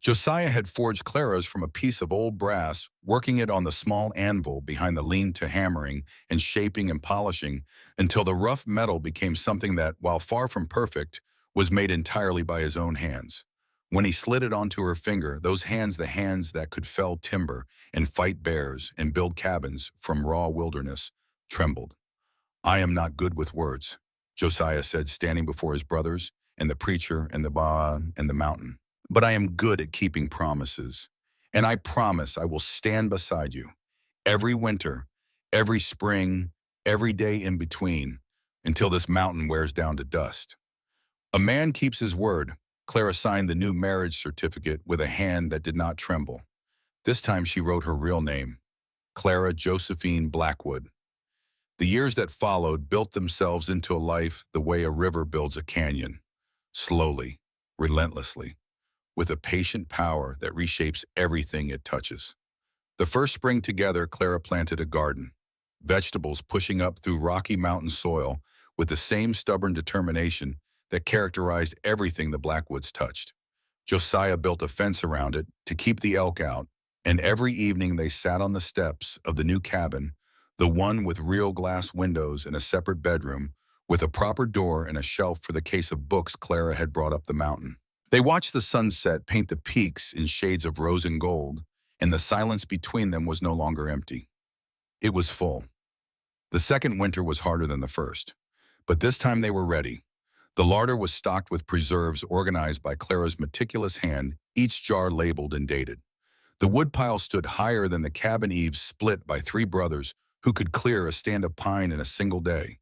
Speaker 1: Josiah had forged Clara's from a piece of old brass, working it on the small anvil behind the lean-to hammering and shaping and polishing until the rough metal became something that, while far from perfect, was made entirely by his own hands. When he slid it onto her finger, those hands, the hands that could fell timber and fight bears and build cabins from raw wilderness, trembled. "I am not good with words," Josiah said, standing before his brothers and the preacher and the Ba and the mountain. "But I am good at keeping promises, and I promise I will stand beside you every winter, every spring, every day in between, until this mountain wears down to dust." A man keeps his word. Clara signed the new marriage certificate with a hand that did not tremble. This time she wrote her real name, Clara Josephine Blackwood. The years that followed built themselves into a life the way a river builds a canyon, slowly, relentlessly, with a patient power that reshapes everything it touches. The first spring together, Clara planted a garden, vegetables pushing up through rocky mountain soil with the same stubborn determination that characterized everything the Blackwoods touched. Josiah built a fence around it to keep the elk out, and every evening they sat on the steps of the new cabin, the one with real glass windows and a separate bedroom, with a proper door and a shelf for the case of books Clara had brought up the mountain. They watched the sunset paint the peaks in shades of rose and gold, and the silence between them was no longer empty. It was full. The second winter was harder than the first, but this time they were ready. The larder was stocked with preserves organized by Clara's meticulous hand, each jar labeled and dated. The woodpile stood higher than the cabin eaves split by three brothers who could clear a stand of pine in a single day.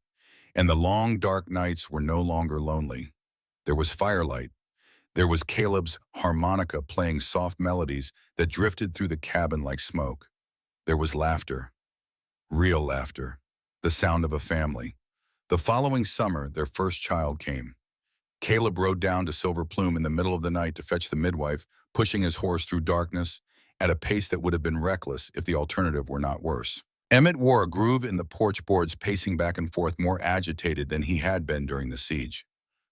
Speaker 1: And the long, dark nights were no longer lonely. There was firelight. There was Caleb's harmonica playing soft melodies that drifted through the cabin like smoke. There was laughter, real laughter, the sound of a family. The following summer, their first child came. Caleb rode down to Silver Plume in the middle of the night to fetch the midwife, pushing his horse through darkness at a pace that would have been reckless if the alternative were not worse. Emmett wore a groove in the porch boards, pacing back and forth, more agitated than he had been during the siege.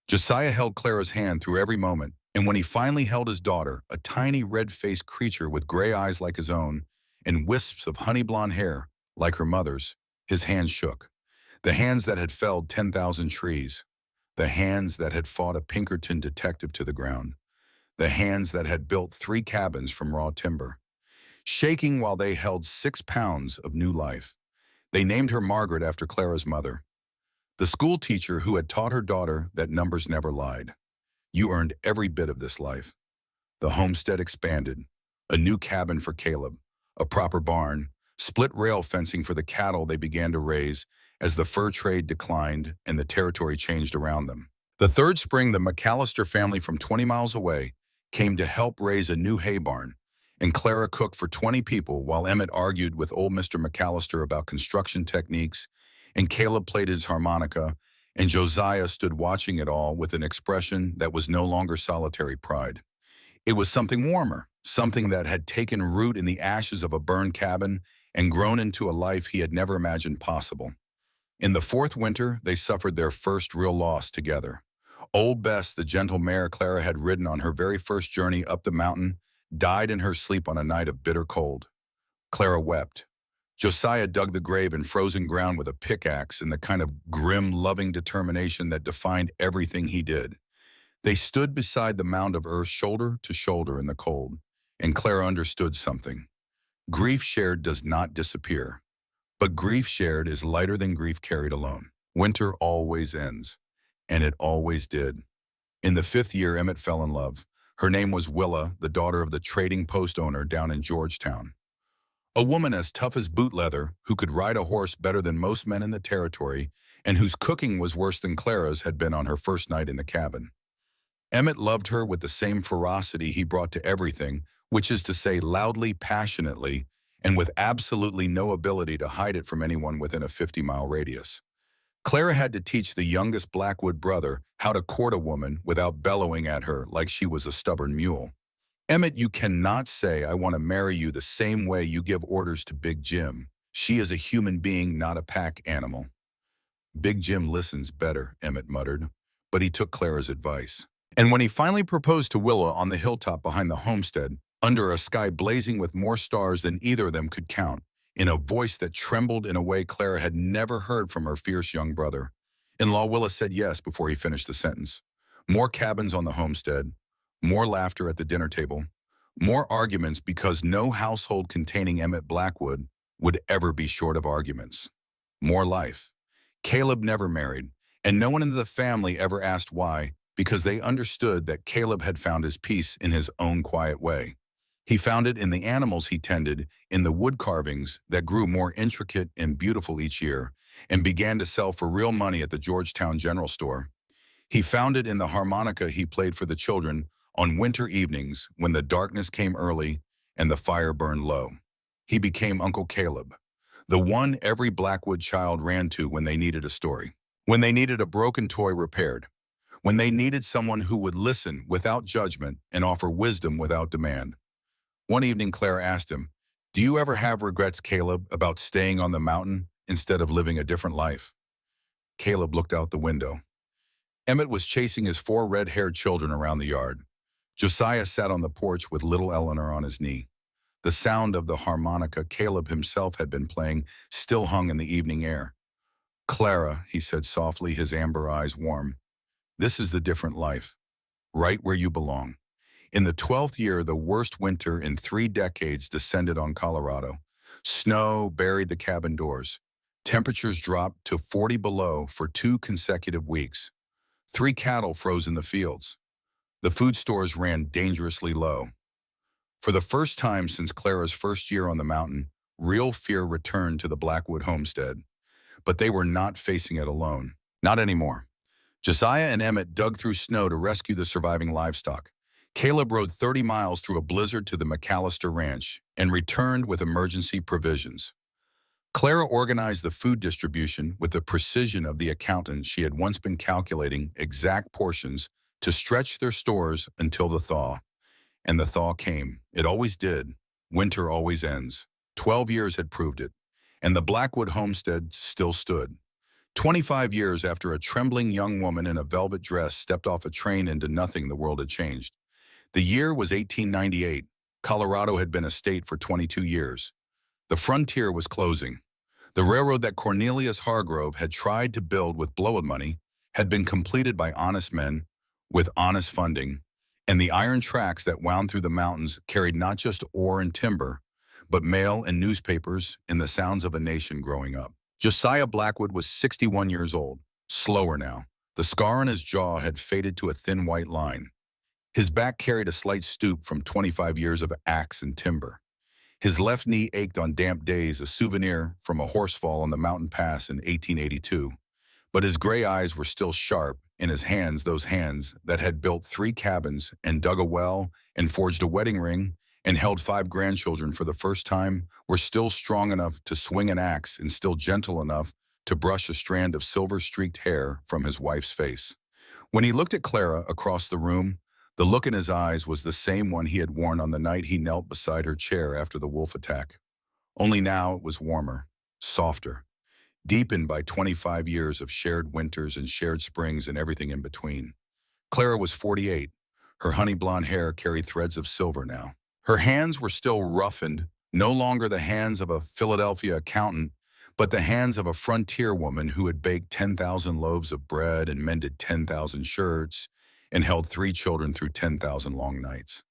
Speaker 1: Josiah held Clara's hand through every moment, and when he finally held his daughter, a tiny red-faced creature with gray eyes like his own and wisps of honey blonde hair like her mother's, his hands shook. The hands that had felled 10,000 trees. The hands that had fought a Pinkerton detective to the ground. The hands that had built 3 cabins from raw timber. Shaking while they held 6 pounds of new life. They named her Margaret after Clara's mother, the school teacher who had taught her daughter that numbers never lied. You earned every bit of this life. The homestead expanded. A new cabin for Caleb, a proper barn, split rail fencing for the cattle they began to raise as the fur trade declined and the territory changed around them. The third spring, the McAllister family from 20 miles away came to help raise a new hay barn, and Clara cooked for 20 people while Emmett argued with old Mr. McAllister about construction techniques, and Caleb played his harmonica, and Josiah stood watching it all with an expression that was no longer solitary pride. It was something warmer, something that had taken root in the ashes of a burned cabin and grown into a life he had never imagined possible. In the fourth winter, they suffered their first real loss together. Old Bess, the gentle mare Clara had ridden on her very first journey up the mountain, died in her sleep on a night of bitter cold. Clara wept. Josiah dug the grave in frozen ground with a pickaxe in the kind of grim, loving determination that defined everything he did. They stood beside the mound of earth, shoulder to shoulder in the cold, and Clara understood something. Grief shared does not disappear, but grief shared is lighter than grief carried alone. Winter always ends, and it always did. In the 5th year, Emmett fell in love. Her name was Willa, the daughter of the trading post owner down in Georgetown. A woman as tough as boot leather, who could ride a horse better than most men in the territory, and whose cooking was worse than Clara's had been on her first night in the cabin. Emmett loved her with the same ferocity he brought to everything, which is to say loudly, passionately, and with absolutely no ability to hide it from anyone within a 50-mile radius. Clara had to teach the youngest Blackwood brother how to court a woman without bellowing at her like she was a stubborn mule. Emmett, you cannot say I want to marry you the same way you give orders to Big Jim. She is a human being, not a pack animal. Big Jim listens better, Emmett muttered, but he took Clara's advice. And when he finally proposed to Willa on the hilltop behind the homestead, under a sky blazing with more stars than either of them could count, in a voice that trembled in a way Clara had never heard from her fierce young brother, in-law Willa said yes before he finished the sentence. More cabins on the homestead, more laughter at the dinner table, more arguments because no household containing Emmett Blackwood would ever be short of arguments. More life. Caleb never married, and no one in the family ever asked why, because they understood that Caleb had found his peace in his own quiet way. He found it in the animals he tended, in the wood carvings that grew more intricate and beautiful each year, and began to sell for real money at the Georgetown General Store. He found it in the harmonica he played for the children on winter evenings when the darkness came early and the fire burned low. He became Uncle Caleb, the one every Blackwood child ran to when they needed a story, when they needed a broken toy repaired, when they needed someone who would listen without judgment and offer wisdom without demand. One evening, Claire asked him, "Do you ever have regrets, Caleb, about staying on the mountain instead of living a different life?" Caleb looked out the window. Emmett was chasing his 4 red-haired children around the yard. Josiah sat on the porch with little Eleanor on his knee. The sound of the harmonica Caleb himself had been playing still hung in the evening air. "Clara," he said softly, his amber eyes warm, "this is the different life, right where you belong." In the 12th year, the worst winter in 3 decades descended on Colorado. Snow buried the cabin doors. Temperatures dropped to 40 below for 2 consecutive weeks. 3 cattle froze in the fields. The food stores ran dangerously low. For the first time since Clara's first year on the mountain, real fear returned to the Blackwood homestead. But they were not facing it alone. Not anymore. Josiah and Emmett dug through snow to rescue the surviving livestock. Caleb rode 30 miles through a blizzard to the McAllister Ranch and returned with emergency provisions. Clara organized the food distribution with the precision of the accountant she had once been calculating exact portions to stretch their stores until the thaw. And the thaw came. It always did. Winter always ends. 12 years had proved it. And the Blackwood homestead still stood. 25 years after a trembling young woman in a velvet dress stepped off a train into nothing, the world had changed. The year was 1898. Colorado had been a state for 22 years. The frontier was closing. The railroad that Cornelius Hargrove had tried to build with blow money had been completed by honest men with honest funding, and the iron tracks that wound through the mountains carried not just ore and timber, but mail and newspapers and the sounds of a nation growing up. Josiah Blackwood was 61 years old, slower now. The scar on his jaw had faded to a thin white line. His back carried a slight stoop from 25 years of axe and timber. His left knee ached on damp days, a souvenir from a horse fall on the mountain pass in 1882. But his gray eyes were still sharp, and his hands, those hands that had built 3 cabins and dug a well and forged a wedding ring and held 5 grandchildren for the first time, were still strong enough to swing an axe and still gentle enough to brush a strand of silver-streaked hair from his wife's face. When he looked at Clara across the room, the look in his eyes was the same one he had worn on the night he knelt beside her chair after the wolf attack. Only now it was warmer, softer, deepened by 25 years of shared winters and shared springs and everything in between. Clara was 48. Her honey blonde hair carried threads of silver now. Her hands were still roughened, no longer the hands of a Philadelphia accountant, but the hands of a frontier woman who had baked 10,000 loaves of bread and mended 10,000 shirts and held 3 children through 10,000 long nights.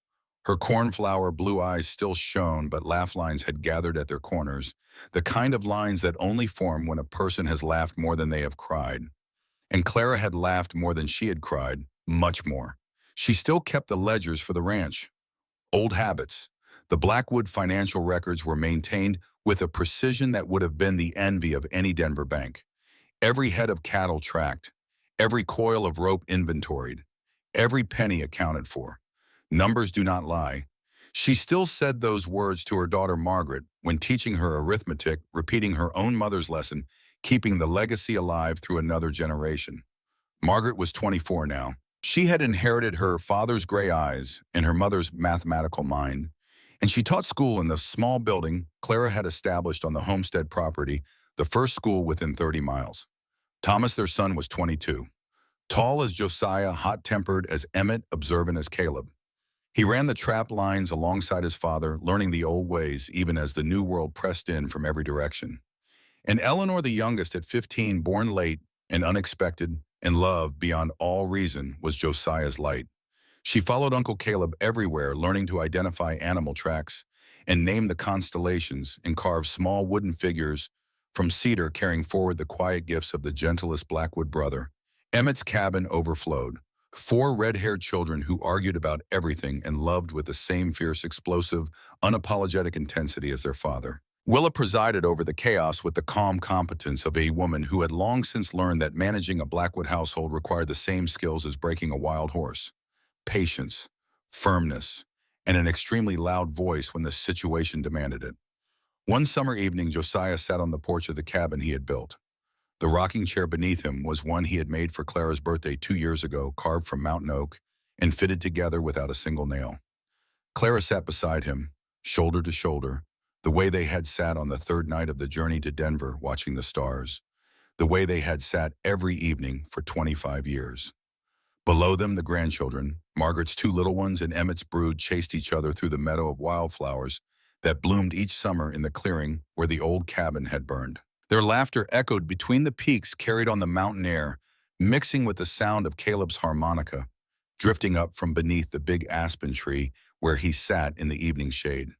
Speaker 1: Her cornflower blue eyes still shone, but laugh lines had gathered at their corners, the kind of lines that only form when a person has laughed more than they have cried. And Clara had laughed more than she had cried, much more. She still kept the ledgers for the ranch. Old habits. The Blackwood financial records were maintained with a precision that would have been the envy of any Denver bank. Every head of cattle tracked, every coil of rope inventoried, every penny accounted for. Numbers do not lie. She still said those words to her daughter Margaret when teaching her arithmetic, repeating her own mother's lesson, keeping the legacy alive through another generation. Margaret was 24 now. She had inherited her father's gray eyes and her mother's mathematical mind, and she taught school in the small building Clara had established on the homestead property, the first school within 30 miles. Thomas, their son, was 22. Tall as Josiah, hot-tempered as Emmett, observant as Caleb. He ran the trap lines alongside his father, learning the old ways even as the new world pressed in from every direction. And Eleanor, the youngest at 15, born late and unexpected, and loved beyond all reason, was Josiah's light. She followed Uncle Caleb everywhere, learning to identify animal tracks and name the constellations and carve small wooden figures from cedar, carrying forward the quiet gifts of the gentlest Blackwood brother. Emmett's cabin overflowed. 4 red-haired children who argued about everything and loved with the same fierce, explosive, unapologetic intensity as their father. Willa presided over the chaos with the calm competence of a woman who had long since learned that managing a Blackwood household required the same skills as breaking a wild horse: patience, firmness, and an extremely loud voice when the situation demanded it. One summer evening, Josiah sat on the porch of the cabin he had built. The rocking chair beneath him was one he had made for Clara's birthday 2 years ago, carved from mountain oak and fitted together without a single nail. Clara sat beside him, shoulder to shoulder, the way they had sat on the third night of the journey to Denver watching the stars, the way they had sat every evening for 25 years. Below them, the grandchildren, Margaret's 2 little ones and Emmett's brood, chased each other through the meadow of wildflowers that bloomed each summer in the clearing where the old cabin had burned. Their laughter echoed between the peaks, carried on the mountain air, mixing with the sound of Caleb's harmonica, drifting up from beneath the big aspen tree where he sat in the evening shade.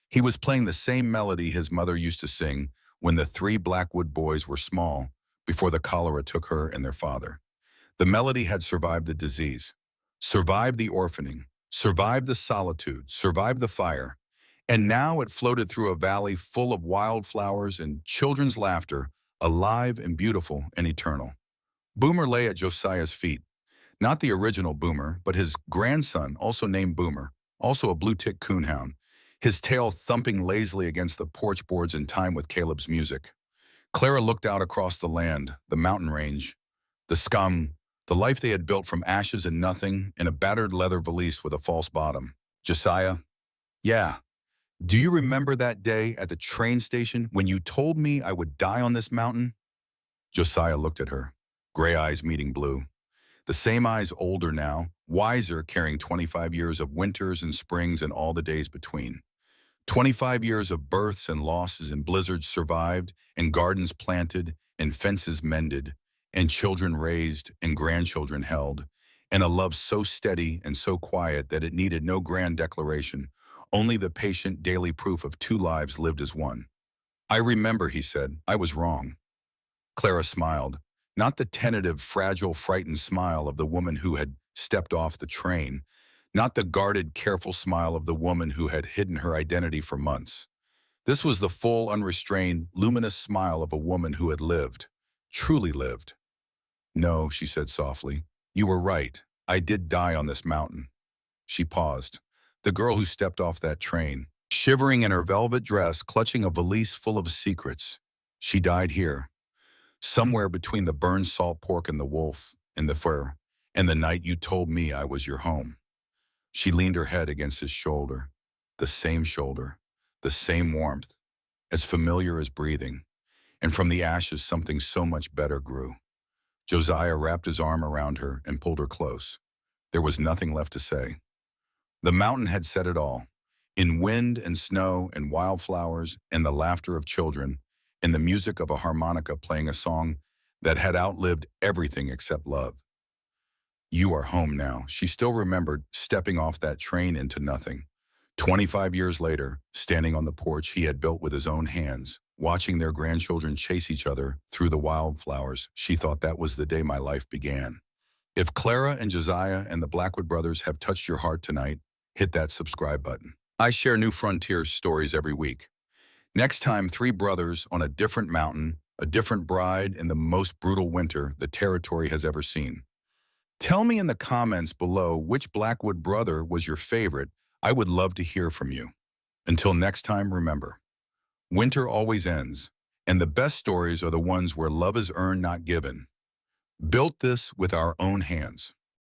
Speaker 1: He was playing the same melody his mother used to sing when the 3 Blackwood boys were small, before the cholera took her and their father. The melody had survived the disease, survived the orphaning, survived the solitude, survived the fire, and now it floated through a valley full of wildflowers and children's laughter, alive and beautiful and eternal. Boomer lay at Josiah's feet, not the original Boomer, but his grandson, also named Boomer, also a blue-tick coonhound, his tail thumping lazily against the porch boards in time with Caleb's music. Clara looked out across the land, the mountain range, the scum, the life they had built from ashes and nothing in a battered leather valise with a false bottom. Josiah, yeah. Do you remember that day at the train station when you told me I would die on this mountain? Josiah looked at her, gray eyes meeting blue. The same eyes, older now, wiser, carrying 25 years of winters and springs and all the days between. 25 years of births and losses and blizzards survived, and gardens planted, and fences mended, and children raised, and grandchildren held, and a love so steady and so quiet that it needed no grand declaration, only the patient daily proof of 2 lives lived as one. I remember, he said. I was wrong. Clara smiled, not the tentative, fragile, frightened smile of the woman who had stepped off the train, not the guarded, careful smile of the woman who had hidden her identity for months. This was the full, unrestrained, luminous smile of a woman who had lived, truly lived. No, she said softly, you were right. I did die on this mountain. She paused. The girl who stepped off that train, shivering in her velvet dress, clutching a valise full of secrets. She died here, somewhere between the burned salt pork and the wolf and the fur, and the night you told me I was your home. She leaned her head against his shoulder, the same warmth, as familiar as breathing, and from the ashes something so much better grew. Josiah wrapped his arm around her and pulled her close. There was nothing left to say. The mountain had said it all, in wind and snow and wildflowers and the laughter of children and the music of a harmonica playing a song that had outlived everything except love. You are home now. She still remembered stepping off that train into nothing. 25 years later, standing on the porch he had built with his own hands, watching their grandchildren chase each other through the wildflowers, she thought that was the day my life began. If Clara and Josiah and the Blackwood brothers have touched your heart tonight, hit that subscribe button. I share new frontier stories every week. Next time, 3 brothers on a different mountain, a different bride in the most brutal winter the territory has ever seen. Tell me in the comments below which Blackwood brother was your favorite. I would love to hear from you. Until next time, remember, winter always ends, and the best stories are the ones where love is earned, not given. Built this with our own hands.